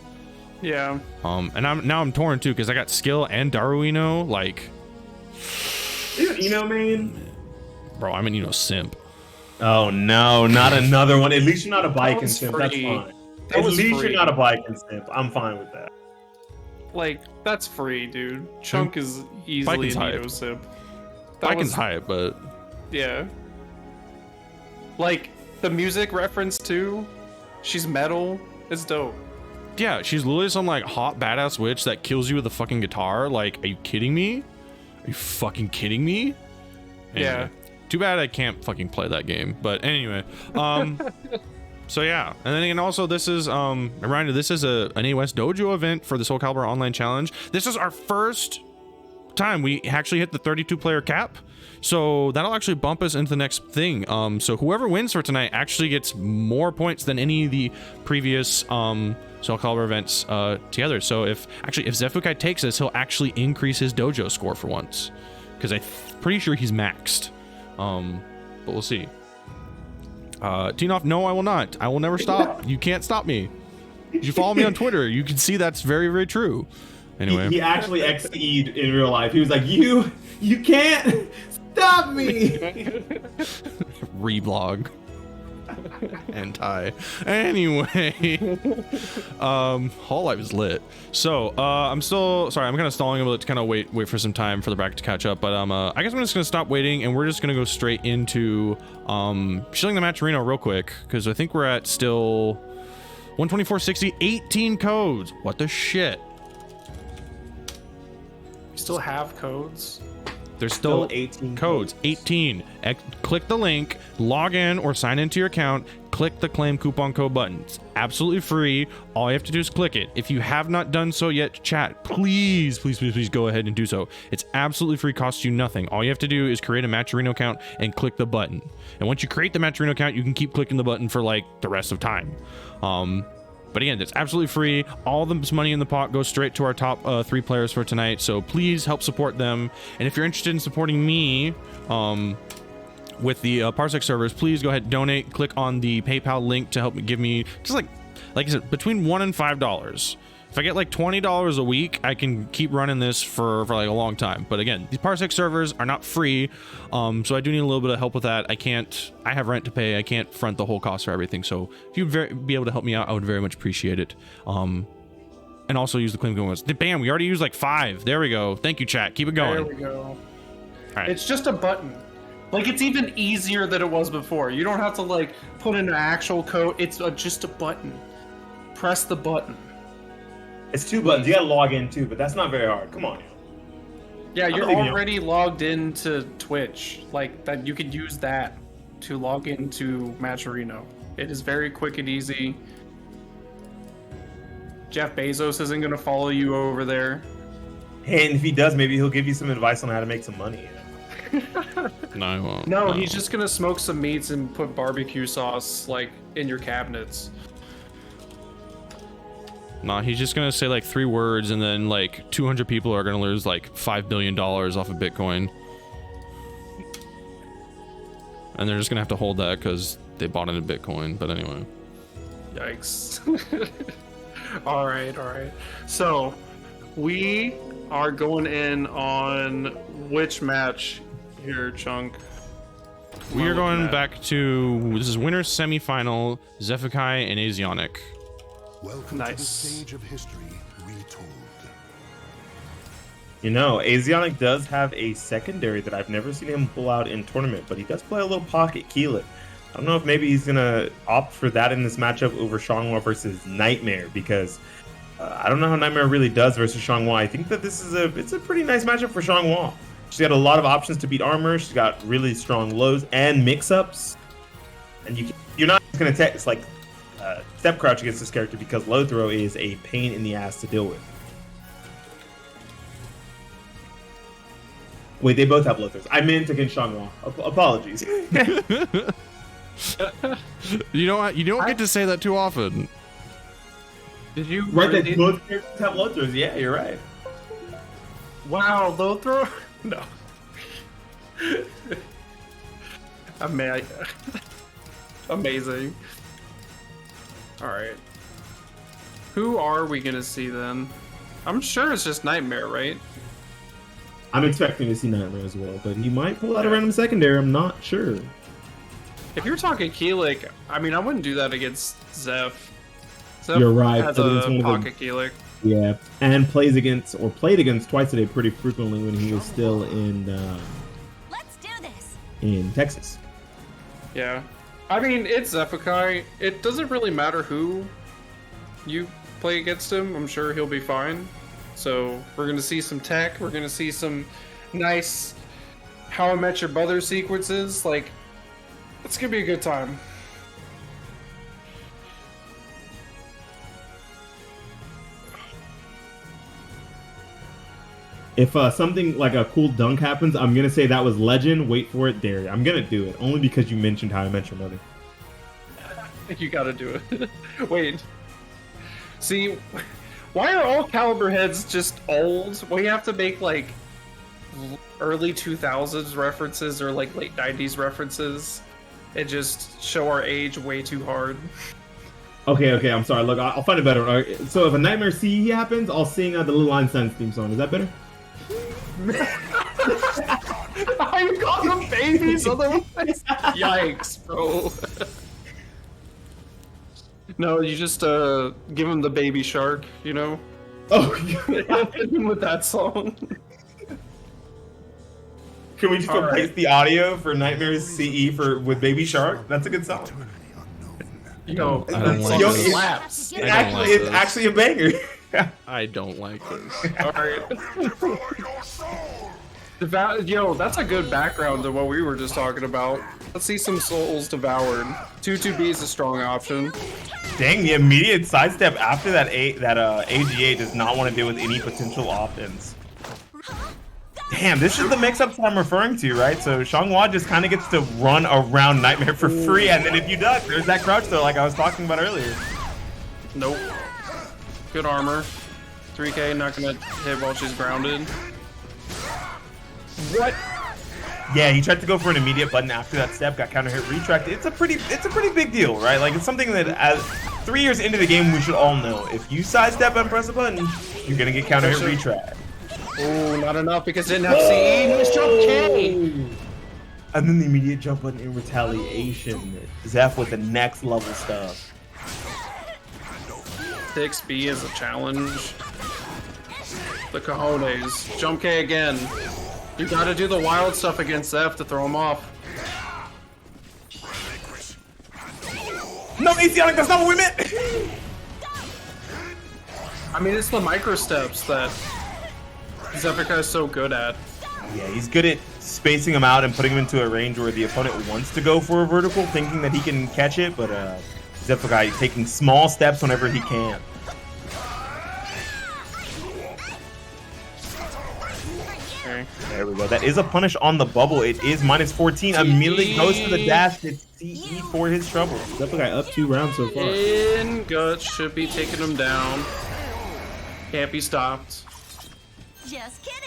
Yeah. And I'm torn too because I got Skill and Daruino. Like, man. Bro, I'm an simp. Oh no, not another one. At least you're not a Viking simp. That's free. fine. That At was least free. you're not a Viking simp. I'm fine with that. Like, that's free, dude. Chunk is easily Viking's an hype. Edo simp. Viking's hype, but Yeah. Like, the music reference too, she's metal, it's dope. yeah, she's literally some like hot badass witch that kills you with a fucking guitar. Like, are you kidding me? Are you fucking kidding me? Anyway, Yeah. Too bad I can't fucking play that game. But anyway, so yeah, and then again, also this is a reminder. This is a NA West Dojo event for the SoulCalibur Online Challenge. This is our first time we actually hit the 32 player cap, so that'll actually bump us into the next thing. So whoever wins for tonight actually gets more points than any of the previous SoulCalibur events together. So if Zefukai takes this, he'll actually increase his dojo score for once, because I'm pretty sure he's maxed. But we'll see. Tinoff, no, I will not. I will never stop. You can't stop me. If you follow me on Twitter, you can see that's very, very true. Anyway, He actually XE'd in real life. He was like, you can't stop me. reblog. Anti. Anyway, Hall Life is lit. So I'm still sorry. I'm kind of stalling a little to kind of wait for some time for the bracket to catch up. But I guess I'm just gonna stop waiting, and we're just gonna go straight into shilling the match arena real quick, because I think we're at still 124.60, 18 codes. What the shit? You still have codes? There's still 18 codes. 18. Click the link, log in or sign into your account, click the claim coupon code button. It's absolutely free. All you have to do is click it. If you have not done so yet, chat, please go ahead and do so. It's absolutely free, costs you nothing. All you have to do is create a Matcherino account and click the button. And once you create the Matcherino account, you can keep clicking the button for like the rest of time. But again, it's absolutely free. All this money in the pot goes straight to our top 3 players for tonight. So please help support them. And if you're interested in supporting me with the Parsec servers, please go ahead and donate. Click on the PayPal link to help me give me just like I said, between $1 and $5. If I get like $20 a week, I can keep running this for like a long time. But again, these Parsec servers are not free, so I do need a little bit of help with that. I have rent to pay. I can't front the whole cost for everything. So if you'd be able to help me out, I would very much appreciate it. And also use the claim codes. Bam, we already used like 5. There we go. Thank you, chat. Keep it going. There we go. All right. It's just a button. Like, it's even easier than it was before. You don't have to like put in an actual code. It's just a button. Press the button. It's 2 buttons. You gotta log in too, but that's not very hard. Come on. Yeah, you're already logged into Twitch. Like that, you could use that to log into Match Arena. It is very quick and easy. Jeff Bezos isn't gonna follow you over there. And if he does, maybe he'll give you some advice on how to make some money. No, I won't. No, he's just gonna smoke some meats and put barbecue sauce like in your cabinets. Nah, he's just gonna say like 3 words, and then like 200 people are gonna lose like $5 billion off of Bitcoin, and they're just gonna have to hold that because they bought into Bitcoin. But anyway, Yikes. all right. So we are going in on which match here, Chunk? we are going back to this is winner's semifinal, Zephykai and Asionic. Welcome Nice. to the stage of history retold. You know, Asionic does have a secondary that I've never seen him pull out in tournament, but he does play a little pocket Keelik. I don't know if maybe he's gonna opt for that in this matchup over Xianghua versus Nightmare, because I don't know how Nightmare really does versus Xianghua. I think that this is it's a pretty nice matchup for Xianghua. She's got a lot of options to beat armor. She's got really strong lows and mix-ups, and you're not just gonna text like step crouch against this character because low throw is a pain in the ass to deal with. Wait, they both have low throws. I meant against Xianghua. Apologies. You don't get to say that too often. Did you Right, that really- both characters have low throws. Yeah, you're right. Wow, low throw? No. Amazing. Alright. Who are we gonna see then? I'm sure it's just Nightmare, right? I'm expecting to see Nightmare as well, but he might pull out a random secondary. I'm not sure. If you're talking Keelik, I mean, I wouldn't do that against Zeph. Zeph You're right, has but it's a one of the- pocket Keelik. Yeah, and played against twice a day pretty frequently when he was still in Let's do this. in Texas. Yeah. I mean, it's Zephykai. It doesn't really matter who you play against him. I'm sure he'll be fine. So we're going to see some tech. We're going to see some nice How I Met Your Mother sequences. Like, it's going to be a good time. If something like a cool dunk happens, I'm gonna say that was legend. Wait for it, Derry. I'm gonna do it only because you mentioned How I Met Your Mother. You got to do it. Wait. See, why are all Caliber heads just old? We have to make like early 2000s references or like late 90s references and just show our age way too hard. Okay, I'm sorry. Look, I'll find it better. All right, so if a Nightmare CE happens, I'll sing the Little Einstein theme song. Is that better? You call them babies otherwise? Yikes, bro. No, you just give him the baby shark, you know? Oh, With that song. can we just All replace right. the audio for Nightmare CE with Baby Shark? That's a good song. Yo, I don't that like song this. slaps. I don't like It's this. actually a banger. I don't like this. Alright. Yo, that's a good background to what we were just talking about. Let's see some souls devoured. 2-2B is a strong option. Dang, the immediate sidestep after that AGA does not want to deal with any potential offense. Damn, this is the mix-ups that I'm referring to, right? So Xianghua just kind of gets to run around Nightmare for free, and then if you duck, there's that crouch though, like I was talking about earlier. Nope. Good armor. 3K not gonna hit while she's grounded. What? Yeah, he tried to go for an immediate button after that step, got counter hit, retracked. It's a pretty big deal, right? Like, it's something that as 3 years into the game we should all know. If you sidestep and press a button, you're gonna get counter hit retract. Oh, not enough because it didn't have CE. Nice jump K. And then the immediate jump button in retaliation. Zeph with the next level stuff. 6B is a challenge. The cojones. Jump K again. You gotta do the wild stuff against Zeph to throw him off. No, Asionic, that's not what we meant! I mean, it's the micro steps that Zephica is so good at. Yeah, he's good at spacing him out and putting him into a range where the opponent wants to go for a vertical, thinking that he can catch it, but Zephica taking small steps whenever he can. Okay. There we go. That is a punish on the bubble. It is -14. Immediately goes to the dash. It's CE for his trouble. Zephica up 2 rounds so far. In guts should be taking him down. Can't be stopped. Just kidding.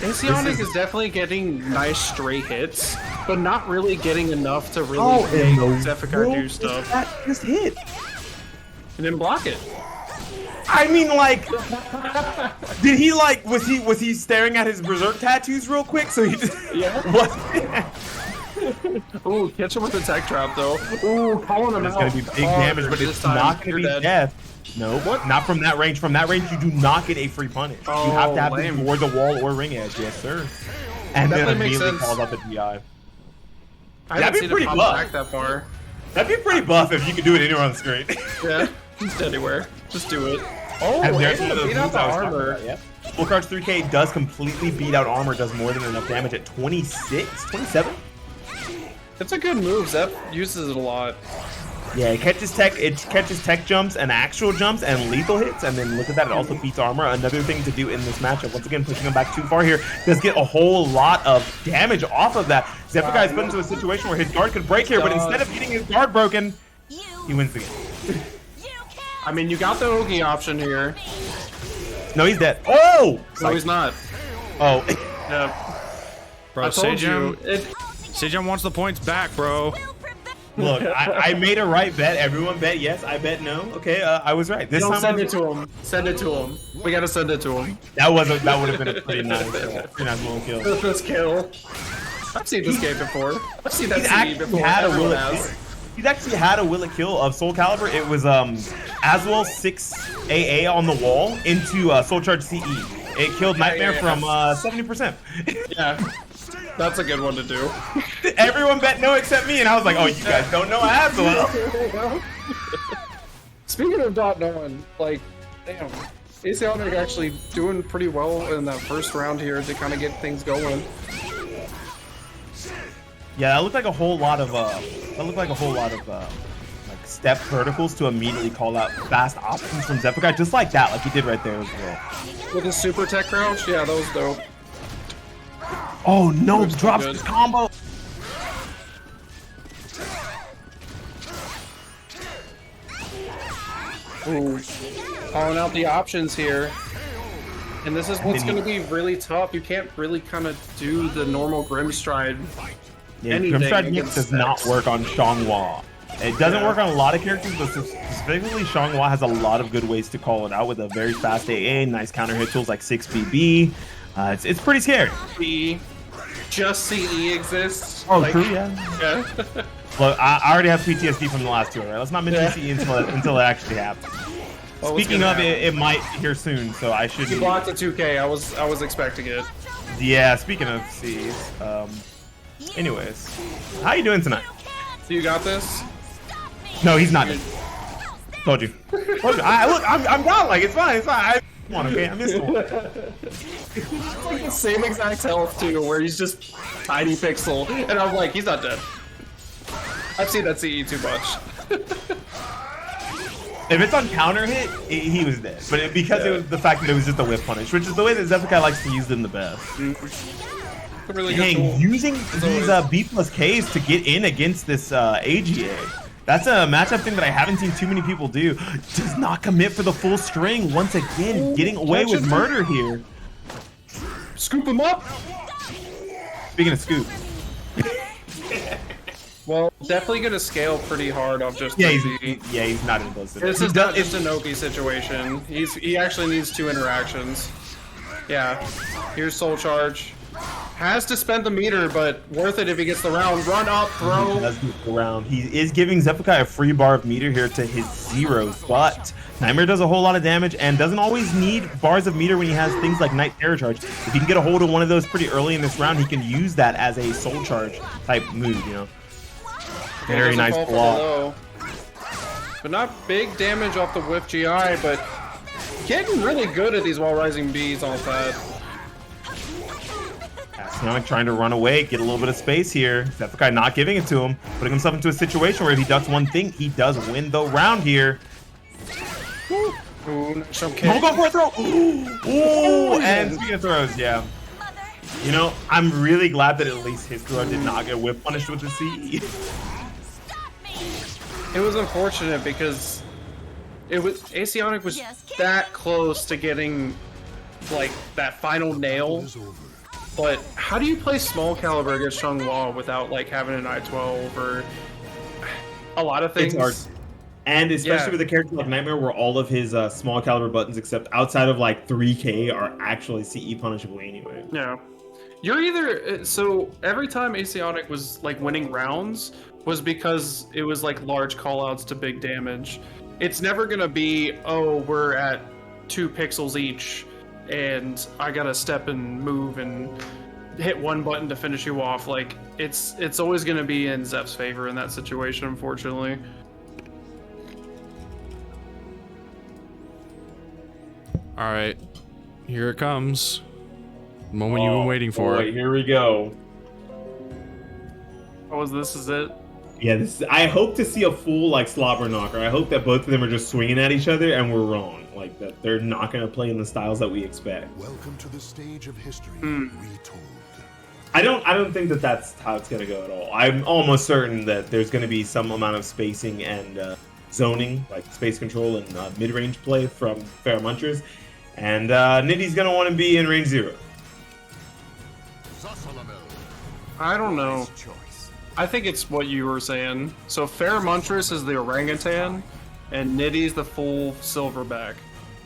Asionic is definitely getting nice straight hits, but not really getting enough to really make Zephica do stuff. That just hit. And then block it. I mean, like, did he like? Was he staring at his berserk tattoos real quick? So he just what? Ooh, catch him with a tech trap though. Ooh, calling him It's out. gonna be big damage, but it's not gonna be death. No, not from that range. From that range, you do not get a free punish. You have to have it toward the wall or ring edge. Yes, sir. And then immediately calls up the DI. That'd be pretty buff. Back that far. That'd be pretty buff if you could do it anywhere on the screen. Yeah, just anywhere. Just do it. Oh, and there's beat out the armor. Yep. Full charge 3K does completely beat out armor. Does more than enough damage at 26, 27. It's a good move. Zeph uses it a lot. Yeah, it catches tech jumps and actual jumps and lethal hits, and then look at that, it also beats armor. Another thing to do in this matchup, once again pushing him back too far here, does get a whole lot of damage off of that. Zephica is put into a situation where his guard could break here, but instead of getting his guard broken, he wins the game. I mean, you got the Ogi option here. No, he's dead. Oh! No, he's not. Oh. Yeah. Bro, Sejam wants the points back, bro. Look, I made a right bet. Everyone bet yes. I bet no. Okay, I was right. This time send it to him. Send it to him. We gotta send it to him. That would have been a pretty nice little kill. This kill. I've seen this game before. I've seen that scene before. He's actually had a will it kill of SoulCalibur. It was Aswell 6AA on the wall into Soul Charge CE. It killed Nightmare from 70%. Yeah. That's a good one to do. Everyone bet no except me, and I was like, oh, you guys don't know Aswell. Speaking of not knowing, like, damn, Asionic actually doing pretty well in that first round here to kind of get things going. Yeah, that looked like a whole lot of like step verticals to immediately call out fast options from Zephica, just like that, like he did right there as well. With his super tech crouch, yeah, that was dope. Oh no, drops his combo. Ooh, calling out the options here. And this is what's going to be really tough. You can't really kind of do the normal Grimstride. Yeah, Grimstride mix does not work on Xianghua. It doesn't work on a lot of characters, but specifically Xianghua has a lot of good ways to call it out with a very fast AA, nice counter hit tools like 6BB. It's pretty scary. Just CE exists. Oh, true, yeah. Look, I already have PTSD from the last two, right? Let's not mention CE until it actually happens. Speaking of, it might here soon, so I should. You blocked a 2K. I was expecting it. Yeah. Speaking of CEs, anyways, how you doing tonight? So you got this? No, he's not. Told you. Look, I'm down. Like it's fine. It's fine. Come on, okay. I missed one. It's like the same exact health too, where he's just tiny pixel, and I'm like, he's not dead. I've seen that CE too much. If it's on counter hit, he was dead. But because it was the fact that it was just a whip punish, which is the way that Zephyrkai likes to use them the best. Really Dang, using these B plus Ks to get in against this AGA. That's a matchup thing that I haven't seen too many people do. Does not commit for the full string once again, getting away with murder here. Scoop him up. Speaking of scoop. Well, definitely gonna scale pretty hard off just he's not even close to this. Is not just a Noki situation. He actually needs 2 interactions. Yeah. Here's Soul Charge. Has to spend the meter, but worth it if he gets the round. Run up, throw. He does get the round. He is giving Zephyrkai a free bar of meter here to his 0, but Nightmare does a whole lot of damage and doesn't always need bars of meter when he has things like Night Terror Charge. If he can get a hold of one of those pretty early in this round, he can use that as a Soul Charge type move, you know. Very nice block. But not big damage off the whip GI, but getting really good at these while rising Bs off that. Sonic trying to run away, get a little bit of space here. Zephyrkai not giving it to him, putting himself into a situation where if he does one thing, he does win the round here. Ooh, Don't go for a throw. Ooh, and speaking of throws, yeah. You know, I'm really glad that at least his throw did not get whip punished with the CE. It was unfortunate because Asionic was that close to getting like that final nail. But how do you play small caliber against Chunghwa without like having an I-12 or a lot of things? It's hard. And especially with a character like Nightmare where all of his small caliber buttons except outside of like 3K are actually CE punishable anyway. Yeah. You're either so every time Asionic was like winning rounds was because it was like large callouts to big damage. It's never gonna be, oh, we're at 2 pixels each and I gotta step and move and hit one button to finish you off. Like it's always gonna be in Zeph's favor in that situation, unfortunately. All right, here it comes. The moment you've been waiting for. Boy, here we go. Oh, this is it? Yeah, I hope to see a full like slobber knocker. I hope that both of them are just swinging at each other and we're wrong. Like that they're not going to play in the styles that we expect. Welcome to the stage of history retold. I don't think that that's how it's going to go at all. I'm almost certain that there's going to be some amount of spacing and zoning, like space control and mid-range play from Pharomontress. And Nitty's going to want to be in range 0. I don't know. I think it's what you were saying. So Pharomontress is the orangutan, and Nitty's the full silverback.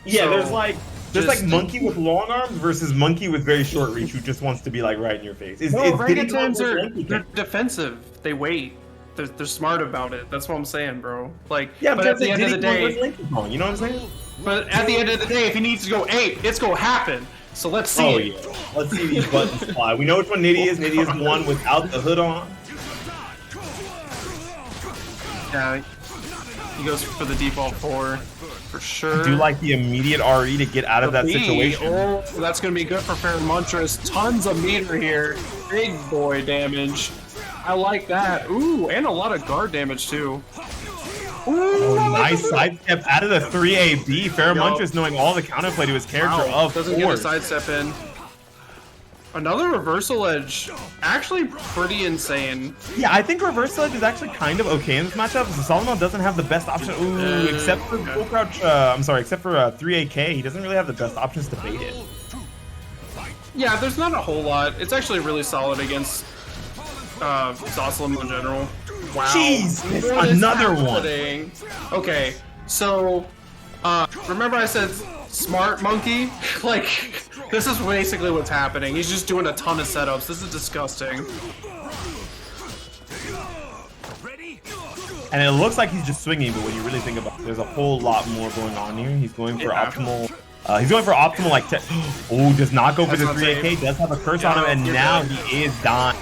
Yeah, so there's like monkey with long arms versus monkey with very short reach who just wants to be like right in your face. Orangutans they're defensive. They wait. They're smart about it. That's what I'm saying, bro. Like, yeah, but at the end of the day, you know what I'm saying? But at the end of the day, if he needs to go 8, it's gonna happen. So let's see. Oh yeah, let's see these buttons fly. We know which one Nitty is. Nitty is the one without the hood on. Yeah, he goes for the default 4 for sure. I do like the immediate RE to get out of that situation. Oh, that's gonna be good for Pharomontress. Tons of meter here. Big boy damage. I like that. Ooh, and a lot of guard damage too. Oh, nice sidestep out of the 3AB. Pharomontress knowing all the counterplay to his character of doesn't get a sidestep in. Another reversal edge, actually pretty insane. Yeah, I think reversal edge is actually kind of okay in this matchup. Solomon doesn't have the best option. Ooh, except for full crouch. I'm sorry, except for 3AK, he doesn't really have the best options to bait it. Yeah, there's not a whole lot. It's actually really solid against Zosalam in general. Wow. Jeez, another one. Okay, so remember I said smart monkey? Like, this is basically what's happening. He's just doing a ton of setups. This is disgusting. And it looks like he's just swinging, but when you really think about it, there's a whole lot more going on here. He's going for optimal. He's going for optimal like. Oh, does not go for the 3AK. Does have a curse on him, and now he is dying.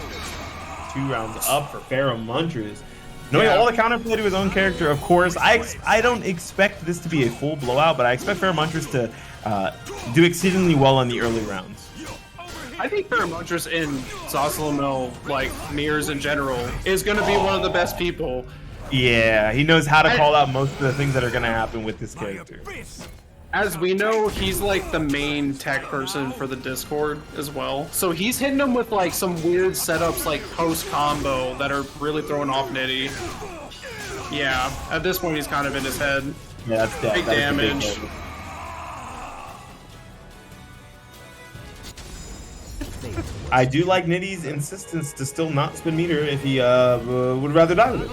2 rounds up for Pharomontress. Knowing all the counterplay to his own character, of course, I don't expect this to be a full blowout, but I expect Pharomontress to do exceedingly well in the early rounds. I think Pharomontress in Zosalamel, like mirrors in general, is going to be one of the best people. Yeah, he knows how to call out most of the things that are gonna happen with this character. As we know, he's like the main tech person for the Discord as well. So he's hitting them with like some weird setups like post combo that are really throwing off Nitty. Yeah, at this point he's kind of in his head. Yeah, that's big damage. I do like Nitty's insistence to still not spin meter if he would rather die with it.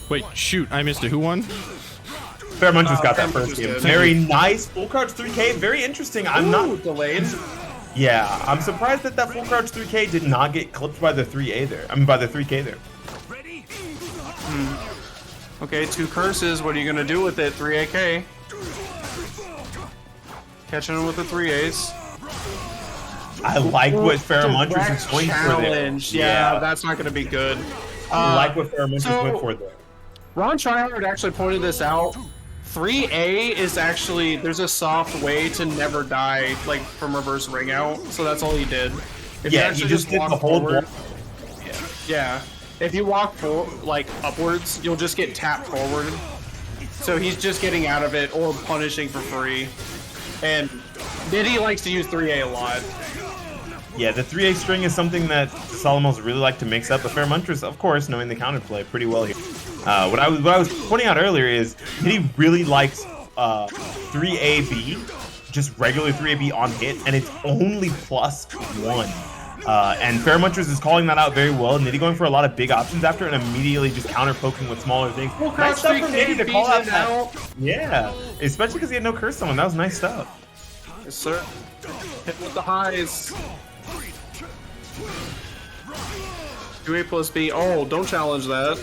Wait, shoot, I missed it. Who won? Fairmuncher's got that first game. Very nice. Full crouch 3K. Very interesting. I'm not delayed. Yeah, I'm surprised that full crouch 3K did not get clipped by the 3A there. I mean, by the 3K there. Okay, 2 curses. What are you gonna do with it? 3AK. Catching him with the 3As. I like what Fairmuncher is going for there. Yeah, that's not gonna be good. I like what Fairmuncher went for there. Ron Tryhard actually pointed this out. 3A is actually, there's a soft way to never die, like from reverse ring out. So that's all he did. If Yeah, he just did the whole block. Yeah. If you walk like upwards, you'll just get tapped forward. So he's just getting out of it or punishing for free. And Nitty likes to use 3A a lot. Yeah, the 3A string is something that Solomos really like to mix up, but Fairmuncher's, of course, knowing the counterplay pretty well here. What I was pointing out earlier is Nitty really likes 3AB, just regular 3AB on hit, and it's only +1. And Fairmuncher's is calling that out very well. Nitty going for a lot of big options after and immediately just counter poking with smaller things. Nice stuff from Nitty to call out that. Yeah, especially because he had no curse on him. That was nice stuff. Yes, sir. Hit with the highs. 2A+B. Oh, don't challenge that.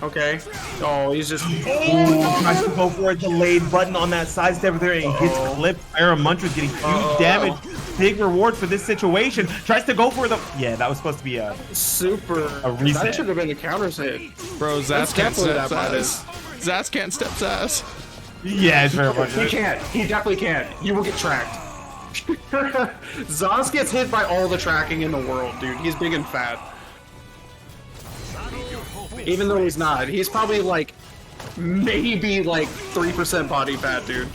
Okay. Oh, he's just. Oh, tries to go for a delayed button on that sidestep there and he gets clipped. Fairmuncher's getting huge damage. Big reward for this situation. Tries to go for the. Yeah, that was supposed to be a super. A reset. That should have been a counter hit. Bro, Zaz can't step Zaz. Zaz can't step Zaz. Yeah, it's Fairmuncher. He can't. He definitely can't. You will get tracked. Zaz gets hit by all the tracking in the world, dude. He's big and fat. Even though he's not. He's probably like, maybe like 3% body fat, dude.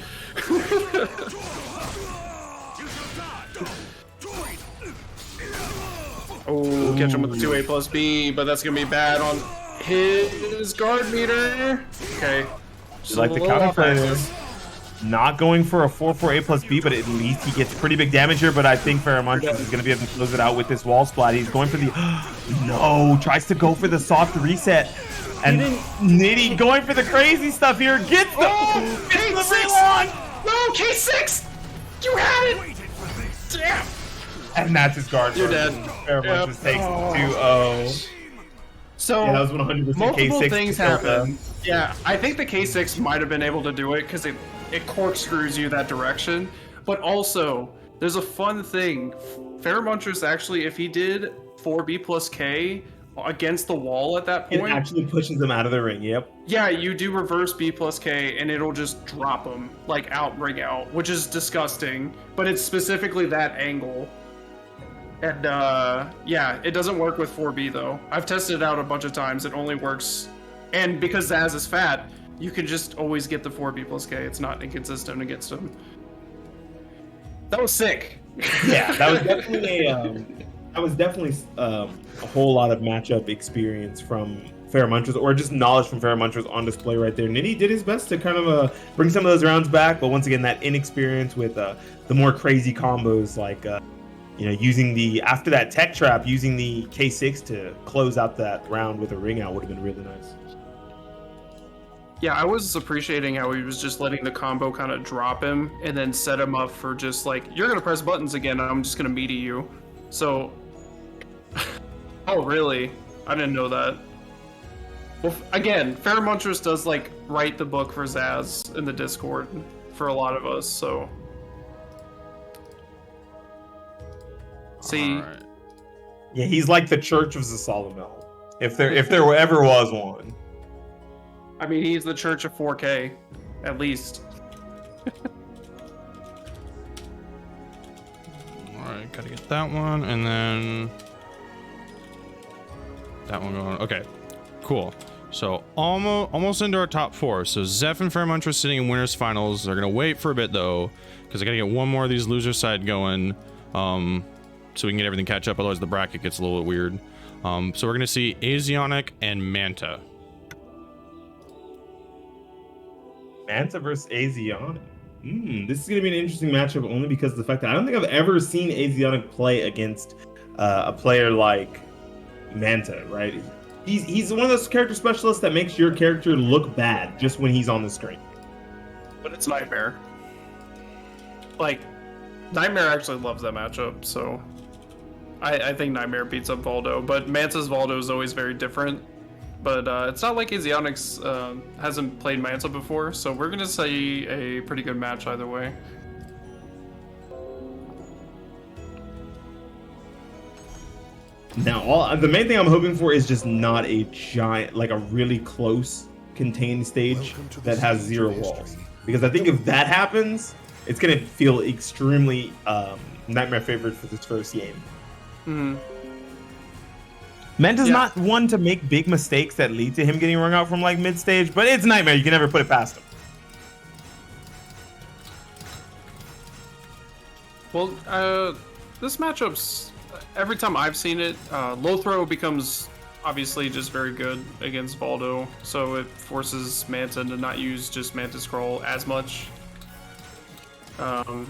Oh, catch him with the 2A+B, but that's gonna be bad on his guard meter. Okay. Just like the counterplay there. Not going for a 4-4A+B, but at least he gets pretty big damage here. But I think Fairmuncher is going to be able to close it out with this wall splat. He's going for the... No, tries to go for the soft reset. And Nitty going for the crazy stuff here. Gets the... K6! No, K6! You had it! Damn! And that's his guard. You're dead. Fairmuncher takes 2-0. So, yeah, that was 100% multiple K6 things happen. Yeah, I think the K6 might have been able to do it because it corkscrews you that direction. But also, there's a fun thing. Fairmuncher's actually, if he did 4B+K against the wall at that point... It actually pushes him out of the ring, yep. Yeah, you do reverse B+K and it'll just drop him, like out, ring out, which is disgusting. But it's specifically that angle. And yeah, it doesn't work with 4B though. I've tested it out a bunch of times. It only works, and because Zaz is fat, you can just always get the 4B+K. It's not inconsistent against him. That was sick. Yeah, that was definitely a whole lot of matchup experience from Fairmuncher's, or just knowledge from Fairmuncher's on display right there. Nitty did his best to kind of bring some of those rounds back, but once again, that inexperience with the more crazy combos like. You know, using the, after that tech trap, using the K6 to close out that round with a ring out would have been really nice. Yeah, I was appreciating how he was just letting the combo kind of drop him and then set him up for just like, you're going to press buttons again and I'm just going to meaty you. So, oh really? I didn't know that. Well, again, Fairmuncher's does like write the book for Zaz in the Discord for a lot of us, so. See, right. Yeah, he's like the Church of Zasalamel, if there ever was one. I mean, he's the Church of 4K, at least. All right, gotta get that one, and then that one going. Okay, cool. So almost into our top 4. So Zeph and Fairmunch are sitting in winners finals. They're gonna wait for a bit though, because I gotta get one more of these loser side going, so we can get everything catch up. Otherwise the bracket gets a little bit weird. So we're gonna see Asionic and Manta. Manta versus Asionic. This is going to be an interesting matchup only because of the fact that I don't think I've ever seen Asionic play against a player like Manta, right? He's one of those character specialists that makes your character look bad just when he's on the screen. But it's Nightmare. Like, Nightmare actually loves that matchup, so I think Nightmare beats up Valdo, but Manta's Valdo is always very different. But it's not like Asionics hasn't played Manta before, so we're gonna see a pretty good match either way. Now, the main thing I'm hoping for is just not a giant, like a really close contained stage that has 0 walls. Because I think if that happens, it's gonna feel extremely Nightmare favored for this first game. Manta's not one to make big mistakes that lead to him getting rung out from like mid stage, but it's Nightmare. You can never put it past him. Well, this matchup's, every time I've seen it, low throw becomes obviously just very good against Valdo, so it forces Manta to not use just Manta Scroll as much. I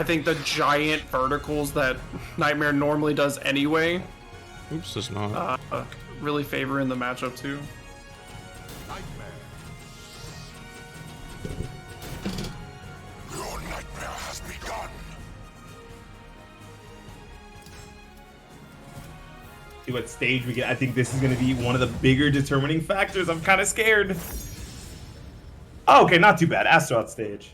think the giant verticals that Nightmare normally does anyway, oops, it's not. Really favor in the matchup too. Your nightmare has begun. See what stage we get. I think this is going to be one of the bigger determining factors. I'm kind of scared. Oh, okay, not too bad. Astronaut stage.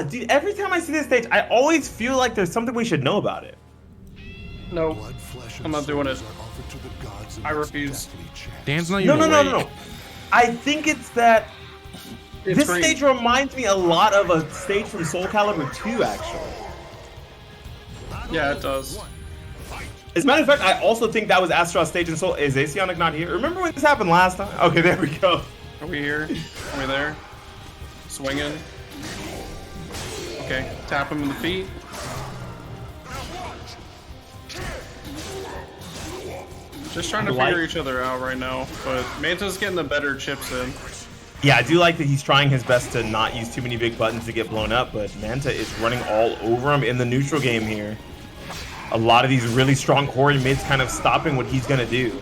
Dude, every time I see this stage, I always feel like there's something we should know about it. No, I'm not doing it. I refuse. Dan's not even No. I think it's that this stage reminds me a lot of a stage from SoulCalibur 2, actually. Yeah, it does. As a matter of fact, I also think that was Astronaut stage in Soul. Is Asionic not here? Remember when this happened last time? Okay, there we go. Are we here? Are we there? Swinging. Okay, tap him in the feet. Just trying to figure each other out right now, but Manta's getting the better chips in. Yeah, I do like that he's trying his best to not use too many big buttons to get blown up, but Manta is running all over him in the neutral game here. A lot of these really strong Hori mids kind of stopping what he's gonna do.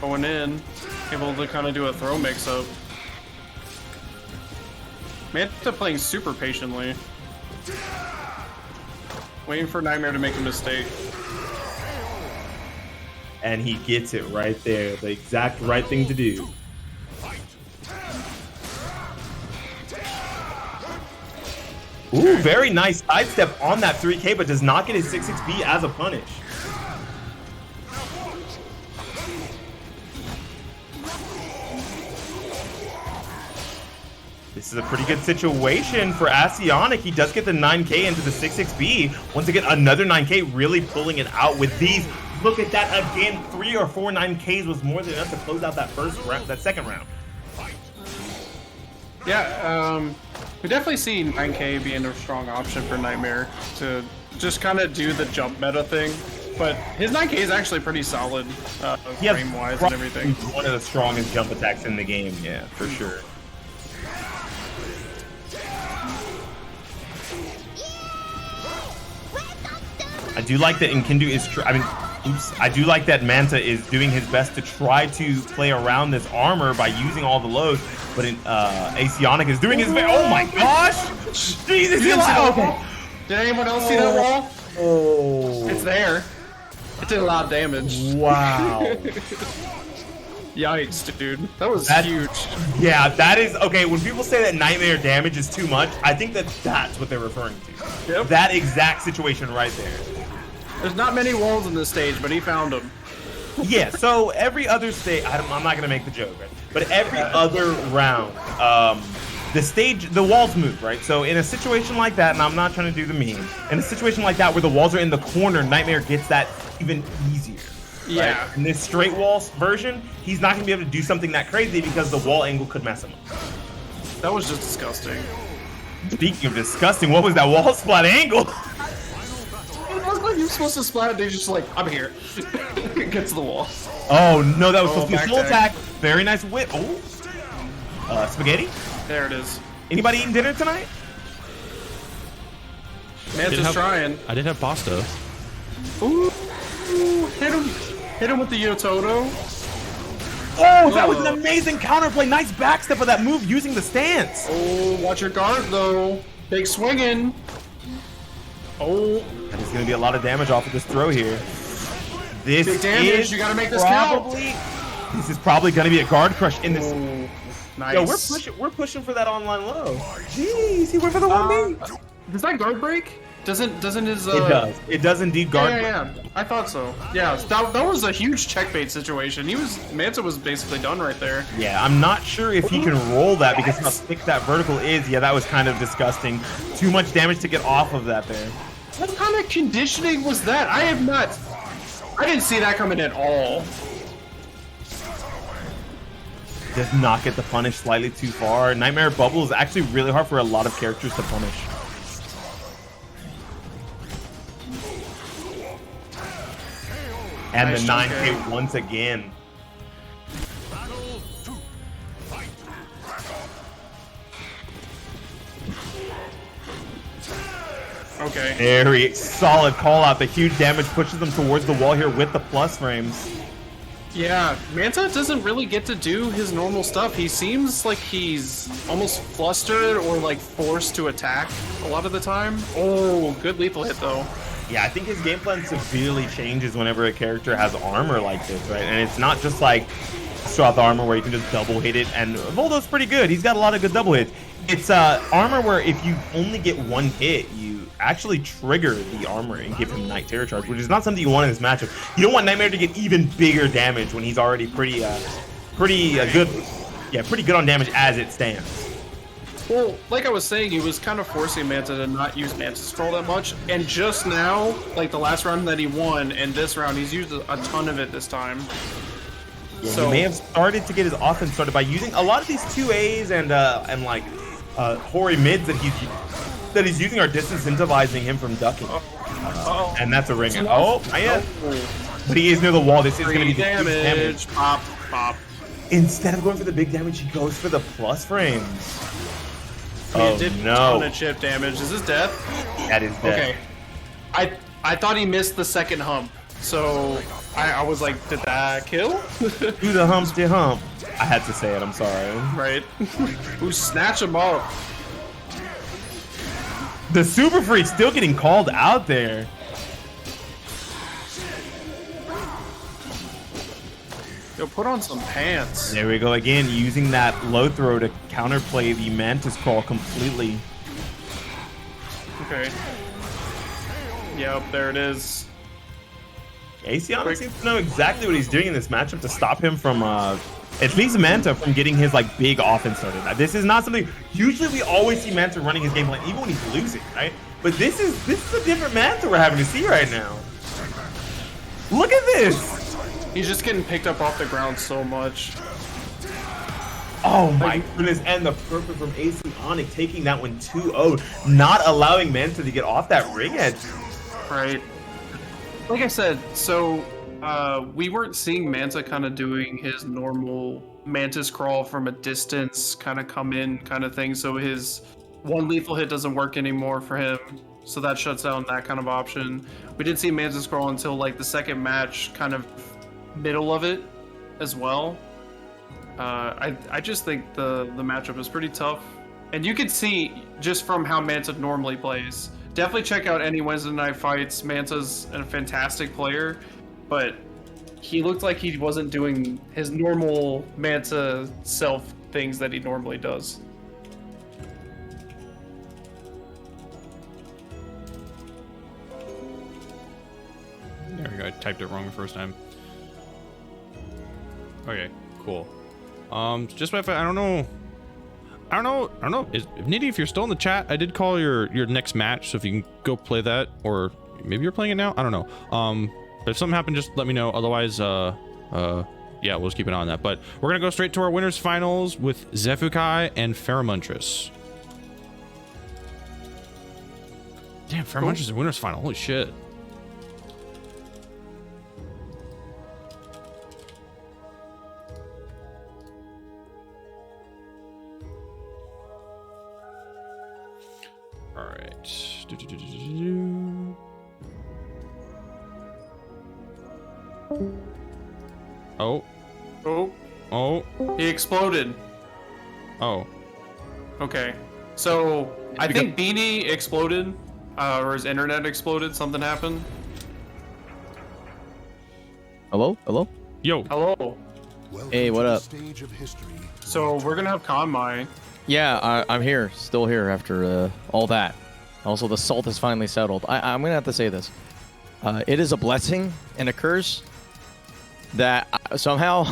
Going in, able to kind of do a throw mix-up. Manta playing super patiently. Waiting for Nightmare to make a mistake. And he gets it right there. The exact right thing to do. Ooh, very nice sidestep on that 3K, but does not get his 6-6B as a punish. This is a pretty good situation for Asionic. He does get the 9K into the 6-6B. Once again, another 9K, really pulling it out with these. Look at that again. 3 or 4 9Ks was more than enough to close out that first round, that second round. Yeah, we definitely see 9K being a strong option for Nightmare to just kind of do the jump meta thing. But his 9K is actually pretty solid, frame-wise and everything. One of the strongest jump attacks in the game, yeah, for sure. I do like that Nkindu is, I do like that Manta is doing his best to try to play around this armor by using all the lows, but Asionic is doing his best. Oh my gosh! Jesus, okay. Did anyone else see that wall? Oh. It's there. It did a lot of damage. Wow. Yikes, dude. That's huge. Yeah, that is, okay, when people say that Nightmare damage is too much, I think that that's what they're referring to. Yep. That exact situation right there. There's not many walls in this stage, but he found them. Yeah, so every other stage, I'm not going to make the joke, right? But every other round, the walls move, right? So in a situation like that, and I'm not trying to do the meme, in a situation like that where the walls are in the corner, Nightmare gets that even easier. Yeah. Right? In this straight walls version, he's not gonna be able to do something that crazy because the wall angle could mess him up. That was just disgusting. Speaking of disgusting, what was that wall splat angle? It looked like you're supposed to splat. They just like, I'm here. Gets the wall. Oh no, that was supposed to be a back full tag. attack. Very nice whip. Oh, spaghetti. There it is. Anybody eating dinner tonight? Manta's trying. I did have pasta. Ooh, hit him. Hit him with the Yototo. Oh, that was an amazing counterplay. Nice backstep of that move using the stance. Oh, watch your guard though. Big swinging. Oh. That is going to be a lot of damage off of this throw here. This Big damage. is You got to make this count. This is probably going to be a guard crush in this. Oh, nice. Yo, we're pushing for that online low. Jeez, he went for the 1B. Does that guard break? Doesn't his It does. It does indeed guard break. Yeah. I thought so. Yeah, that was a huge checkbait situation. Manta was basically done right there. Yeah, I'm not sure if he can roll that because how thick that vertical is. Yeah, that was kind of disgusting. Too much damage to get off of that there. What kind of conditioning was that? I didn't see that coming at all. Does not get the punish slightly too far. Nightmare Bubble is actually really hard for a lot of characters to punish. And Nice the jump 9K kick. once again. Okay. Very solid call out. The huge damage pushes them towards the wall here with the plus frames. Yeah, Manta doesn't really get to do his normal stuff. He seems like he's almost flustered or like forced to attack a lot of the time. Oh, good lethal hit though. Yeah, I think his game plan severely changes whenever a character has armor like this, right? And it's not just like straight armor where you can just double hit it. And Voldo's pretty good. He's got a lot of good double hits. It's armor where if you only get one hit, you actually trigger the armor and give him Night Terror Charge, which is not something you want in this matchup. You don't want Nightmare to get even bigger damage when he's already pretty good on damage as it stands. Well, like I was saying, he was kind of forcing Manta to not use Manta Scroll that much, and just now, like the last round that he won, and this round, he's used a ton of it this time. Yeah, So he may have started to get his offense started by using a lot of these 2As and like Hori mids that he's using are disincentivizing him from ducking. And that's a ring. Oh, yeah. But he is near the wall. This is going to be the damage. Pop, pop. Instead of going for the big damage, he goes for the plus frames. He did no. a ton of chip damage. Is this death? That is death. Okay. I thought he missed the second hump, so I was like, did that kill? Do the humpty hump. I had to say it. I'm sorry. Right. Ooh, snatch him up. The Super Freak still getting called out there. Yo, put on some pants. There we go again, using that low throw to counterplay the Mantis Crawl completely. Okay. Yep, there it is. Aciana seems to know exactly what he's doing in this matchup to stop him from, at least Manta from getting his like big offense started. Now, this is not something. Usually, we always see Manta running his game plan, even when he's losing, right? But this is a different Manta we're having to see right now. Look at this. He's just getting picked up off the ground so much. Oh my goodness, and the perfect from Acionic taking that one 2-0, not allowing Manta to get off that ring edge. Right. Like I said, so we weren't seeing Manta kind of doing his normal Mantis Crawl from a distance, kind of come in kind of thing, so his one lethal hit doesn't work anymore for him. So that shuts down that kind of option. We didn't see Mantis Crawl until like the second match, kind of middle of it as well. I just think the matchup is pretty tough, and you can see just from how Manta normally plays. Definitely check out any Wednesday night fights. Manta's a fantastic player, but he looked like he wasn't doing his normal Manta self things that he normally does. There we go. I typed it wrong the first time. Okay, cool. Just by I don't know. I don't know. Nitty, if you're still in the chat, I did call your next match, so if you can go play that, or maybe you're playing it now. I don't know. But if something happened, just let me know. Otherwise, yeah, we'll just keep an eye on that. But we're gonna go straight to our winners finals with Zefukai and Pheromontris. Damn, Pheromontris is winners final. Holy shit. All right. Oh. He exploded. Oh. Okay. So I think Beanie exploded, or his internet exploded. Something happened. Hello? Yo. Hello. Hey, what up? So we're gonna have Konmai. Yeah, I'm here, still here after all that. Also, the salt has finally settled. I'm gonna have to say this. It is a blessing and a curse that somehow,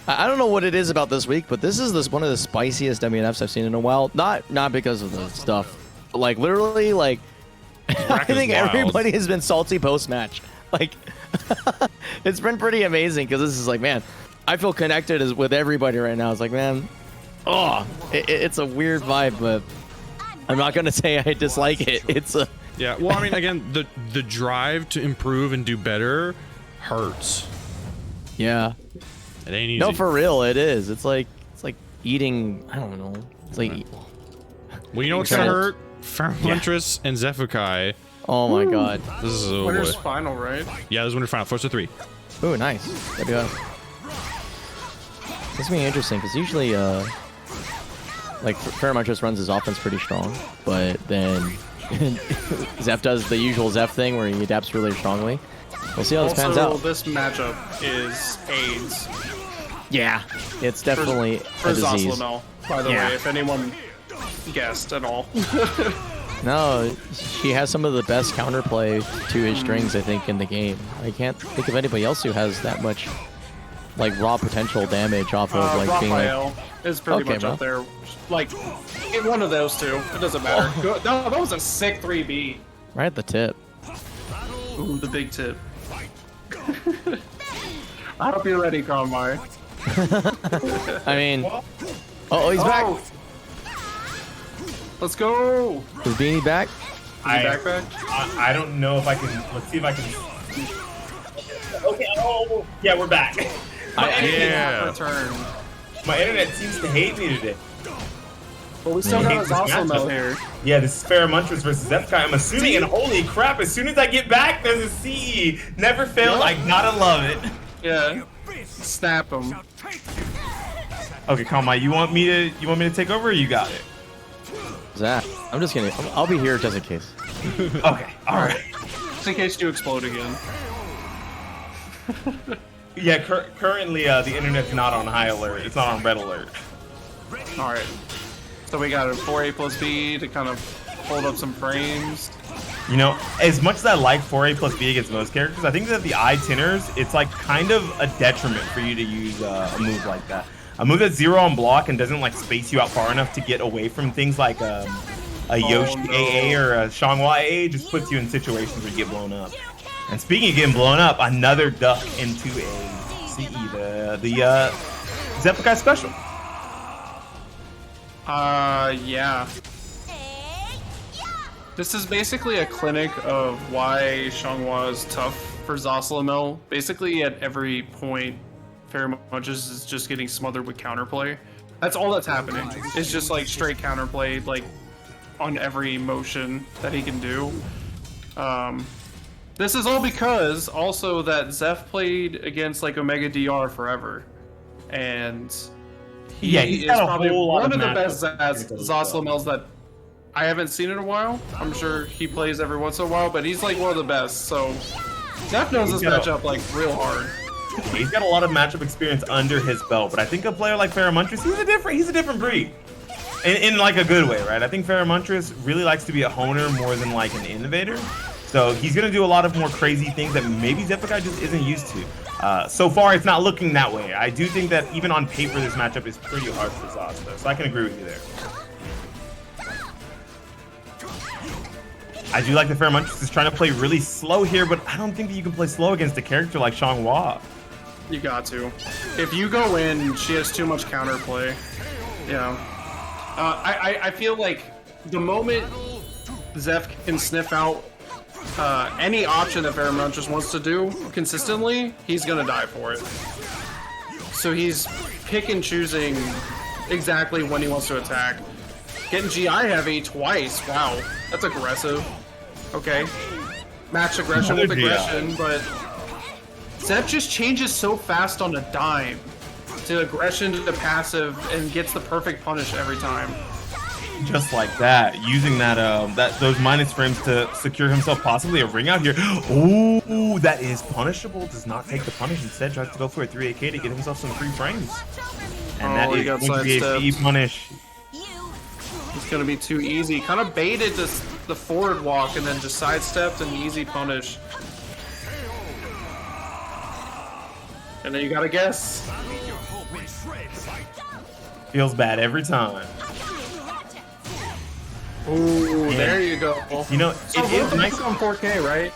I don't know what it is about this week, but this is one of the spiciest WNFs I've seen in a while. Not because of the stuff, but like literally, like I think everybody has been salty post-match. Like, it's been pretty amazing because this is like, man, I feel connected with everybody right now. It's like, man, it's a weird vibe, but I'm not gonna say I dislike it. It's a yeah. Well, I mean, again, the drive to improve and do better hurts. Yeah. It ain't easy. No, for real, it is. It's like eating. I don't know. It's like. Well, you know what's gonna hurt? Pheromontris and Zefukai. Oh my god. This is Winner's final, right? Yeah, this is winner's final. First of 3. Ooh, nice. Good to go. This is gonna be interesting because usually, like Pheromontris runs his offense pretty strong, but then Zeph does the usual Zeph thing where he adapts really strongly. We'll see how this pans out. This matchup is AIDS. Yeah, it's definitely for a disease. Zoslamel, by the way, if anyone guessed at all. No, he has some of the best counterplay to his strings, I think, in the game. I can't think of anybody else who has that much, like, raw potential damage off of, like, being Raphael is pretty much up there. Like, one of those two. It doesn't matter. No, that was a sick 3B. Right at the tip. Ooh, the big tip. I hope you're ready, Konmai. I mean... Oh, he's back! Let's go! Is Beanie back? I don't know if I can. Let's see if I can. Okay. Oh, yeah, we're back. My internet seems to hate me today. But we still got Zoslamel here. Yeah, this is Pheromontris versus Zefukai. I'm assuming, and holy crap, as soon as I get back, there's a CE. Never failed. I gotta love it. Yeah. Snap him. Okay, Konmai, you want me to take over, or you got it? Zach, I'm just gonna. I'll be here just in case. Okay, all right. Just in case you explode again. Yeah, currently the internet's not on high alert. It's not on red alert. All right. So we got a 4A plus B to kind of hold up some frames. You know, as much as I like 4A plus B against most characters, I think that the I-10ers, it's like kind of a detriment for you to use a move like that. A move that's 0 on block and doesn't like space you out far enough to get away from things like a Yoshi AA or a Xianghua AA just puts you in situations where you get blown up. And speaking of getting blown up, another duck into a CE, the Zefukai special. Yeah. This is basically a clinic of why Xianghua is tough for Zoslamel. Basically at every point, Pheromontris is just getting smothered with counterplay. That's all that's happening. It's just like straight counterplay, like on every motion that he can do. This is all because also that Zeph played against like Omega DR forever, and he is probably one of the best Zoslamels that I haven't seen in a while. I'm sure he plays every once in a while, but he's like one of the best. So Zeph knows this matchup like real hard. He's got a lot of matchup experience under his belt, but I think a player like Pheromontris, he's a different breed. In like a good way, right? I think Pheromontris really likes to be a honer more than like an innovator. So he's going to do a lot of more crazy things that maybe Zephykai just isn't used to. So far, it's not looking that way. I do think that even on paper, this matchup is pretty hard for Zos, though. So I can agree with you there. I do like the Pheromontris is trying to play really slow here, but I don't think that you can play slow against a character like Xianghua. You got to. If you go in, she has too much counterplay. Yeah. I feel like the moment Zeph can sniff out any option that Pheromontris wants to do consistently, he's gonna die for it. So he's pick and choosing exactly when he wants to attack. Getting GI heavy twice. Wow, that's aggressive. Okay. Match aggression with aggression, but Zeph just changes so fast on a dime to aggression to passive and gets the perfect punish every time. Just like that, using that those minus frames to secure himself possibly a ring out here. Ooh, that is punishable. Does not take the punish. Instead, tries to go for a 3AK to get himself some free frames. And that is going to be a speed punish. It's gonna be too easy. Kind of baited the forward walk and then just sidestepped an easy punish. And then you gotta guess. Feels bad every time. Ooh, there you go. You know, So it is nice on 4K, right?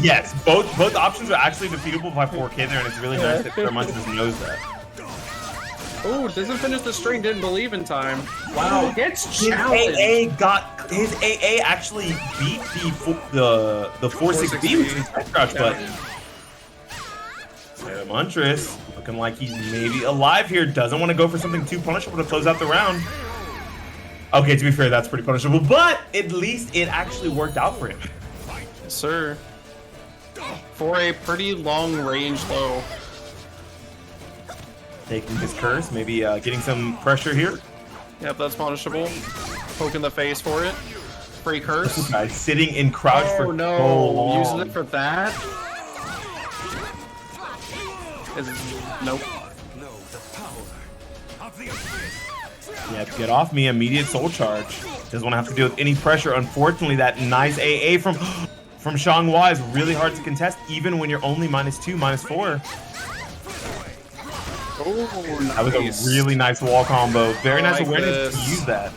Yes, both options are actually defeatable by 4K there, and it's really nice that Pheromontris knows that. Oh, doesn't finish the string, didn't believe in time. Wow, gets challenged. His AA actually beat the 4-6B, which is head crouch, but Pheromontris looking like he's maybe alive here. Doesn't want to go for something too punishable to close out the round. Okay, to be fair, that's pretty punishable, but at least it actually worked out for him. Yes, sir. For a pretty long range low. Taking his curse, maybe getting some pressure here. Yep, that's punishable. Poking the face for it. Free curse. Guy sitting in crouch for so long. Using it for that. Nope. Yep, get off me, immediate soul charge. Doesn't want to have to deal with any pressure. Unfortunately, that nice AA from Xianghua is really hard to contest, even when you're only -2, -4. Oh, nice. That was a really nice wall combo. Very nice awareness to use that.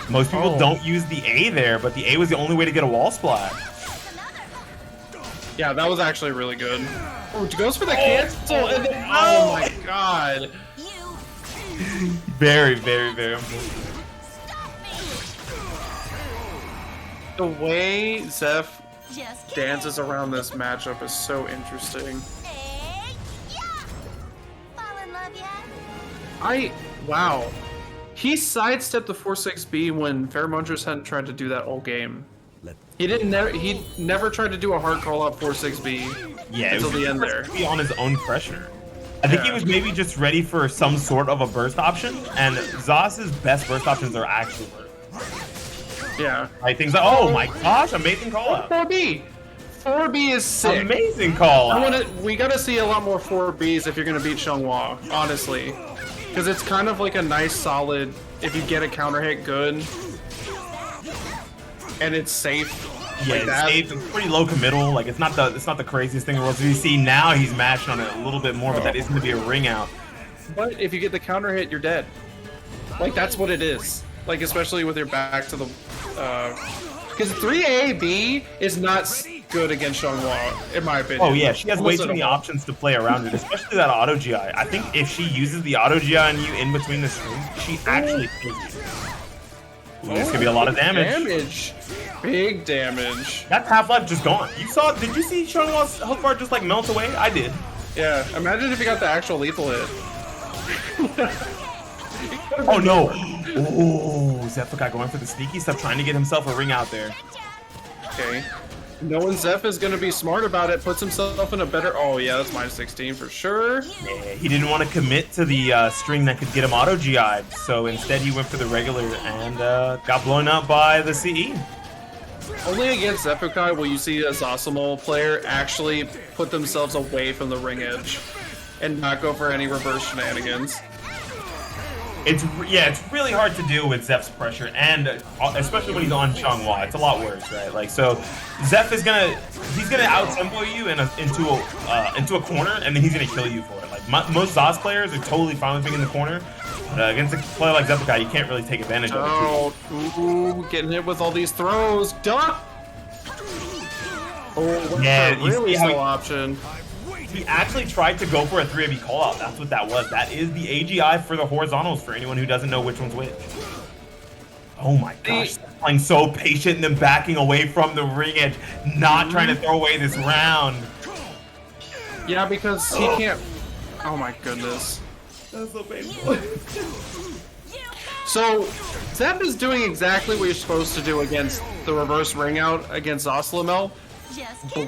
Most people don't use the A there, but the A was the only way to get a wall splat. Yeah, that was actually really good. Oh, it goes for the cancel, and then, oh my god. Very, very, very important. The way Zeph dances around this matchup is so interesting. Wow. He sidestepped the 4-6B when Pheromontris hadn't tried to do that all game. He never tried to do a hard call out 4-6B until the end there. Be on his own pressure. I think he was maybe just ready for some sort of a burst option, and Zos's best burst options are actually yeah. Right, things like, oh my gosh, amazing call out. 4B. 4B is sick. Amazing call out. We gotta see a lot more 4Bs if you're gonna beat Xianghua, honestly. Because it's kind of like a nice solid, if you get a counter hit good, and it's safe. Yeah, like it's safe. It's pretty low committal. Like it's not the craziest thing in the world. So you see now he's matching on it a little bit more, but that is going to be a ring out. But if you get the counter hit, you're dead. Like that's what it is. Like especially with your back to the, because 3AB is not good against Xianghua, in my opinion. Oh yeah, she has way too many options to play around it, especially that auto GI. I think if she uses the auto GI on you in between the strings, she actually kills you. Ooh, this could be a lot of damage. Big damage. That Half-Life just gone. Did you see Xianghua's health bar just like melt away? I did. Yeah, imagine if you got the actual lethal hit. Oh no! Oh, Zephykai going for the sneaky stuff, trying to get himself a ring out there. Okay. Knowing Zeph is going to be smart about it, puts himself in a better... Oh yeah, that's -16 for sure. Yeah, he didn't want to commit to the string that could get him auto GI'd, so instead he went for the regular and got blown up by the CE. Only against Zephykai will you see a Zosimal player actually put themselves away from the ring edge and not go for any reverse shenanigans. It's really hard to deal with Zeph's pressure, and especially when he's on Chunghwa, it's a lot worse, right? Like, so Zeph is gonna out-tempo you into a corner, and then he's gonna kill you for it. Like most ZOS players are totally fine with being in the corner. Against a player like Zephykai, you can't really take advantage of it. Oh, getting hit with all these throws. Duck! Oh, yeah, that's a really slow option. He actually tried to go for a 3AB callout. That's what that was. That is the AGI for the horizontals for anyone who doesn't know which one's which. Oh my gosh, playing so patient and then backing away from the ring edge, not trying to throw away this round. Yeah, because he can't. Oh my goodness. That's so painful. So, Zeph is doing exactly what you're supposed to do against the reverse ring out against Zoslamel.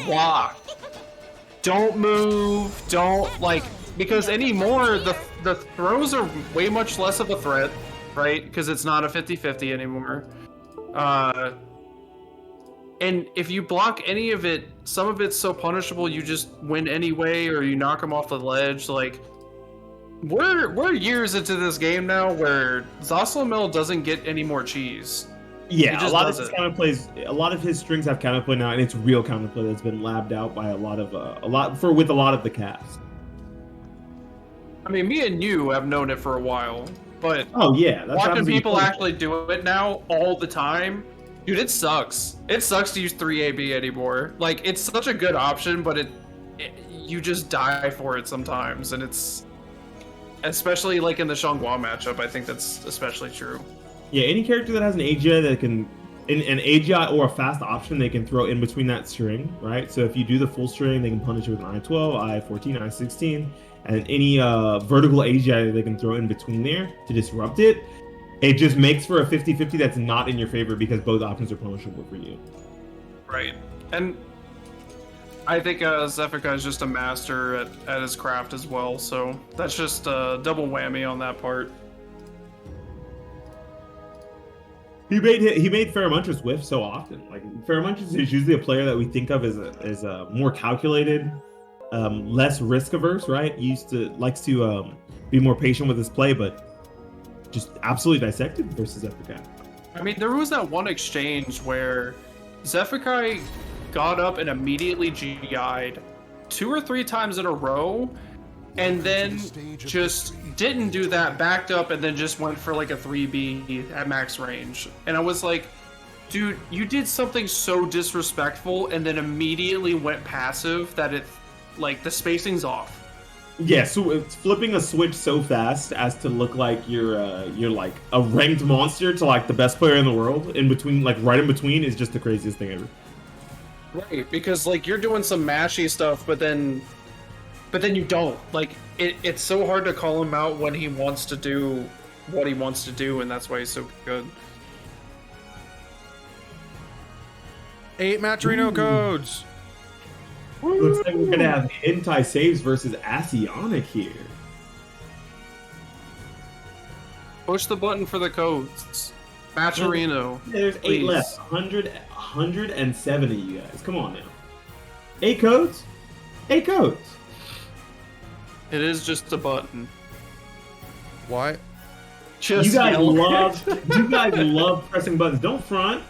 Block. Don't move, don't, like, because anymore, the throws are way much less of a threat, right? Because it's not a 50-50 anymore. And if you block any of it, some of it's so punishable you just win anyway, or you knock them off the ledge, like... We're years into this game now where Zoslamel doesn't get any more cheese. Yeah, a lot of his counterplays, a lot of his strings have counterplay now, and it's real counterplay that's been labbed out by with a lot of the cast. I mean, me and you have known it for a while, but oh yeah, that's watching people actually do it now all the time, dude, it sucks. It sucks to use 3AB anymore. Like, it's such a good option, but you just die for it sometimes, and it's. Especially like in the Chunghwa matchup, I think that's especially true. Yeah, any character that has an AGI that can, an AGI or a fast option, they can throw in between that string, right? So if you do the full string, they can punish it with an I-12, I-14, I-16, and any vertical AGI that they can throw in between there to disrupt it. It just makes for a 50-50 that's not in your favor because both options are punishable for you. Right, and I think Zephykai is just a master at his craft as well, so that's just a double whammy on that part. He made Pheromontress whiff so often. Like, Pheromontress is usually a player that we think of as a more calculated, less risk averse, right? Likes to be more patient with his play, but just absolutely dissected versus Zephykai. I mean, there was that one exchange where Zephykai got up and immediately GI'd 2 or 3 times in a row, and then just didn't do that, backed up, and then just went for like a 3B at max range. And I was like, dude, you did something so disrespectful and then immediately went passive that it, like, the spacing's off. Yeah, so it's flipping a switch so fast as to look like you're like a ranked monster to like the best player in the world. In between, like right in between, is just the craziest thing ever. Right, because like you're doing some mashy stuff, but then you don't. Like it's so hard to call him out when he wants to do what he wants to do, and that's why he's so good. 8 Maturino codes. Looks like we're gonna have hentai saves versus Asionic here. Push the button for the codes. Maturino. Yeah, there's 8 left. 170, you guys. Come on now. 8 codes? 8 codes. It is just a button. Why? Just you guys love pressing buttons. Don't front.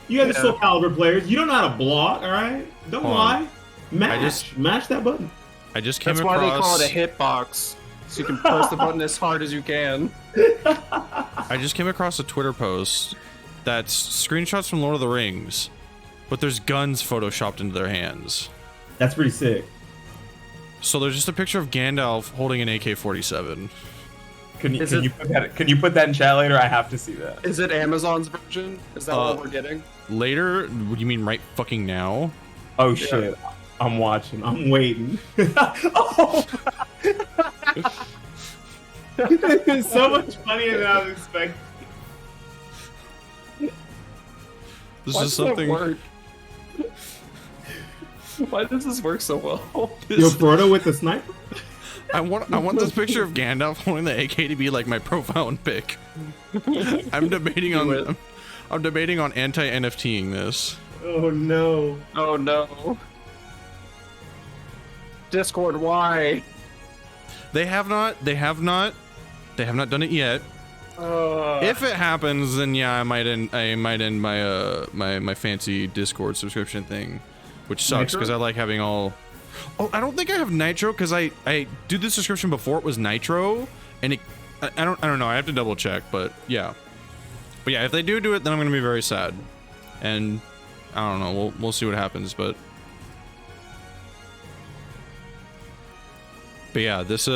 You guys are SoulCalibur players. You don't know how to block, alright? Don't lie. Mash that button. I just came That's across... why they call it a hitbox. So you can press the button as hard as you can. I just came across a Twitter post that's screenshots from Lord of the Rings, but there's guns photoshopped into their hands. That's pretty sick. So there's just a picture of Gandalf holding an AK-47. Can you put that in chat later? I have to see that. Is it Amazon's version? Is that what we're getting? Later? What do you mean right fucking now? Oh shit. I'm watching. I'm waiting. Oh. It's so much funnier than I was expecting. This is something. Work? Why does this work so well? Yo, Frodo with the sniper? I want this picture of Gandalf holding the AK to be like my profile pic. I'm debating on anti-NFTing this. Oh no. Oh no. Discord, why? They have not done it yet. If it happens, then yeah, I might end my my fancy Discord subscription thing, which sucks because I like having all. Oh, I don't think I have Nitro because I did the subscription before it was Nitro, and I don't know. I have to double check, but yeah. But yeah, if they do it, then I'm gonna be very sad, and I don't know. We'll see what happens, but yeah, this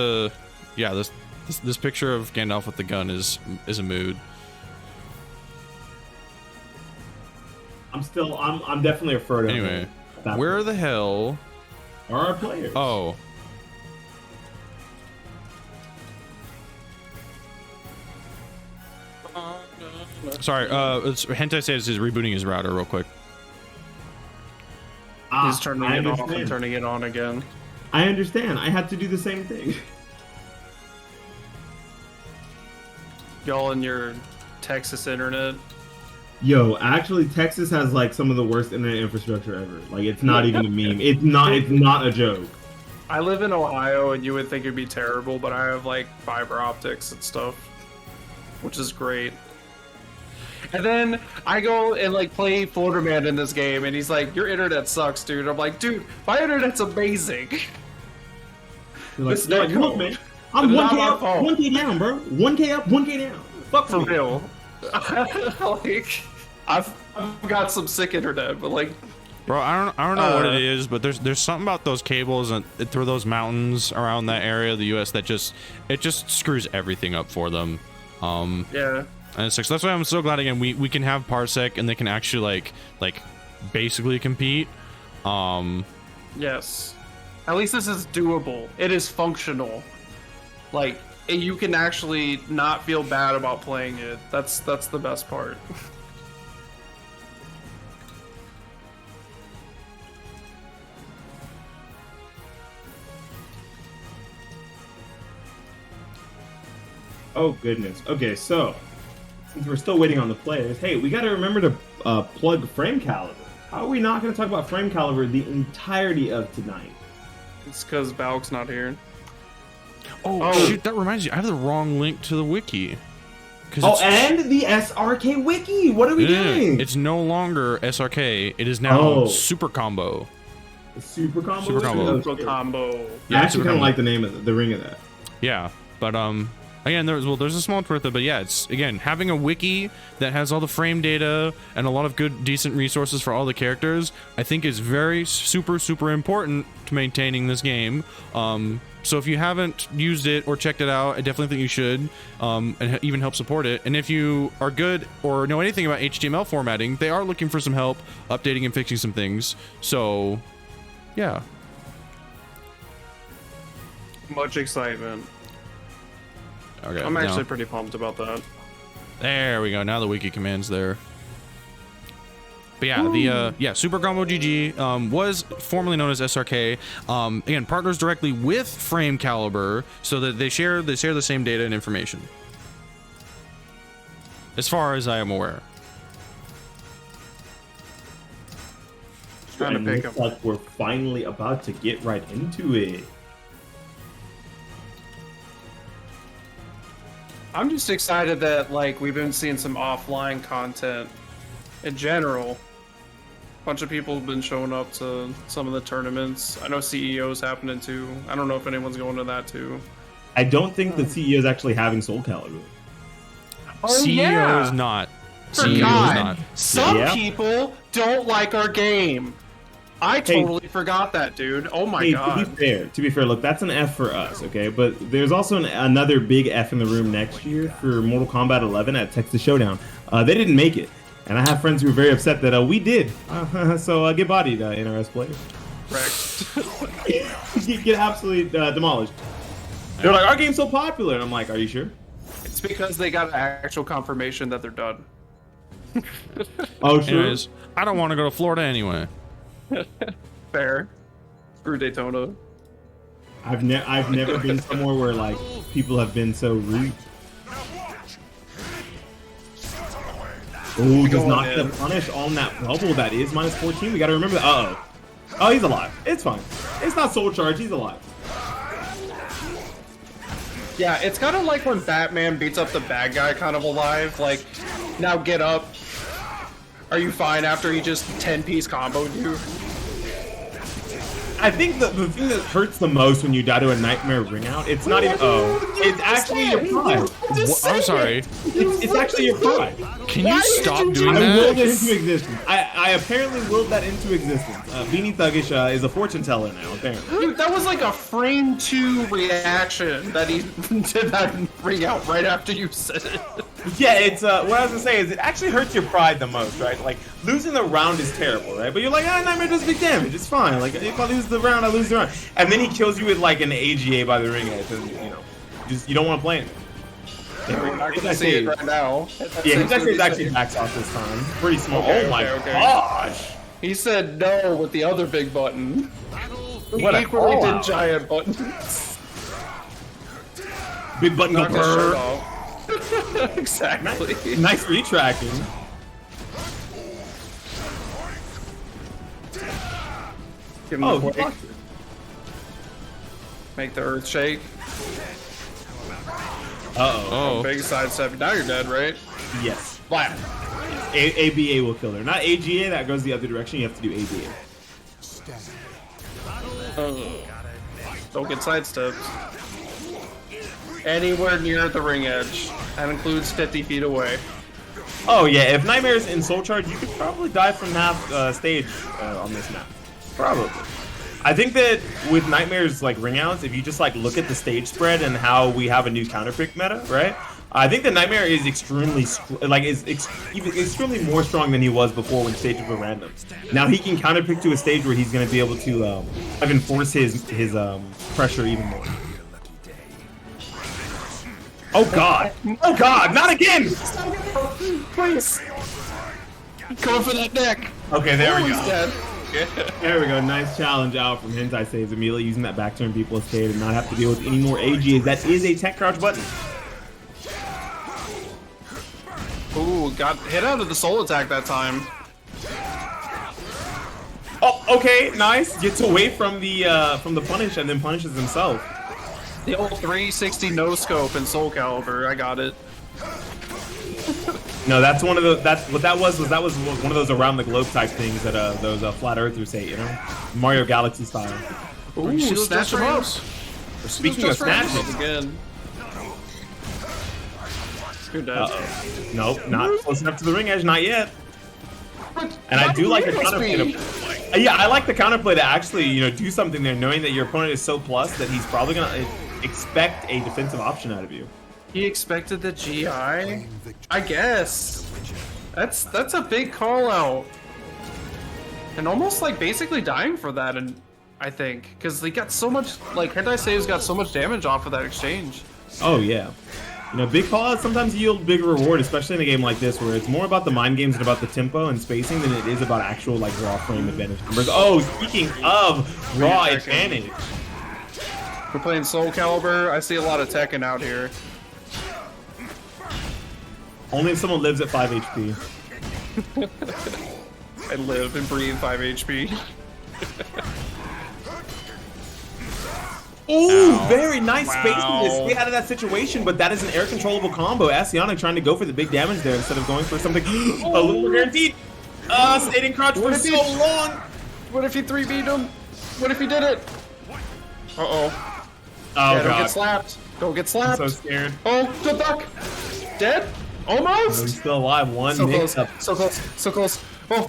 picture of Gandalf with the gun is a mood. I'm definitely a Frodo. Anyway, where the hell are our players? Oh. Sorry, Hentai says is rebooting his router real quick. He's turning it off and turning it on again. I understand. I had to do the same thing. Y'all in your Texas internet. Yo, actually, Texas has like some of the worst internet infrastructure ever. Like, it's not even a meme. It's not a joke. I live in Ohio, and you would think it'd be terrible, but I have like fiber optics and stuff, which is great. And then I go and like play Floater Man in this game, and he's like, "Your internet sucks, dude." I'm like, "Dude, my internet's amazing." You're like, no, look, man. I'm 1K up, 1K down, bro. 1K up, 1K down. Fuck for real. Like, I've got some sick internet, but like, bro, I don't know what it is, but there's something about those cables and through those mountains around that area of the U.S. that just screws everything up for them. Yeah. And so that's why I'm so glad again we can have Parsec and they can actually like basically compete. Yes. At least this is doable. It is functional. Like, you can actually not feel bad about playing it. That's the best part. Oh goodness. Okay, so since we're still waiting on the players, hey, we got to remember to plug FrameCalibur. How are we not going to talk about FrameCalibur the entirety of tonight? It's because Valk's not here. Oh, shoot, that reminds me. I have the wrong link to the wiki. Oh, and the SRK wiki. What are we doing? It's no longer SRK. It is now Super Combo. Super Combo? Super Combo. Super Combo. Yeah, I actually kind of like the name of the ring of that. Yeah, but again, there's a small truth there, but yeah, it's again having a wiki that has all the frame data and a lot of good, decent resources for all the characters. I think is very super important to maintaining this game. So if you haven't used it or checked it out, I definitely think you should, and even help support it. And if you are good or know anything about HTML formatting, they are looking for some help updating and fixing some things. So, yeah. Much excitement. Okay, I'm actually pretty pumped about that. There we go. Now the wiki command's there. But yeah, the Super Combo GG was formerly known as SRK. Again, partners directly with FrameCalibur so that they share the same data and information. As far as I am aware. Trying to pick looks like we're finally about to get right into it. I'm just excited that like we've been seeing some offline content in general. A bunch of people have been showing up to some of the tournaments. I know CEO's happening too. I don't know if anyone's going to that too. I don't think the CEO is actually having SoulCalibur. Oh, CEO is not. CEO is not. Some people don't like our game. I totally forgot that, dude. Oh my god. To be fair, look, that's an F for us, okay? But there's also another big F in the room next year for Mortal Kombat 11 at Texas Showdown. They didn't make it, and I have friends who are very upset that we did. So get bodied, NRS players. Correct. Get absolutely demolished. They're like, our game's so popular, and I'm like, are you sure? It's because they got actual confirmation that they're done. Oh, sure. Anyways, I don't want to go to Florida anyway. Fair. Screw Daytona. I've never been somewhere where like people have been so rude. Oh, does not get a punish on that bubble. That is -14. We got to remember that. Oh, he's alive. It's fine. It's not soul charge. He's alive. Yeah, it's kind of like when Batman beats up the bad guy kind of alive. Like, now get up. Are you fine after he just 10-piece comboed you? I think the thing that hurts the most when you die to a nightmare ring out, it's not even it's actually your pride. I'm sorry. It's actually your pride. Can you stop doing I willed that? it into existence. I apparently willed that into existence. BeanieThuggish is a fortune teller now, apparently. Dude, that was like a frame 2 reaction that he did that ring out right after you said it. Yeah, it's what I was gonna say is it actually hurts your pride the most, right? Like losing the round is terrible, right? But you're like, Nightmare does big damage, it's fine. Like if I lose the round, I lose the round. And then he kills you with like an AGA by the ring edge, and you don't want to play him. I can see it right now. Yeah, his actually is actually backs off this time. Pretty small. Okay, oh my okay. gosh! He said no with the other big button. What a Equally did call-out. giant buttons. Big button go Not gonna show purr. it off. Exactly. Nice retracking. Give him Oh, the he quake. blocked it. Make the earth shake. Uh-oh. Big sidestep. Now you're dead, right? Yes. Flat. ABA will kill her. Not AGA, that goes the other direction. You have to do ABA. Don't get sidestepped. Anywhere near the ring edge. That includes 50 feet away. Oh yeah, if Nightmare's in Soul Charge, you could probably die from half stage on this map. Probably. I think that with Nightmare's like ring outs, if you just like look at the stage spread and how we have a new counter pick meta, right? I think that Nightmare is extremely extremely more strong than he was before when stages were random. Now he can counter pick to a stage where he's going to be able to enforce his pressure even more. Oh god! Oh god! Not again! Please. Going for that neck. Okay, there we He's go. dead. There we go. Nice challenge out from Hentai Saves, immediately using that back turn people escape and not have to deal with any more AGs. That is a tech crouch button. Ooh, got hit out of the soul attack that time. Oh, okay, nice. Gets away from the punish and then punishes himself. The old 360 no scope in SoulCalibur. I got it. No, that's one of the that was one of those around the globe type things that those flat earthers say, you know, Mario Galaxy style. Ooh, snatch him up. Speaking of snatches, again. You're dead. uh-oh. Nope, not close enough to the ring edge, not yet. And I do like the counterplay. Yeah, I like the counterplay to actually, do something there, knowing that your opponent is so plus that he's probably gonna expect a defensive option out of you. He expected the GI? I guess. That's a big call out. And almost like basically dying for that, and I think. Because he got so much, like Hentai Saves got so much damage off of that exchange. Oh yeah. Big call-outs sometimes yield big reward, especially in a game like this, where it's more about the mind games and about the tempo and spacing than it is about actual like raw frame advantage numbers. Oh, speaking of raw advantage. We're playing SoulCalibur. I see a lot of Tekken out here. Only if someone lives at 5 HP. I live and breathe 5 HP. Ooh, very nice spacing to stay out of that situation, but that is an air controllable combo. Asiana trying to go for the big damage there instead of going for something a little more guaranteed. Stayed in crouch for so long. What if he 3B'd him? What if he did it? Uh-oh. Oh, yeah, God. Don't get slapped. Don't get slapped. I'm so scared. Oh, good luck. Dead? Almost? He's still alive. One So mix close. up. So close. So close. Oh.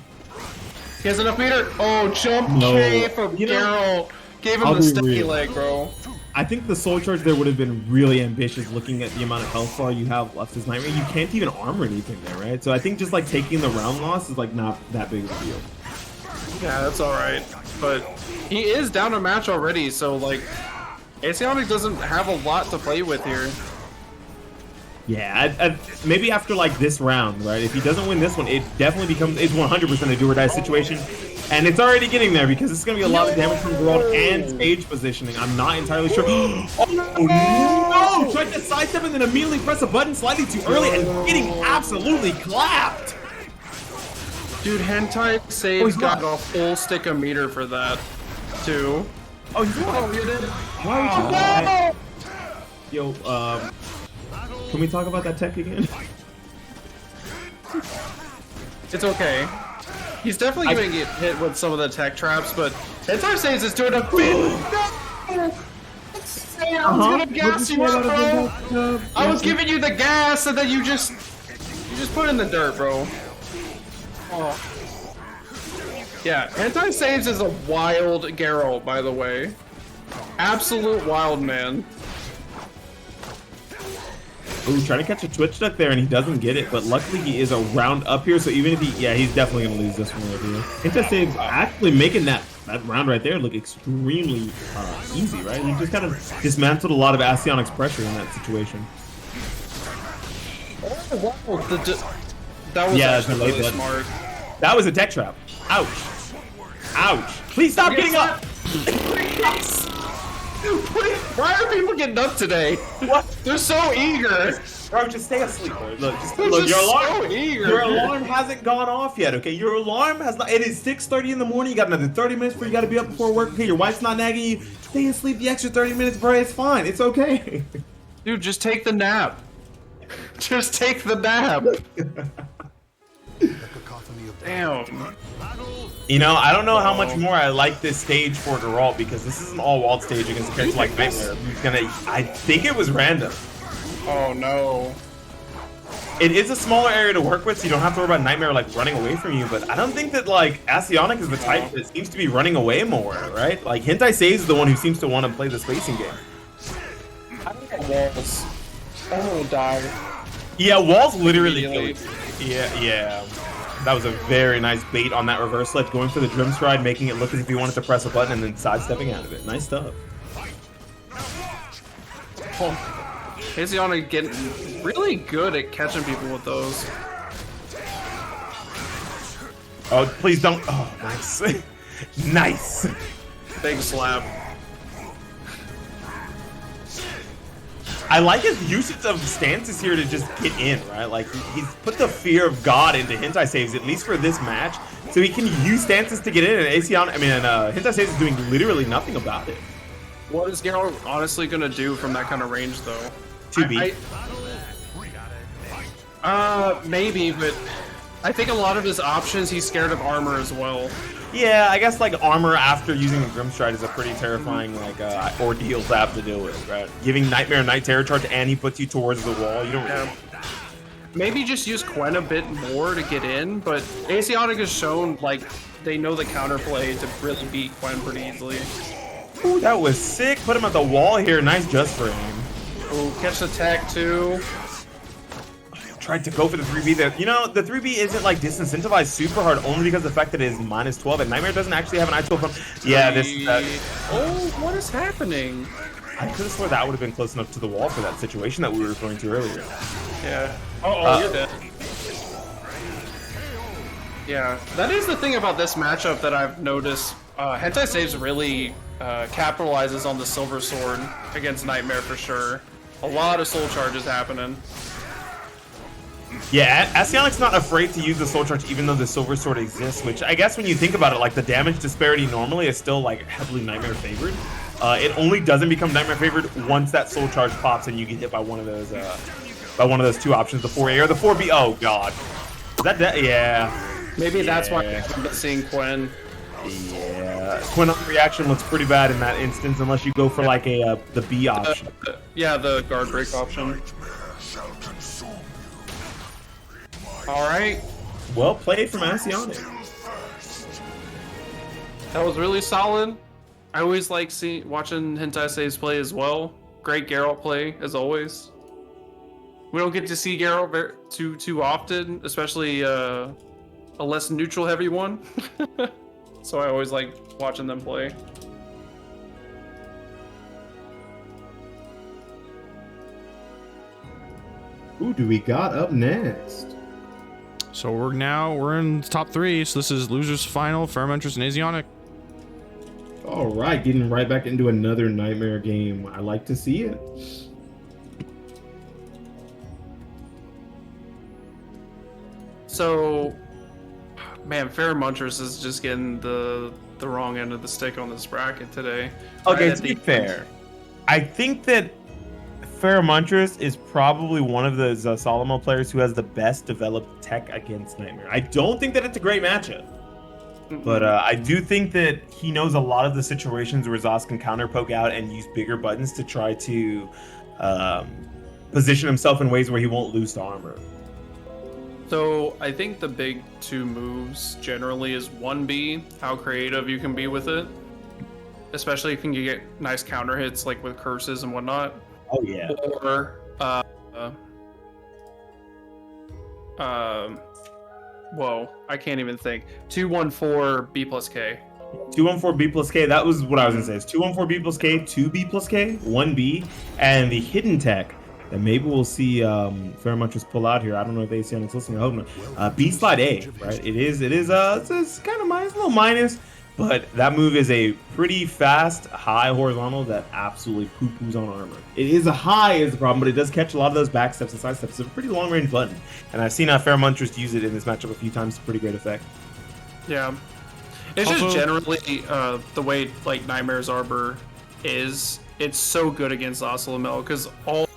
He has enough meter. Oh, jump No. K from Geralt. Gave him I'll the be sticky real. leg, bro. I think the soul charge there would have been really ambitious looking at the amount of health bar you have left as Nightmare. You can't even armor anything there, right? So I think just like taking the round loss is like not that big of a deal. Yeah, that's alright. But he is down a match already, so like Asionic doesn't have a lot to play with here. Yeah, maybe after like this round, right? If he doesn't win this one, it definitely becomes 100% a do or die situation. And it's already getting there because it's going to be a lot of damage from Geralt and stage positioning. I'm not entirely sure. Oh no! Tried to sidestep and then immediately press a button slightly too early and getting absolutely clapped. Dude, Hentai Saves got a full stick of meter for that, too. Oh, you did it? Why would you die? Yo, can we talk about that tech again? It's okay. He's definitely going to get hit with some of the tech traps, but Anti-Saves is doing a bit. I was gonna gas you up, bro. I was giving you the gas, and then you just put it in the dirt, bro. Oh. Yeah, Anti-Saves is a wild Garrow, by the way. Absolute wild man. Ooh, trying to catch a Twitch duck there, and he doesn't get it, but luckily he is around up here, so even if he, yeah, he's definitely going to lose this one over here. Anti-Saves actually making that round right there look extremely easy, right? He just kind of dismantled a lot of Asionic's pressure in that situation. Oh, wow. That was actually really smart. That was a tech trap. Ouch. Ouch. Please stop getting up! Why are people getting up today? What? They're so eager. Bro, just stay asleep, bro. Look, your alarm hasn't gone off yet, okay? Your alarm has not. It is 6:30 in the morning. You got another 30 minutes before you got to be up before work. Okay, your wife's not nagging you. Stay asleep the extra 30 minutes, bro. It's fine. It's okay. Dude, just take the nap. Just take the nap. Damn. You know, I don't know how much more I like this stage for Geralt, because this is an all-walled stage against a character like Nightmare, who's gonna. I think it was random. Oh no. It is a smaller area to work with, so you don't have to worry about Nightmare like running away from you, but I don't think that like Asionic is the type that seems to be running away more, right? Like Hentai-Saves is the one who seems to want to play the spacing game. I don't know walls. I'm gonna die. Yeah, walls literally kill you. Yeah. That was a very nice bait on that reverse ledge, going for the Drum Stride, making it look as if he wanted to press a button and then sidestepping out of it. Nice stuff. Asionic getting really good at catching people with those. Oh, please don't. Oh, nice. Nice. Big slap. I like his usage of stances here to just get in, right? Like, he's put the fear of God into Hentai-Saves, at least for this match, so he can use stances to get in, and Hentai-Saves is doing literally nothing about it. What is Geralt honestly gonna do from that kind of range, though? 2B. Maybe, but I think a lot of his options, he's scared of armor as well. Yeah, I guess like armor after using a Grim Stride is a pretty terrifying ordeal to have to deal with, right? Giving Nightmare a Night Terror charge and he puts you towards the wall. You don't. Yeah. Maybe just use Quen a bit more to get in, but Asionic has shown like they know the counterplay to really beat Quen pretty easily. Ooh, that was sick. Put him at the wall here. Nice just for him. Ooh, catch the tech too. Tried to go for the 3B there. You know, the 3B isn't like disincentivized super hard only because of the fact that it is -12 and Nightmare doesn't actually have an I-12. Yeah, Oh, what is happening? I could have sworn that would have been close enough to the wall for that situation that we were referring to earlier. Yeah. Oh, you're dead. Yeah, that is the thing about this matchup that I've noticed. Hentai-Saves really capitalizes on the Silver Sword against Nightmare for sure. A lot of soul charges happening. Yeah, Asionic's not afraid to use the Soul Charge even though the Silver Sword exists, which I guess when you think about it, like the damage disparity normally is still like heavily Nightmare favored. It only doesn't become Nightmare favored once that Soul Charge pops and you get hit by one of those two options, the 4A or the 4B. Oh god. Is that yeah. Maybe that's why I'm seeing Quen. Yeah. Quen reaction looks pretty bad in that instance unless you go for like the B option. Yeah, the guard break option. Alright. Well played from Asionic. That was really solid. I always like watching Hentai-Saves play as well. Great Geralt play, as always. We don't get to see Geralt too often, especially a less neutral heavy one. So I always like watching them play. Who do we got up next? So we're in top 3. So this is losers final, Fermenters and Asionic. All right, getting right back into another Nightmare game. I like to see it. So, man, Fair Munchers is just getting the wrong end of the stick on this bracket today. Okay, to be fair, I think that Pharomantris is probably one of the Solomon players who has the best developed tech against Nightmare. I don't think that it's a great matchup, but I do think that he knows a lot of the situations where Zos can counter poke out and use bigger buttons to try to position himself in ways where he won't lose to armor. So I think the big two moves generally is 1B, how creative you can be with it. Especially if you can get nice counter hits like with curses and whatnot. Oh yeah. Or whoa, I can't even think. 214 B plus K. 214 B plus K, that was what I was gonna say. It's 214 B plus K, 2B plus K, 1B, and the hidden tech that maybe we'll see Pharomantris pull out here. I don't know if ACN is listening. I hope not. B slide A, right? It's kind of minus, a little minus, but that move is a pretty fast, high horizontal that absolutely poo-poos on armor. It is a high is the problem, but it does catch a lot of those back steps and side steps. It's a pretty long range button, and I've seen Pharomantris use it in this matchup a few times. It's a pretty great effect. Yeah. It's also, just generally the way like Nightmare's arbor is. It's so good against Ocelomel because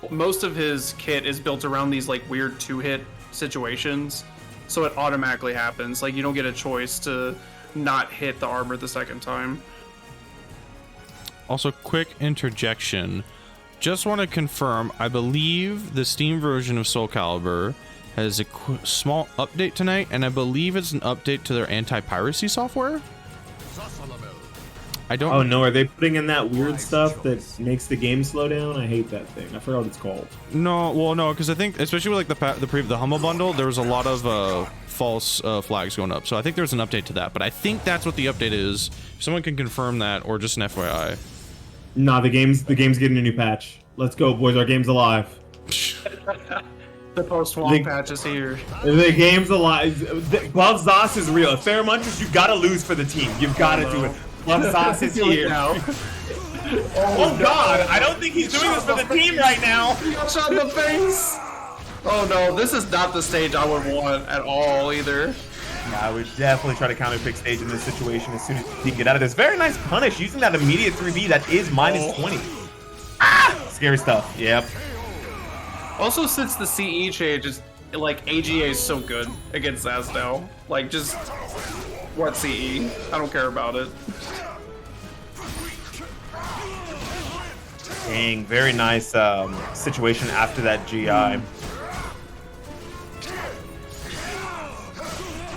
most of his kit is built around these like weird 2-hit situations, so it automatically happens. Like you don't get a choice to not hit the armor the second time. Also, quick interjection. Just want to confirm, I believe the Steam version of SoulCalibur has a small update tonight, and I believe it's an update to their anti-piracy software. I don't. Oh no, are they putting in that weird stuff that makes the game slow down? I hate that thing. I forgot what it's called. No, well, no, because I think, especially with like the Humble Bundle, there was a lot of false flags going up. So I think there's an update to that. But I think that's what the update is. If someone can confirm that, or just an FYI. Nah, the game's getting a new patch. Let's go, boys. Our game's alive. The post-swamp patch is here. The game's alive. Buff Zos is real. If Pharomantris, you gotta lose for the team. You've gotta do it. Buff Zos is here. Now. Oh God! I don't think he's doing this for the team right now. He got shot in the face. Oh no, this is not the stage I would want at all either. Yeah, I would definitely try to counter pick stage in this situation as soon as he can get out of this. Very nice punish using that immediate 3B that is minus 20. Ah! Scary stuff. Yep. Also, since the CE change is like AGA is so good against Zaz now. Like just what CE? I don't care about it. Dang, very nice situation after that GI.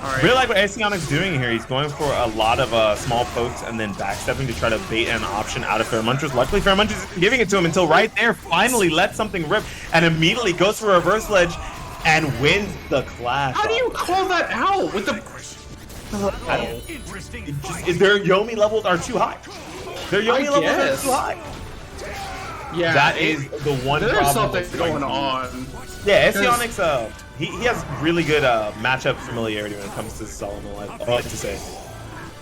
Right. Really like what Asionic's doing here. He's going for a lot of small pokes and then backstepping to try to bait an option out of Pharomantris. Luckily, Pharomantris isn't giving it to him until right there finally lets something rip and immediately goes for a reverse ledge and wins the clash. How do you call that out with the... Their Yomi levels are too high. Their Yomi levels are too high. Yeah, that is the one there's problem. There's something going on. Yeah, Asionic's he has really good matchup familiarity when it comes to Solomon, I like to say.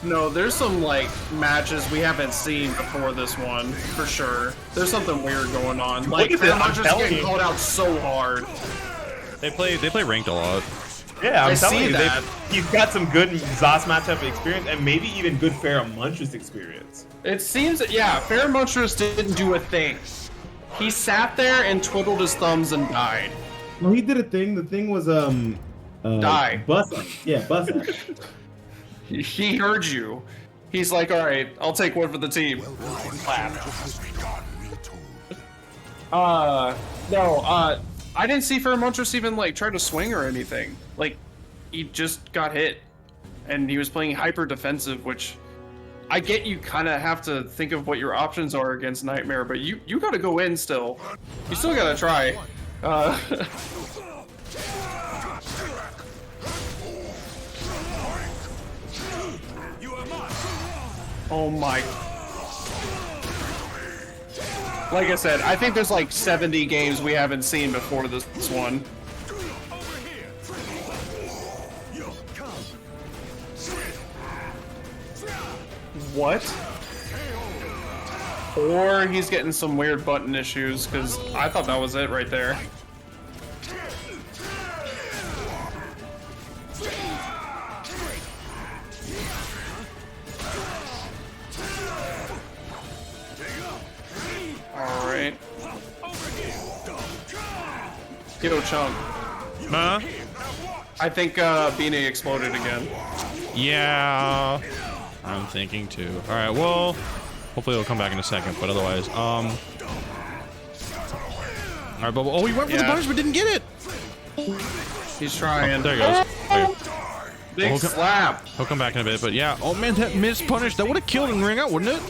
No, there's some like matches we haven't seen before this one, for sure. There's something weird going on. Like they're just getting called out so hard. They play ranked a lot. Yeah, I'm telling you, that. He's got some good Zos matchup experience and maybe even good Pharomantris experience. It seems, yeah, Pharomantris didn't do a thing. He sat there and twiddled his thumbs and died. No, he did a thing. The thing was die. Bust. Yeah, bust. He heard you. He's like, all right, I'll take one for the team. Clap. No, I didn't see Pharomantris even like try to swing or anything. Like, he just got hit, and he was playing hyper defensive, which I get. You kind of have to think of what your options are against Nightmare, but you got to go in still. You still got to try. Oh my. Like I said, I think there's like 70 games we haven't seen before this one. What? Or he's getting some weird button issues, because I thought that was it right there. Alright. Yo, Chunk. Huh? I think Beanie exploded again. Yeah. I'm thinking too. All right. Well, hopefully it'll come back in a second. But otherwise, all right, Bubble. Oh, he went for the punish, but didn't get it. He's trying. Oh, there he goes. Okay. Big slap. He'll come back in a bit, but yeah. Oh man, that missed punish. That would have killed him ring out, wouldn't it?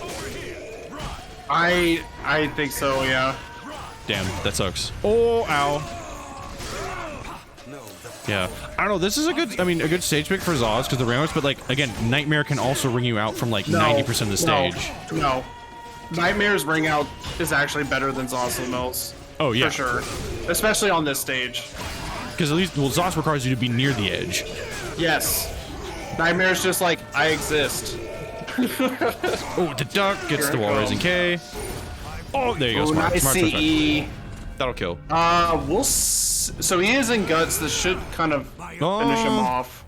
I think so, yeah. Damn, that sucks. Oh, ow. Yeah, I don't know. This is a good stage pick for Zoz because the ring outs, but like again, Nightmare can also ring you out from like 90% of the stage. No. Nightmare's ring out is actually better than Zoz's Mills. Oh yeah, for sure. Especially on this stage. Because at least, well, Zoz requires you to be near the edge. Yes. Nightmare's just like, I exist. Oh, the duck gets the wall raising K. Oh, there you go. Smart. Nice CE. That'll kill. So he is in Guts. This should kind of finish him off.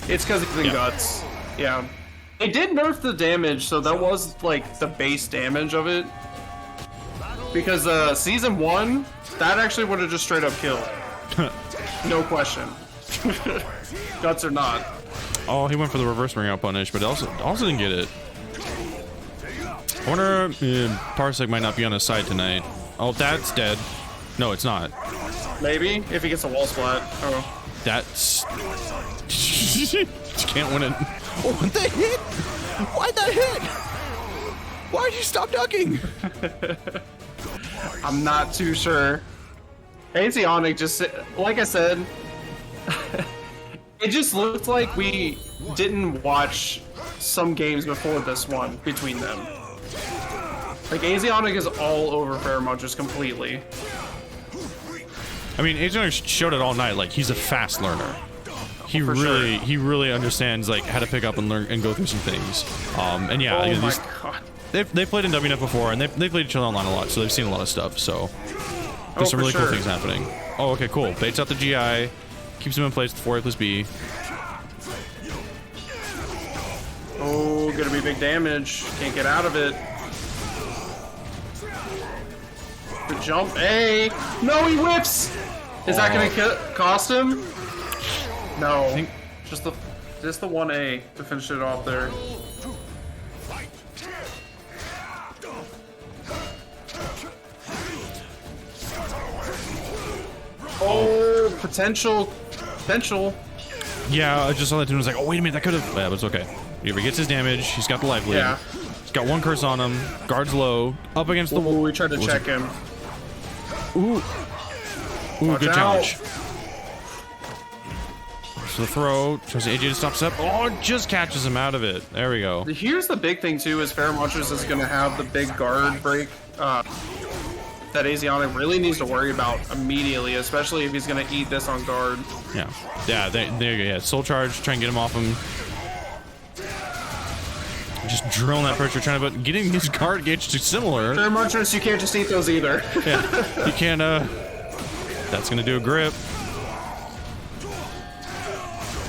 It's because he's in Guts. Yeah. They did nerf the damage, so that was like the base damage of it. Because season 1, that actually would have just straight up killed. No question. Guts or not. Oh, he went for the reverse ring out punish, but also didn't get it. I wonder Parsec might not be on his side tonight. Oh, that's dead. No, it's not. Maybe if he gets a wall splat. Oh, that's can't win it. Oh, what the hit? Why'd that hit? Why'd you stop ducking? I'm not too sure. Asionic just, like I said, it just looked like we didn't watch some games before this one between them. Like Asionic is all over Pheromonters completely. I mean, Asionic showed it all night. Like he's a fast learner. He really understands like how to pick up and learn and go through some things. And yeah, oh my god. They've played in WNF before, and they've played each other online a lot, so they've seen a lot of stuff. So there's some really cool things happening. Oh, okay, cool. Baits out the GI, keeps him in place with 4A plus B. Oh, gonna be big damage. Can't get out of it. The jump A. No, he whips. Is that gonna cost him? No. Just the 1A to finish it off there. Oh, potential. Yeah, I just saw that dude was like, oh wait a minute, that could have. Yeah, but it's okay. He gets his damage. He's got the life lead. Yeah. He's got one curse on him. Guard's low. Up against the wall. We tried to check him. Ooh, good challenge. So the throw tries AJ to stop step. Oh, it just catches him out of it. There we go. Here's the big thing too: is Pheromonters is going to have the big guard break that Asionic really needs to worry about immediately, especially if he's going to eat this on guard. Yeah. There you go. Yeah, soul charge, try and get him off him. Just drilling that pressure, trying to, but getting his guard gauge to similar. Pheromonters, you can't just eat those either. Yeah, you can't. That's gonna do a grip.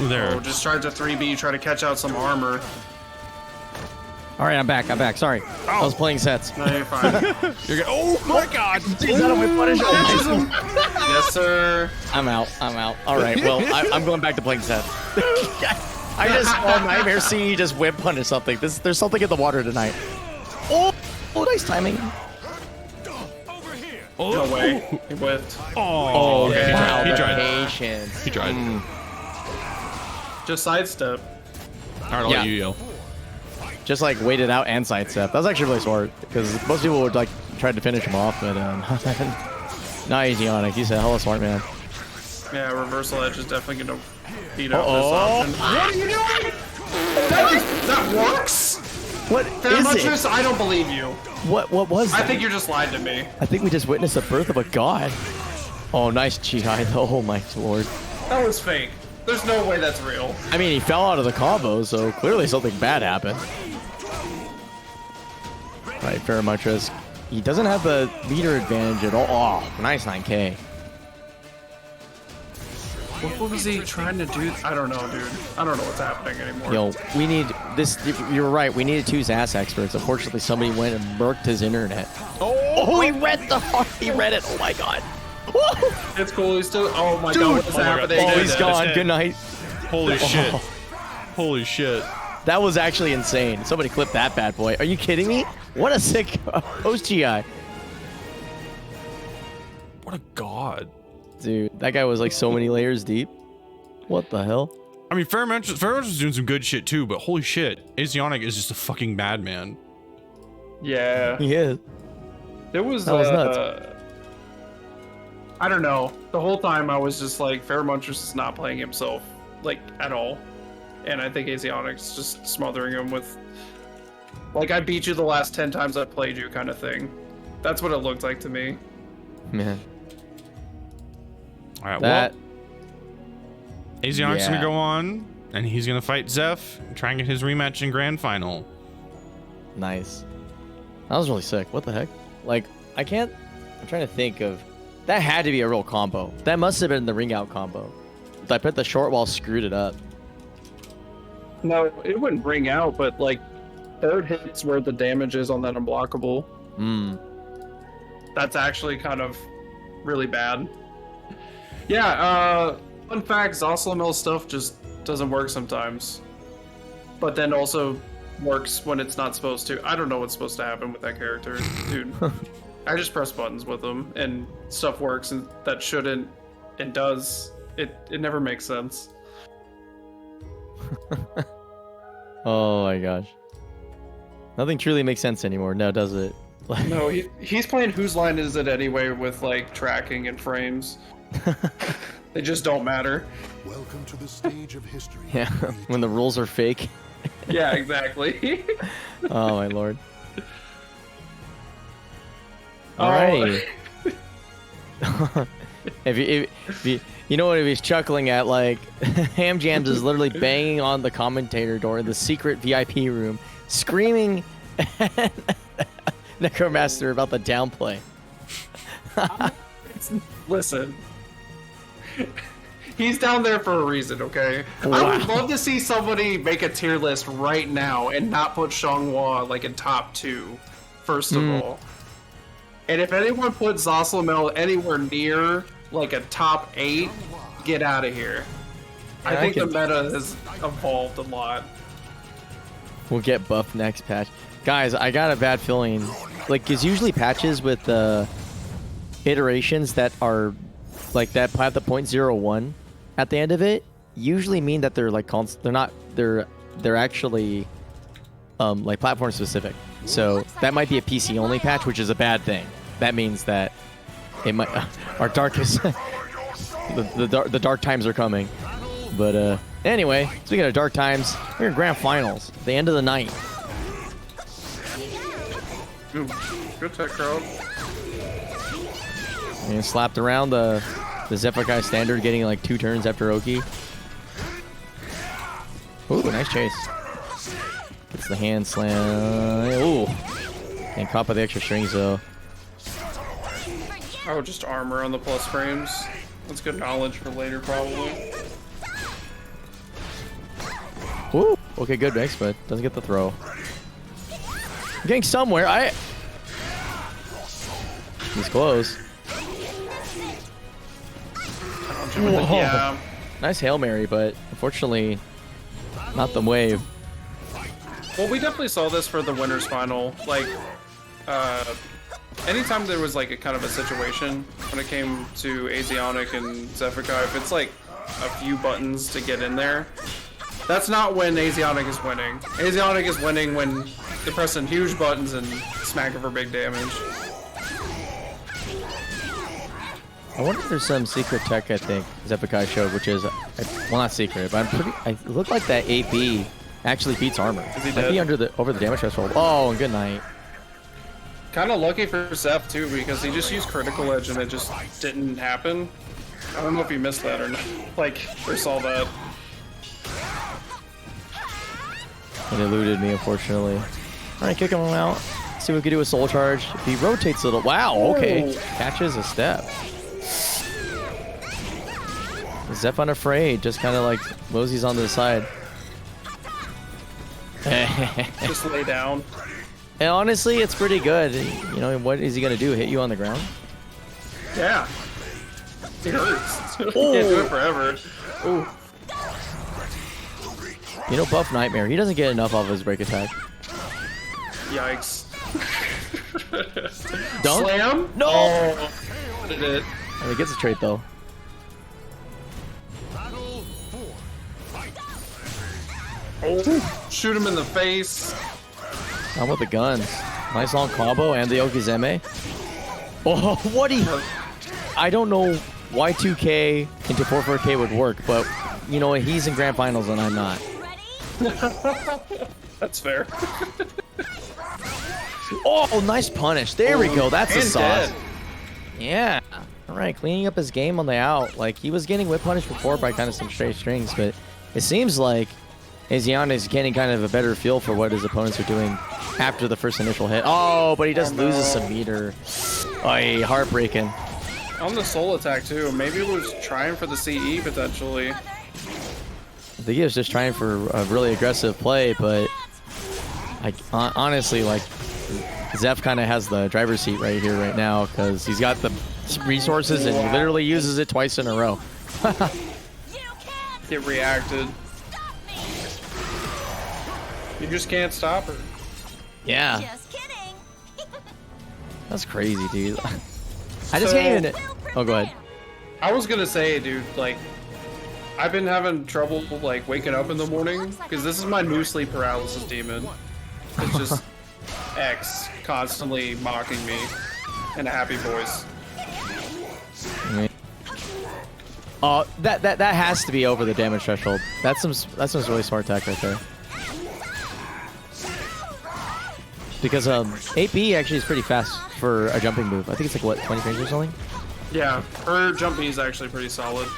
There. Oh, just tried to 3B, try to catch out some armor. All right, I'm back. Sorry, I was playing sets. No, you're fine. You're good. Oh my God! Yes, sir. I'm out. All right, well, I'm going back to playing sets. I just saw Nightmare C just whip punish something. There's something in the water tonight. Oh, nice timing. No way. He whipped. Oh, okay. Wow, He tried. Patience. He tried. Just sidestep. All right, I'll let you yell. Just like wait it out and sidestep. That was actually really smart because most people would like try to finish him off, but not easy on it. He's a hella smart man. Yeah, reversal edge is definitely gonna beat up this option. What are you doing? That works? What is it? I don't believe you. What was that? I think you're just lying to me. I think we just witnessed the birth of a god. Oh, nice GI. Oh my lord. That was fake. There's no way that's real. I mean, he fell out of the combo, so clearly something bad happened. Right, Pheromonters. He doesn't have the leader advantage at all. Oh, nice 9K. What was he trying to do? I don't know, dude. I don't know what's happening anymore. Yo, we need this. You're right. We needed 2 ZAS experts. Unfortunately, somebody went and murked his internet. Oh, he read it. Oh my god. It's cool. He's still. Oh my Dude. god, what is Oh my God. happening? Oh, he's dead. gone. Dead. Good night. Holy shit. Holy shit. That was actually insane. Somebody clip that bad boy. Are you kidding me? What a sick post GI. What a god. Dude, that guy was like so many layers deep. What the hell? I mean, Fairmatch was doing some good shit too, but holy shit, Asionic is just a fucking madman. Yeah. He is. It was. That was nuts. I don't know. The whole time I was just like, Fairmunchers is not playing himself, like, at all. And I think Asionic's just smothering him with, like, I beat you the last 10 times I played you kind of thing. That's what it looked like to me. Man. All right, That. well, Asionic's Yeah. gonna go on, and he's gonna fight Zeph and try and get his rematch in Grand Final. Nice. That was really sick. What the heck? Like, I'm trying to think of, that had to be a real combo. That must have been the ring out combo. I put the short wall, screwed it up. No, it wouldn't ring out, but, like, third hits where the damage is on that unblockable. That's actually kind of really bad. Yeah, fun fact, Zoslamel stuff just doesn't work sometimes. But then also works when it's not supposed to. I don't know what's supposed to happen with that character, dude. I just press buttons with them and stuff works and that shouldn't and does. It never makes sense. Oh my gosh. Nothing truly makes sense anymore, now does it? No, he's playing Whose Line Is It Anyway with like tracking and frames. They just don't matter. Welcome to the stage of history. Yeah, when the rules are fake. Yeah, exactly. Oh my lord. Oh. Alrighty. if you know what he's chuckling at, like Ham Jams is literally banging on the commentator door in the secret VIP room, screaming at Necromaster about the downplay. Listen. He's down there for a reason, okay? Wow. I would love to see somebody make a tier list right now and not put Xianghua like in top 2, first of all. And if anyone puts Zoslamel anywhere near like a top 8, get out of here. Yeah, I think the meta has evolved a lot. We'll get buffed next patch. Guys, I got a bad feeling. Like, because usually patches with the iterations that are like that have the 0.01 at the end of it usually mean that they're like they're actually like platform specific. So that might be a PC only patch, which is a bad thing. That means that it might our darkest the dark times are coming. But anyway, speaking of dark times, we're in grand finals, the end of the night. Ooh, good tech crowd. And slapped around the Zephykai standard, getting like 2 turns after Oki. Ooh, nice chase. Gets the hand slam. Ooh. And caught by the extra strings though. Oh, just armor on the plus frames. That's good knowledge for later, probably. Ooh. Okay, good mix, but doesn't get the throw. Getting somewhere. He's close. Whoa. Yeah. Nice Hail Mary, but unfortunately, not the wave. Well, we definitely saw this for the winners final. Like, anytime there was like a kind of a situation when it came to Asionic and Zephykai, if it's like a few buttons to get in there, that's not when Asionic is winning. Asionic is winning when they're pressing huge buttons and smacking for big damage. I wonder if there's some secret tech, I think, Zephykai showed, which is, well, not secret, but it looked like that AB actually beats armor. Is he Might be dead? over the damage threshold. Oh, and good night. Kind of lucky for Zeph too, because he just used critical edge and it just didn't happen. I don't know if he missed that or not. Like, or saw that. It eluded me, unfortunately. Alright, kick him out. See what we can do with Soul Charge. If he rotates a little. Wow, okay. Catches a step. Zeph unafraid, just kind of like moseys on the side. Just lay down. And honestly, it's pretty good. You know, what is he going to do? Hit you on the ground? Yeah. It hurts. You can't do it forever. Ooh. You know, Buff Nightmare, he doesn't get enough of his break attack. Yikes. Don't? Slam? No! Oh, did it. And he gets a trait, though. Oh, shoot him in the face. I'm with the guns. Nice long combo and the Okizeme. Oh, what he... I don't know why 2K into 4-4K would work, but you know what? He's in grand finals and I'm not. That's fair. Oh, nice punish. There we go. That's a And sauce. dead. Yeah. All right, cleaning up his game on the out. Like, he was getting whip punished before by kind of some straight strings, but it seems like Asiana is getting kind of a better feel for what his opponents are doing after the first initial hit. Oh, but he just loses some meter. Oh, heartbreaking. On the soul attack, too. Maybe he was trying for the CE, potentially. I think he was just trying for a really aggressive play, but like honestly, like Zeph kind of has the driver's seat right here, right now, because he's got the resources and he literally uses it twice in a row. It reacted. You just can't stop her. Yeah, Just kidding. that's crazy, dude. I just can't even. Oh, go ahead. I was gonna say, dude, like, I've been having trouble, like, waking up in the morning, because this is my new sleep paralysis demon. It's just X constantly mocking me in a happy voice. That has to be over the damage threshold. That's some really smart tech right there. Because 8B actually is pretty fast for a jumping move. I think it's like what, 20 frames or something? Yeah, her jump B is actually pretty solid.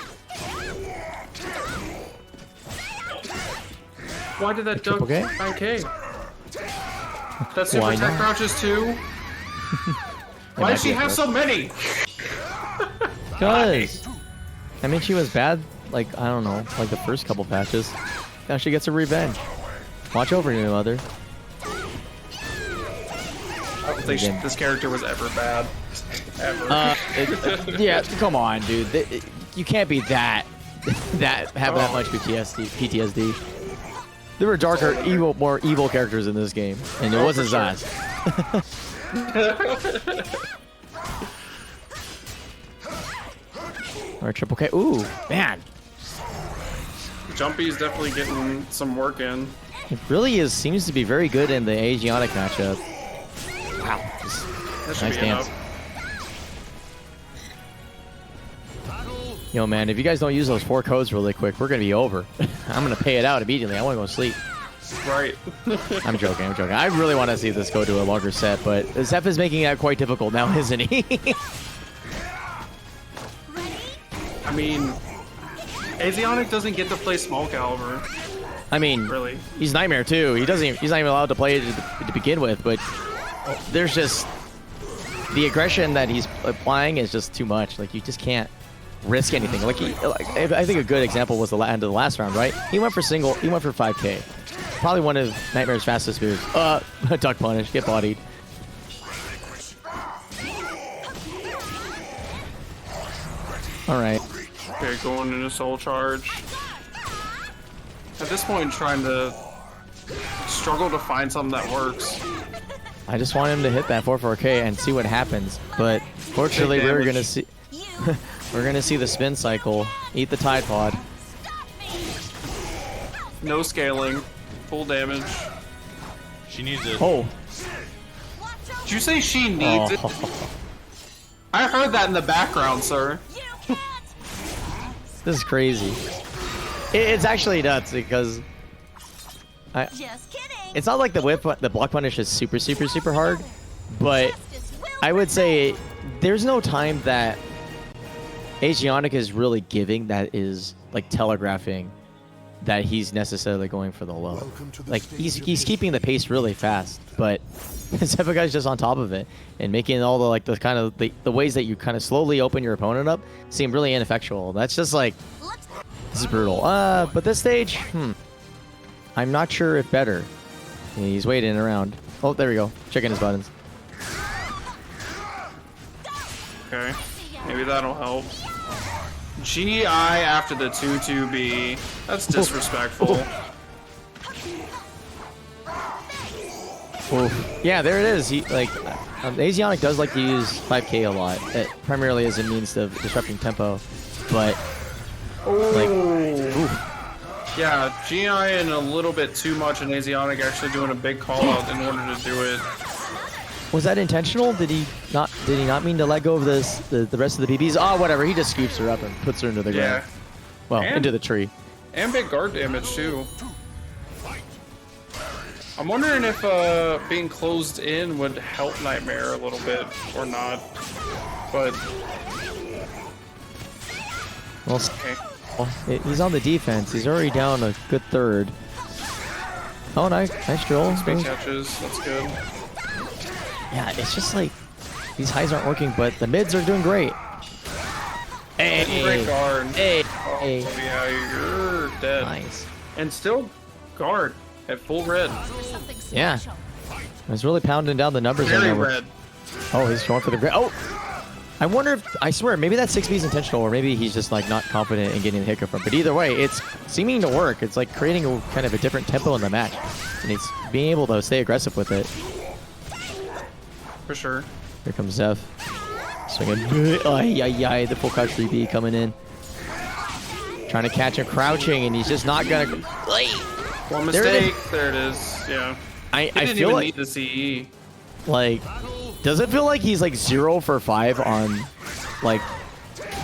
Why did that duck triple K? 9K? That super Why attack not? crouches too? Why does she have so many? Because I mean, she was bad, like, I don't know, like the first couple patches. Now she gets a revenge. Watch over you, mother. I don't think this character was ever bad. Ever. Yeah, come on, dude. You can't be that have that much PTSD. There were darker, more evil characters in this game, and it wasn't Zaz. Or triple K. Ooh, man. Jumpy's definitely getting some work in. It really is. Seems to be very good in the Asiatic matchup. Wow. That should Nice be dance. enough. Yo, man, if you guys don't use those 4 codes really quick, we're going to be over. I'm going to pay it out immediately. I want to go to sleep. Right. I'm joking. I really want to see this go to a longer set, but Zeph is making that quite difficult now, isn't he? I mean, Asionic doesn't get to play SoulCalibur. I mean, Really? he's Nightmare too. He's not even allowed to play it to begin with, but there's just the aggression that he's applying is just too much. Like, you just can't risk anything. Like I think a good example was the end of the last round, right? He went for 5K. Probably one of Nightmare's fastest moves. Duck punish, get bodied. All right. Okay, going into soul charge. At this point, trying to struggle to find something that works. I just want him to hit that 4-4K and see what happens. But fortunately, Big we're damage. gonna see we're gonna see the spin cycle. Eat the Tide Pod. No scaling. Full damage. She needs it. Oh. Did you say she needs it? I heard that in the background, sir. This is crazy. It's actually nuts because Just kidding. it's not like the block punish is super hard, but I would say there's no time that Asionic is really giving that is like telegraphing that he's necessarily going for the low. Like, he's keeping the pace really fast, but Zephyr guy's just on top of it and making all the the ways that you kind of slowly open your opponent up seem really ineffectual. That's just like, this is brutal. But this stage, I'm not sure if better. He's waiting around. Oh, there we go. Checking his buttons. Okay. Maybe that'll help. GI after the 2-2B. That's disrespectful. Yeah, there it is. He like Asionic does like to use 5K a lot, primarily as a means of disrupting tempo, but like, yeah, GI and a little bit too much, and Asionic actually doing a big call out in order to do it. Was that intentional? Did he not mean to let go of the rest of the BBs? Oh, whatever. He just scoops her up and puts her into the ground. Well, into the tree. And big guard damage too. I'm wondering if being closed in would help Nightmare a little bit or not. But well, he's on the defense. He's already down a good third. Oh, nice drill. Big catches. That's good. Yeah, it's just like these highs aren't working, but the mids are doing great. Hey, great guard. Hey, oh, yeah, you're dead. Nice. And still guard at full red. Yeah, I was really pounding down the numbers. Very red. Oh, he's going for the red. Oh, I wonder if, I swear, maybe that 6B is intentional, or maybe he's just like not confident in getting the hiccup from. But either way, it's seeming to work. It's like creating a kind of a different tempo in the match, and it's being able to stay aggressive with it. For sure. Here comes Zeph. Swinging. The full crouch 3B coming in. Trying to catch him crouching, and he's just not gonna. One mistake. There it is. Yeah. I didn't feel even like need the CE. like, does it feel like he's like 0 for 5 on like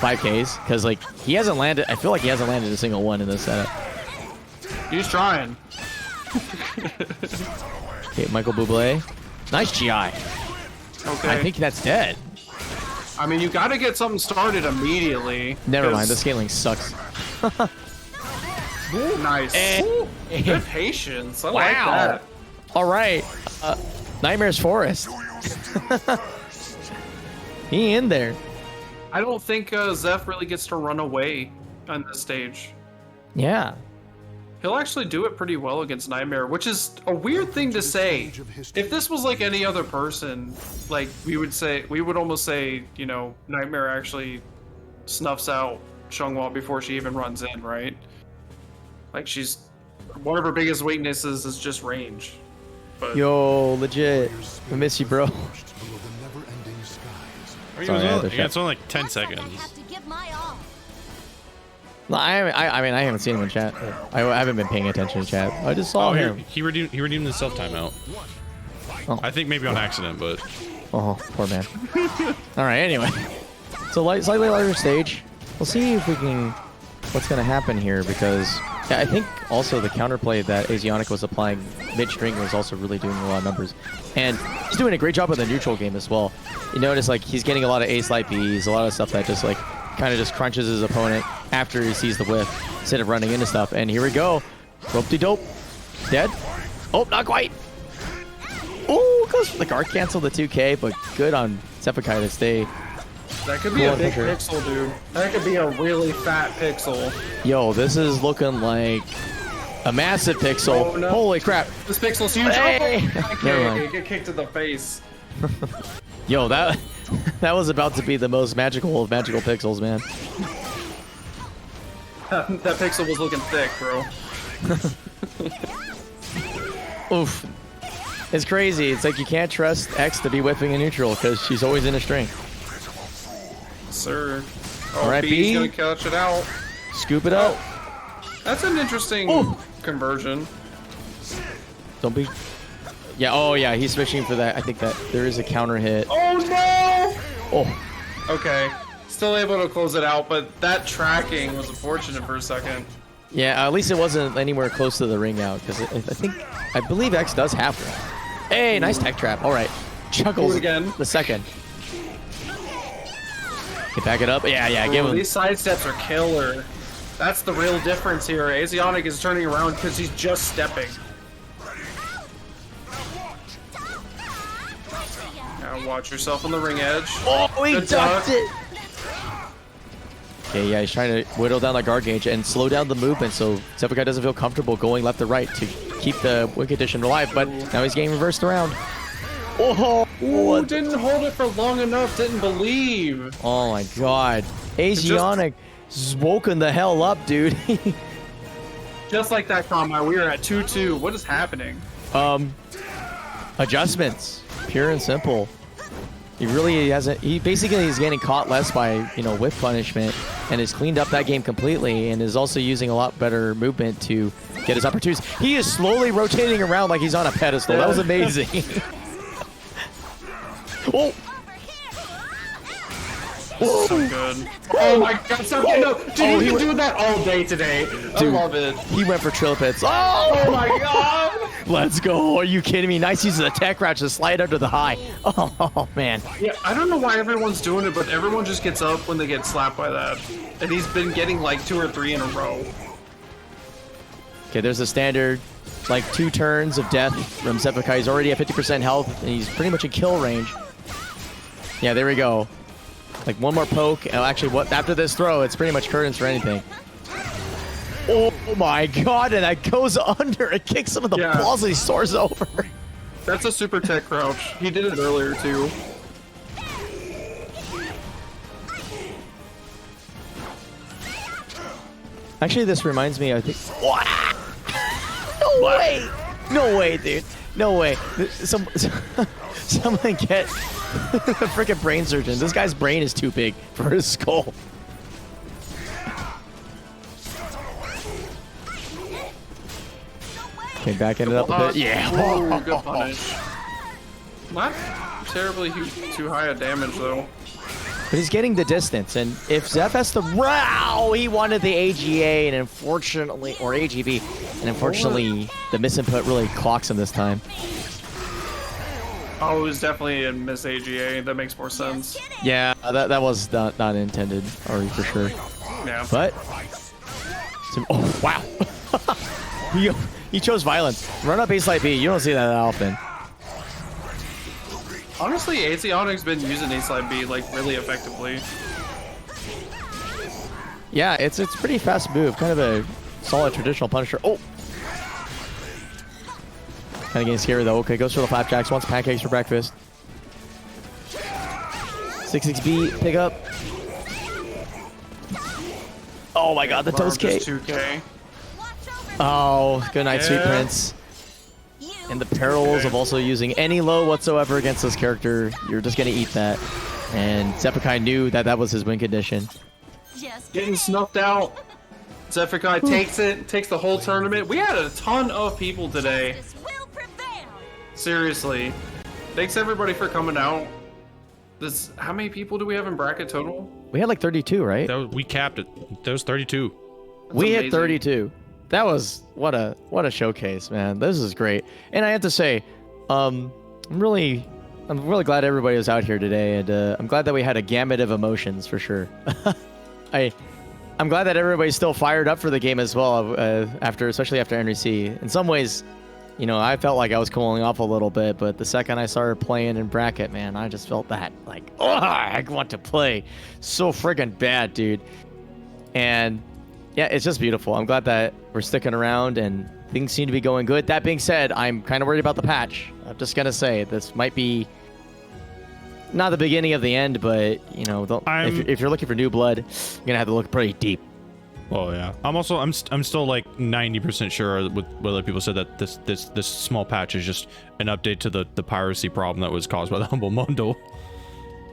5Ks? Because like he hasn't landed. I feel like he hasn't landed a single one in this setup. He's trying. Okay, Michael Bublé. Nice GI. Okay. I think that's dead. I mean, you got to get something started immediately. Never mind. The scaling sucks. Nice. Good patience. I like that. All right. Nightmare's Forest. He in there. I don't think Zeph really gets to run away on this stage. Yeah. He'll actually do it pretty well against Nightmare, which is a weird thing to say. If this was like any other person, like we would almost say, you know, Nightmare actually snuffs out Xianghua before she even runs in, right? Like one of her biggest weaknesses is just range. But Yo, legit. I miss you, bro. It's only like 10 seconds. No, I mean, I haven't seen him in chat. I haven't been paying attention to chat. I just saw him. He redeemed the self timeout. Oh. I think maybe on accident, but. Oh, poor man. All right. Anyway, so slightly larger stage. We'll see if we can. What's going to happen here? Because I think also the counterplay that Asionic was applying mid-string was also really doing a lot of numbers, and he's doing a great job with the neutral game as well. You notice like he's getting a lot of A slight Bs, a lot of stuff that just like kind of just crunches his opponent after he sees the whiff instead of running into stuff. And here we go. Rope-de-dope. Dead. Oh, not quite. Oh, goes for the guard cancel the 2K, but good on Sephikai to stay. That could be a big pixel, dude. That could be a really fat pixel. Yo, this is looking like a massive pixel. Oh, no. Holy crap. This pixel's huge. Hey! Never mind. Get kicked in the face. Yo, that was about to be the most magical of magical pixels, man. That pixel was looking thick, bro. Oof. It's crazy. It's like you can't trust X to be whipping a neutral because she's always in a string. Sir. Oh, All right, B's gonna catch it out. Scoop it up. That's an interesting conversion. Don't be. Yeah. Oh, yeah. He's switching for that. I think that there is a counter hit. Oh no! Oh. Okay. Still able to close it out, but that tracking was unfortunate for a second. Yeah. At least it wasn't anywhere close to the ring out because I believe X does have one. Hey, nice tech trap. All right. Chuckles again. The second. Okay, back it up. Yeah. Give him. These side steps are killer. That's the real difference here. Asionic is turning around because he's just stepping. Now watch yourself on the ring edge. Oh, he ducked it. Okay, yeah, he's trying to whittle down the guard gauge and slow down the movement so Sephikai doesn't feel comfortable going left to right to keep the win condition alive, but now he's getting reversed around. Oh, ooh, didn't hold it for long enough, didn't believe. Oh my god. Asionic woken the hell up, dude. Just like that, Konmai, we are at 2-2. What is happening? Adjustments, pure and simple. He really hasn't. He basically is getting caught less by whip punishment, and has cleaned up that game completely, and is also using a lot better movement to get his opportunities. He is slowly rotating around like he's on a pedestal. That was amazing. Oh. So good. Oh my god, so good. No, dude, he's been doing that all day today. Dude, I love it. He went for trilpits. Oh my god. Let's go. Are you kidding me? Nice use of the tech crouch to slide under the high. Oh, man. Yeah, I don't know why everyone's doing it, but everyone just gets up when they get slapped by that. And he's been getting like 2 or 3 in a row. Okay, there's a standard, like 2 turns of death from Zephyrkai. He's already at 50% health, and he's pretty much in kill range. Yeah, there we go. Like 1 more poke. And actually, after this throw, it's pretty much curtains for anything. Oh my god, and that goes under. It kicks him in the balls and he soars over. That's a super tech crouch. He did it earlier too. Actually, this reminds me, I think... No way! No way, dude. No way. Someone get the freaking brain surgeon. This guy's brain is too big for his skull. Okay, backing it up a bit. Yeah. Oh, good punish. Not terribly too high a damage though. But he's getting the distance, and if Zeph has to... Wow! He wanted the AGA, and unfortunately... Or AGB, and unfortunately, the misinput really clocks him this time. Oh, it was definitely a miss AGA. That makes more sense. Yeah, that was not intended, or for sure. Yeah. But... Oh, wow! He chose violence. Run up A slide B. You don't see that often. Honestly, Asionic's been using A slide B like really effectively. Yeah, it's pretty fast move. Kind of a solid traditional punisher. Oh! Kind of getting scary though. Okay, goes for the flapjacks. Wants pancakes for breakfast. 6-6B, pick up. Oh my god, the toast cake. 2K. Oh, good night, Sweet Prince. And the perils of also using any low whatsoever against this character. You're just going to eat that. And Zephyrkai knew that was his win condition. Getting snuffed out. Zephyrkai takes the whole tournament. We had a ton of people today. Seriously. Thanks everybody for coming out. How many people do we have in bracket total? We had like 32, right? We capped it. That was 32. We hit 32. That was what a showcase, man. This is great. And I have to say, I'm really glad everybody was out here today, and I'm glad that we had a gamut of emotions for sure. I'm glad that everybody's still fired up for the game as well, especially after NRC. In some ways, I felt like I was cooling off a little bit, but the second I started playing in bracket, man, I just felt that like, oh, I want to play so friggin' bad, dude. And yeah, it's just beautiful. I'm glad that we're sticking around and things seem to be going good. That being said, I'm kind of worried about the patch. I'm just going to say this might be not the beginning of the end, but, if you're looking for new blood, you're going to have to look pretty deep. Oh, yeah. I'm still like 90% sure with what other people said that this small patch is just an update to the piracy problem that was caused by the Humble Mundo.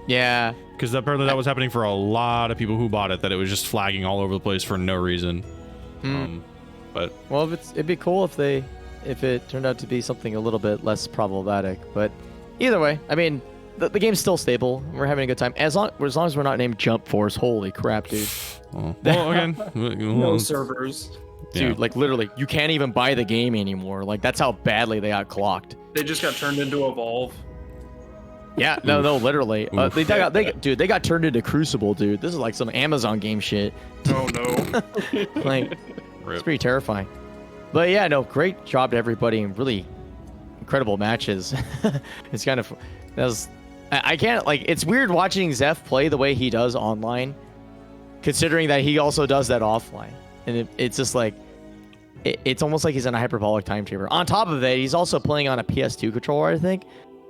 Yeah. Because apparently that was happening for a lot of people who bought it, that it was just flagging all over the place for no reason. But well, it'd be cool if it turned out to be something a little bit less problematic. But either way, I mean, the game's still stable. We're having a good time as long as we're not named Jump Force. Holy crap, dude! Well, again, no servers, dude. Like literally, you can't even buy the game anymore. Like that's how badly they got clocked. They just got turned into Evolve. Yeah, no, literally. They got turned into Crucible, dude. This is like some Amazon game shit. Oh no. Like, it's pretty terrifying. But yeah, no, great job to everybody and really incredible matches. It's kind of, I can't, like, it's weird watching Zeph play the way he does online, considering that he also does that offline. And it's just like, it's almost like he's in a hyperbolic time chamber. On top of that, he's also playing on a PS2 controller, I think.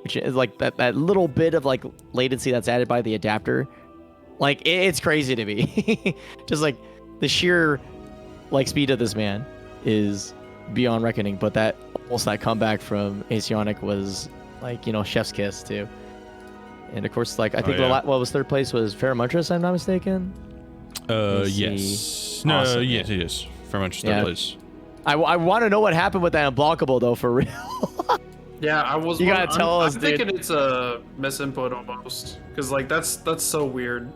Which is like that little bit of like latency that's added by the adapter Like it's crazy to me. Just like the sheer like speed of this man is beyond reckoning. But that comeback from Asionic was like, you know, chef's kiss too. And of course, like I think what was third place was Faramutris, I'm not mistaken. Yes. No, Awesome, yes, it is. Faramutris third place. I want to know what happened with that unblockable though, for real. Yeah, I was. You gotta tell us, I'm dude. thinking it's a misinput almost, because like that's so weird,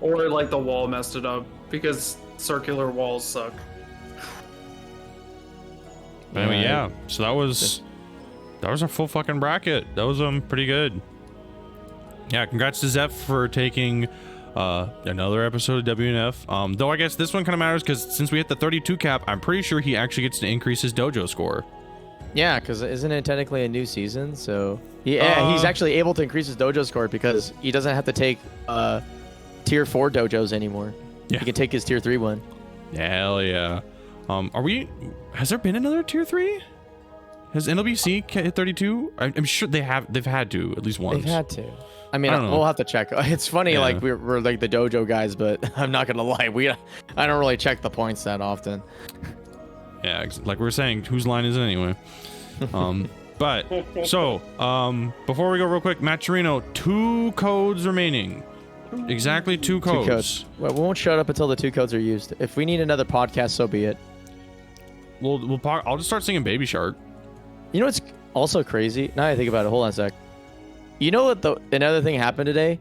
or like the wall messed it up because circular walls suck. Anyway, yeah. So that was our full fucking bracket. That was pretty good. Yeah, congrats to Zeph for taking another episode of WNF. Though I guess this one kind of matters because since we hit the 32 cap, I'm pretty sure he actually gets to increase his dojo score. Yeah, because isn't it technically a new season? So yeah, he's actually able to increase his dojo score because he doesn't have to take tier 4 dojos anymore. Yeah. He can take his tier 3 one. Hell yeah. Has there been another tier 3? Has NLBC hit 32? I'm sure they've had to at least once. They've had to. I mean, don't know. we'll have to check. It's funny, like we're like the dojo guys, but I'm not gonna lie, I don't really check the points that often. Yeah, like we were saying, whose line is it anyway? But so before we go real quick, Matt Chirino, 2 codes remaining. Exactly 2 codes. 2 codes. Well, we won't shut up until the 2 codes are used. If we need another podcast, so be it. I'll just start singing Baby Shark. You know what's also crazy? Now I think about it. Hold on a sec. You know what? Another thing happened today.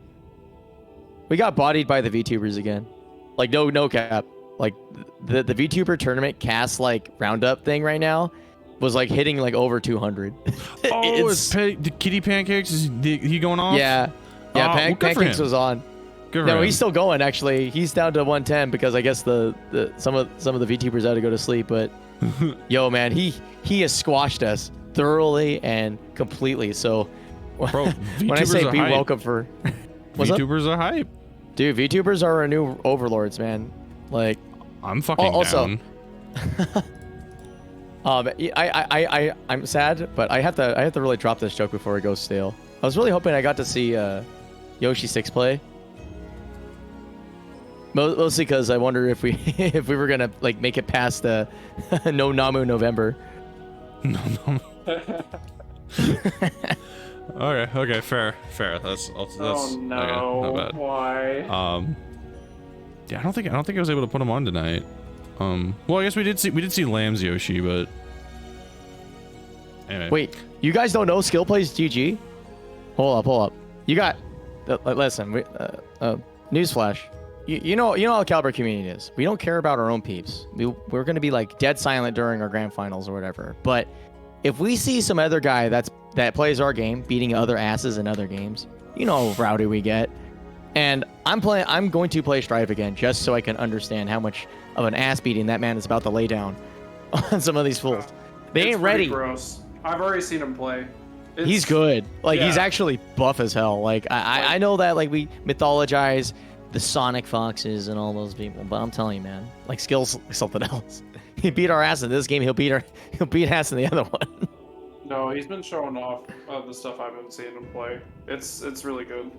We got bodied by the VTubers again. Like no cap. Like the VTuber tournament cast like roundup thing right now was like hitting like over 200. The Kitty Pancakes, is he going off? Yeah. Pancakes was on. Good for No, him. he's still going actually. He's down to 110 because I guess some of the VTubers had to go to sleep. But yo, man, he has squashed us thoroughly and completely. So Bro, when I say VTubers be are hype. welcome for VTubers are hype. Dude, VTubers are our new overlords, man. Like I'm fucking down. I'm sad, but I have to really drop this joke before it goes stale. I was really hoping I got to see Yoshi 6 play. Mostly because I wonder if we were gonna like make it past the No Namu November. No. Okay, fair. That's oh no! Okay, not bad. Why? Yeah, I don't think I was able to put him on tonight. Well, I guess we did see Lamb's Yoshi, but anyway. Wait, you guys don't know Skill Plays GG? Hold up. You got listen. Newsflash. You know how the Caliber community is. We don't care about our own peeps. We're gonna be like dead silent during our grand finals or whatever. But if we see some other guy that plays our game beating other asses in other games, you know how rowdy we get. And I'm going to play Strive again just so I can understand how much of an ass beating that man is about to lay down on some of these fools. They ain't ready. Gross. I've already seen him play. He's good. Like he's actually buff as hell. Like I know that like we mythologize the Sonic Foxes and all those people, but I'm telling you, man, like Skill's something else. He beat our ass in this game. He'll beat ass in the other one. No, he's been showing off the stuff I've been seeing him play. It's really good.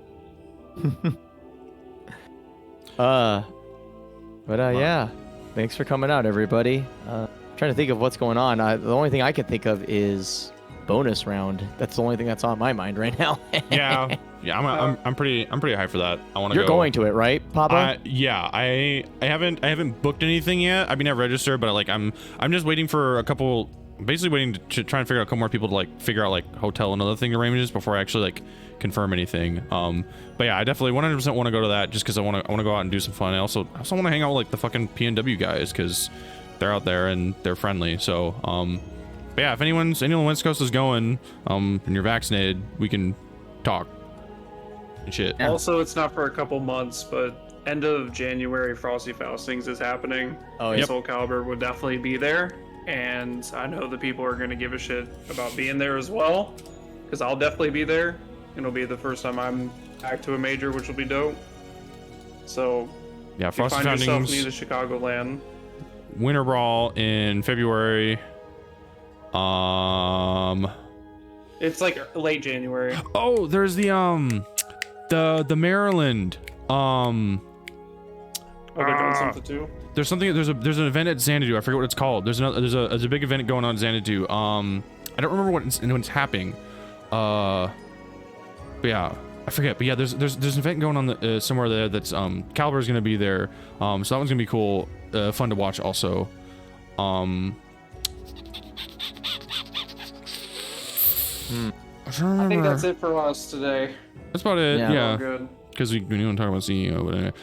Yeah. Thanks for coming out, everybody. Trying to think of what's going on. The only thing I can think of is bonus round. That's the only thing that's on my mind right now. yeah. I'm pretty high for that. I want to. You're going to it, right, Papa? Yeah. I haven't booked anything yet. I mean, I've registered, but like I'm just waiting for a couple. Basically waiting to try and figure out a couple more people to like figure out like hotel and other thing arrangements before I actually like confirm anything. But yeah, I definitely 100% want to go to that just because I want to go out and do some fun. I also want to hang out with like the fucking PNW guys because they're out there and they're friendly. So but yeah, if anyone on the West Coast is going and you're vaccinated, we can talk and shit. Also, it's not for a couple months, but end of January, Frosty Faustings is happening. Oh, yep. SoulCalibur would definitely be there. And I know the people are going to give a shit about being there as well, because I'll definitely be there. It'll be the first time I'm back to a major, which will be dope. So, yeah, if you Frosty find yourself Foundings, near the Chicagoland. Winter Brawl in February. It's like late January. Oh, there's the Maryland Oh, they're doing something too. There's an event at Xanadu. I forget what it's called. There's a big event going on at Xanadu. I don't remember when it's happening. But yeah, I forget. But yeah, there's an event going on somewhere there that's Calibur is gonna be there. So that one's gonna be cool, fun to watch also. I think that's it for us today. That's about it. Yeah. Good. Because we don't talk about CEO, but anyway.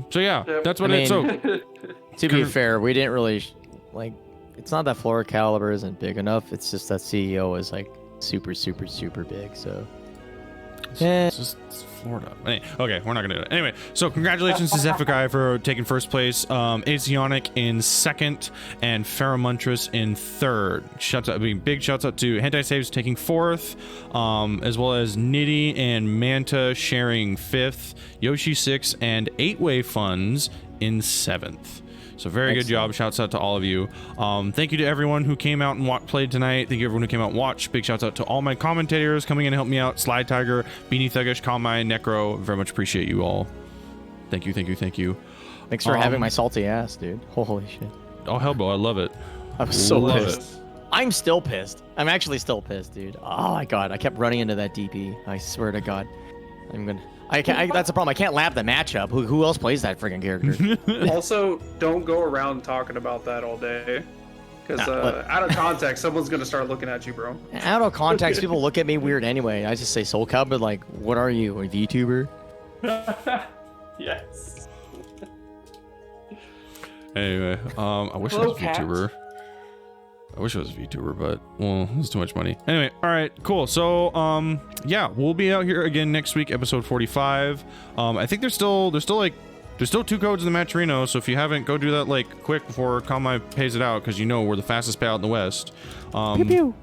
So yeah, Yep. that's what it is. So to be fair, we didn't really like. It's not that Florida Caliber isn't big enough. It's just that CEO is like super big. So it's just Florida. Okay, we're not gonna do it anyway. So congratulations to Zephykai for taking first place, Asionic in second, and Pheromontris in third. Big shouts out to Hentai Saves taking fourth, as well as Nitty and Manta sharing fifth, Yoshi 6 and 8-Way Funds in seventh. So very good job. Shouts out to all of you. Thank you to everyone who came out and played tonight. Thank you everyone who came out and watched. Big shouts out to all my commentators coming in and helping me out. SlyTiger, BeanieThuggish, Konmai, Necro. Very much appreciate you all. Thank you. Thanks for having my salty ass, dude. Holy shit. Oh, Hellbow, I love it. I'm so pissed. I'm still pissed. I'm actually still pissed, dude. Oh my god, I kept running into that DP. I swear to god. That's the problem. I can't lap the matchup. Who else plays that freaking character? Also, don't go around talking about that all day. Because out of context, someone's going to start looking at you, bro. Out of context, people look at me weird anyway. I just say SoulCalibur, like, what are you, a VTuber? Yes. Anyway, I wish I was a VTuber. I wish I was a VTuber, but well, it's too much money. Anyway, all right, cool. So, yeah, we'll be out here again next week, episode 45. I think there's still 2 codes in the match arena, so if you haven't, go do that like quick before Konmai pays it out, because you know we're the fastest payout in the West. Pew pew.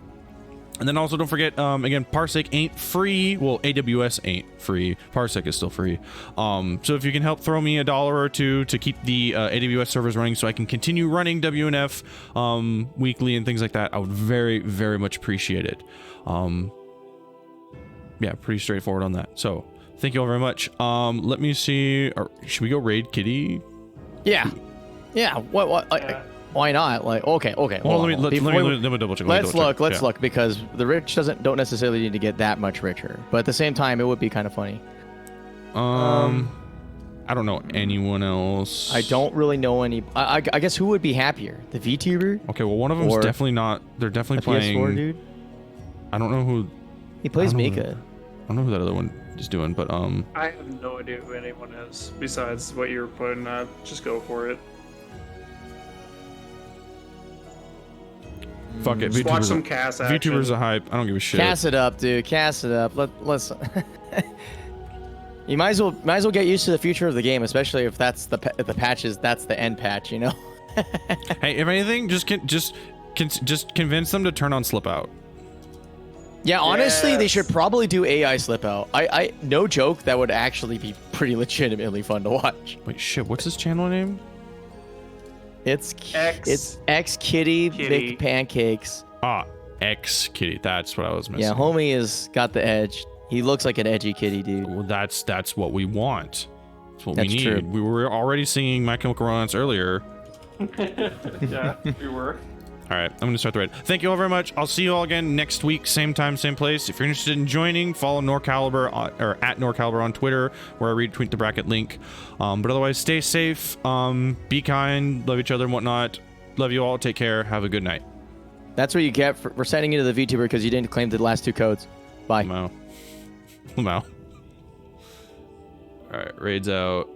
And then also don't forget, again, Parsec ain't free. Well, AWS ain't free. Parsec is still free. So if you can help throw me $1 or $2 to keep the AWS servers running so I can continue running WNF weekly and things like that, I would very, very much appreciate it. Yeah, pretty straightforward on that. So thank you all very much. Let me see. Should we go raid Kitty? Yeah. What? Why not? Like, okay. Well, let me double check. Let's look, because the rich don't necessarily need to get that much richer, but at the same time, it would be kind of funny. I don't know anyone else. I don't really know any. I guess who would be happier, the VTuber? Okay, well, one of them's definitely not. They're definitely playing. PS4 dude. I don't know who. He plays Mika. I don't know who that other one is doing, but I have no idea who anyone is besides what you're putting. Just go for it. Fuck it. Just watch some Cass action. VTubers a hype. I don't give a shit. Cass it up, dude. Cass it up. Let's. You might as well get used to the future of the game, especially if that's the patches. That's the end patch, you know. Hey, if anything, just convince them to turn on slip out. Yeah, honestly, they should probably do AI slip out. I no joke, that would actually be pretty legitimately fun to watch. Wait, shit. What's his channel name? It's X Kitty Big Pancakes. X Kitty. That's what I was missing. Yeah, homie has got the edge. He looks like an edgy kitty, dude. Well, that's what we want. That's what we need. True. We were already singing My Chemical Romance earlier. Yeah, we were. All right, I'm going to start the raid. Thank you all very much. I'll see you all again next week, same time, same place. If you're interested in joining, follow NorCalibur or at NorCalibur on Twitter, where I retweet the bracket link. But otherwise, stay safe, be kind, love each other and whatnot. Love you all. Take care. Have a good night. That's what you get for sending you to the VTuber because you didn't claim the last 2 codes. Bye. All right, raid's out.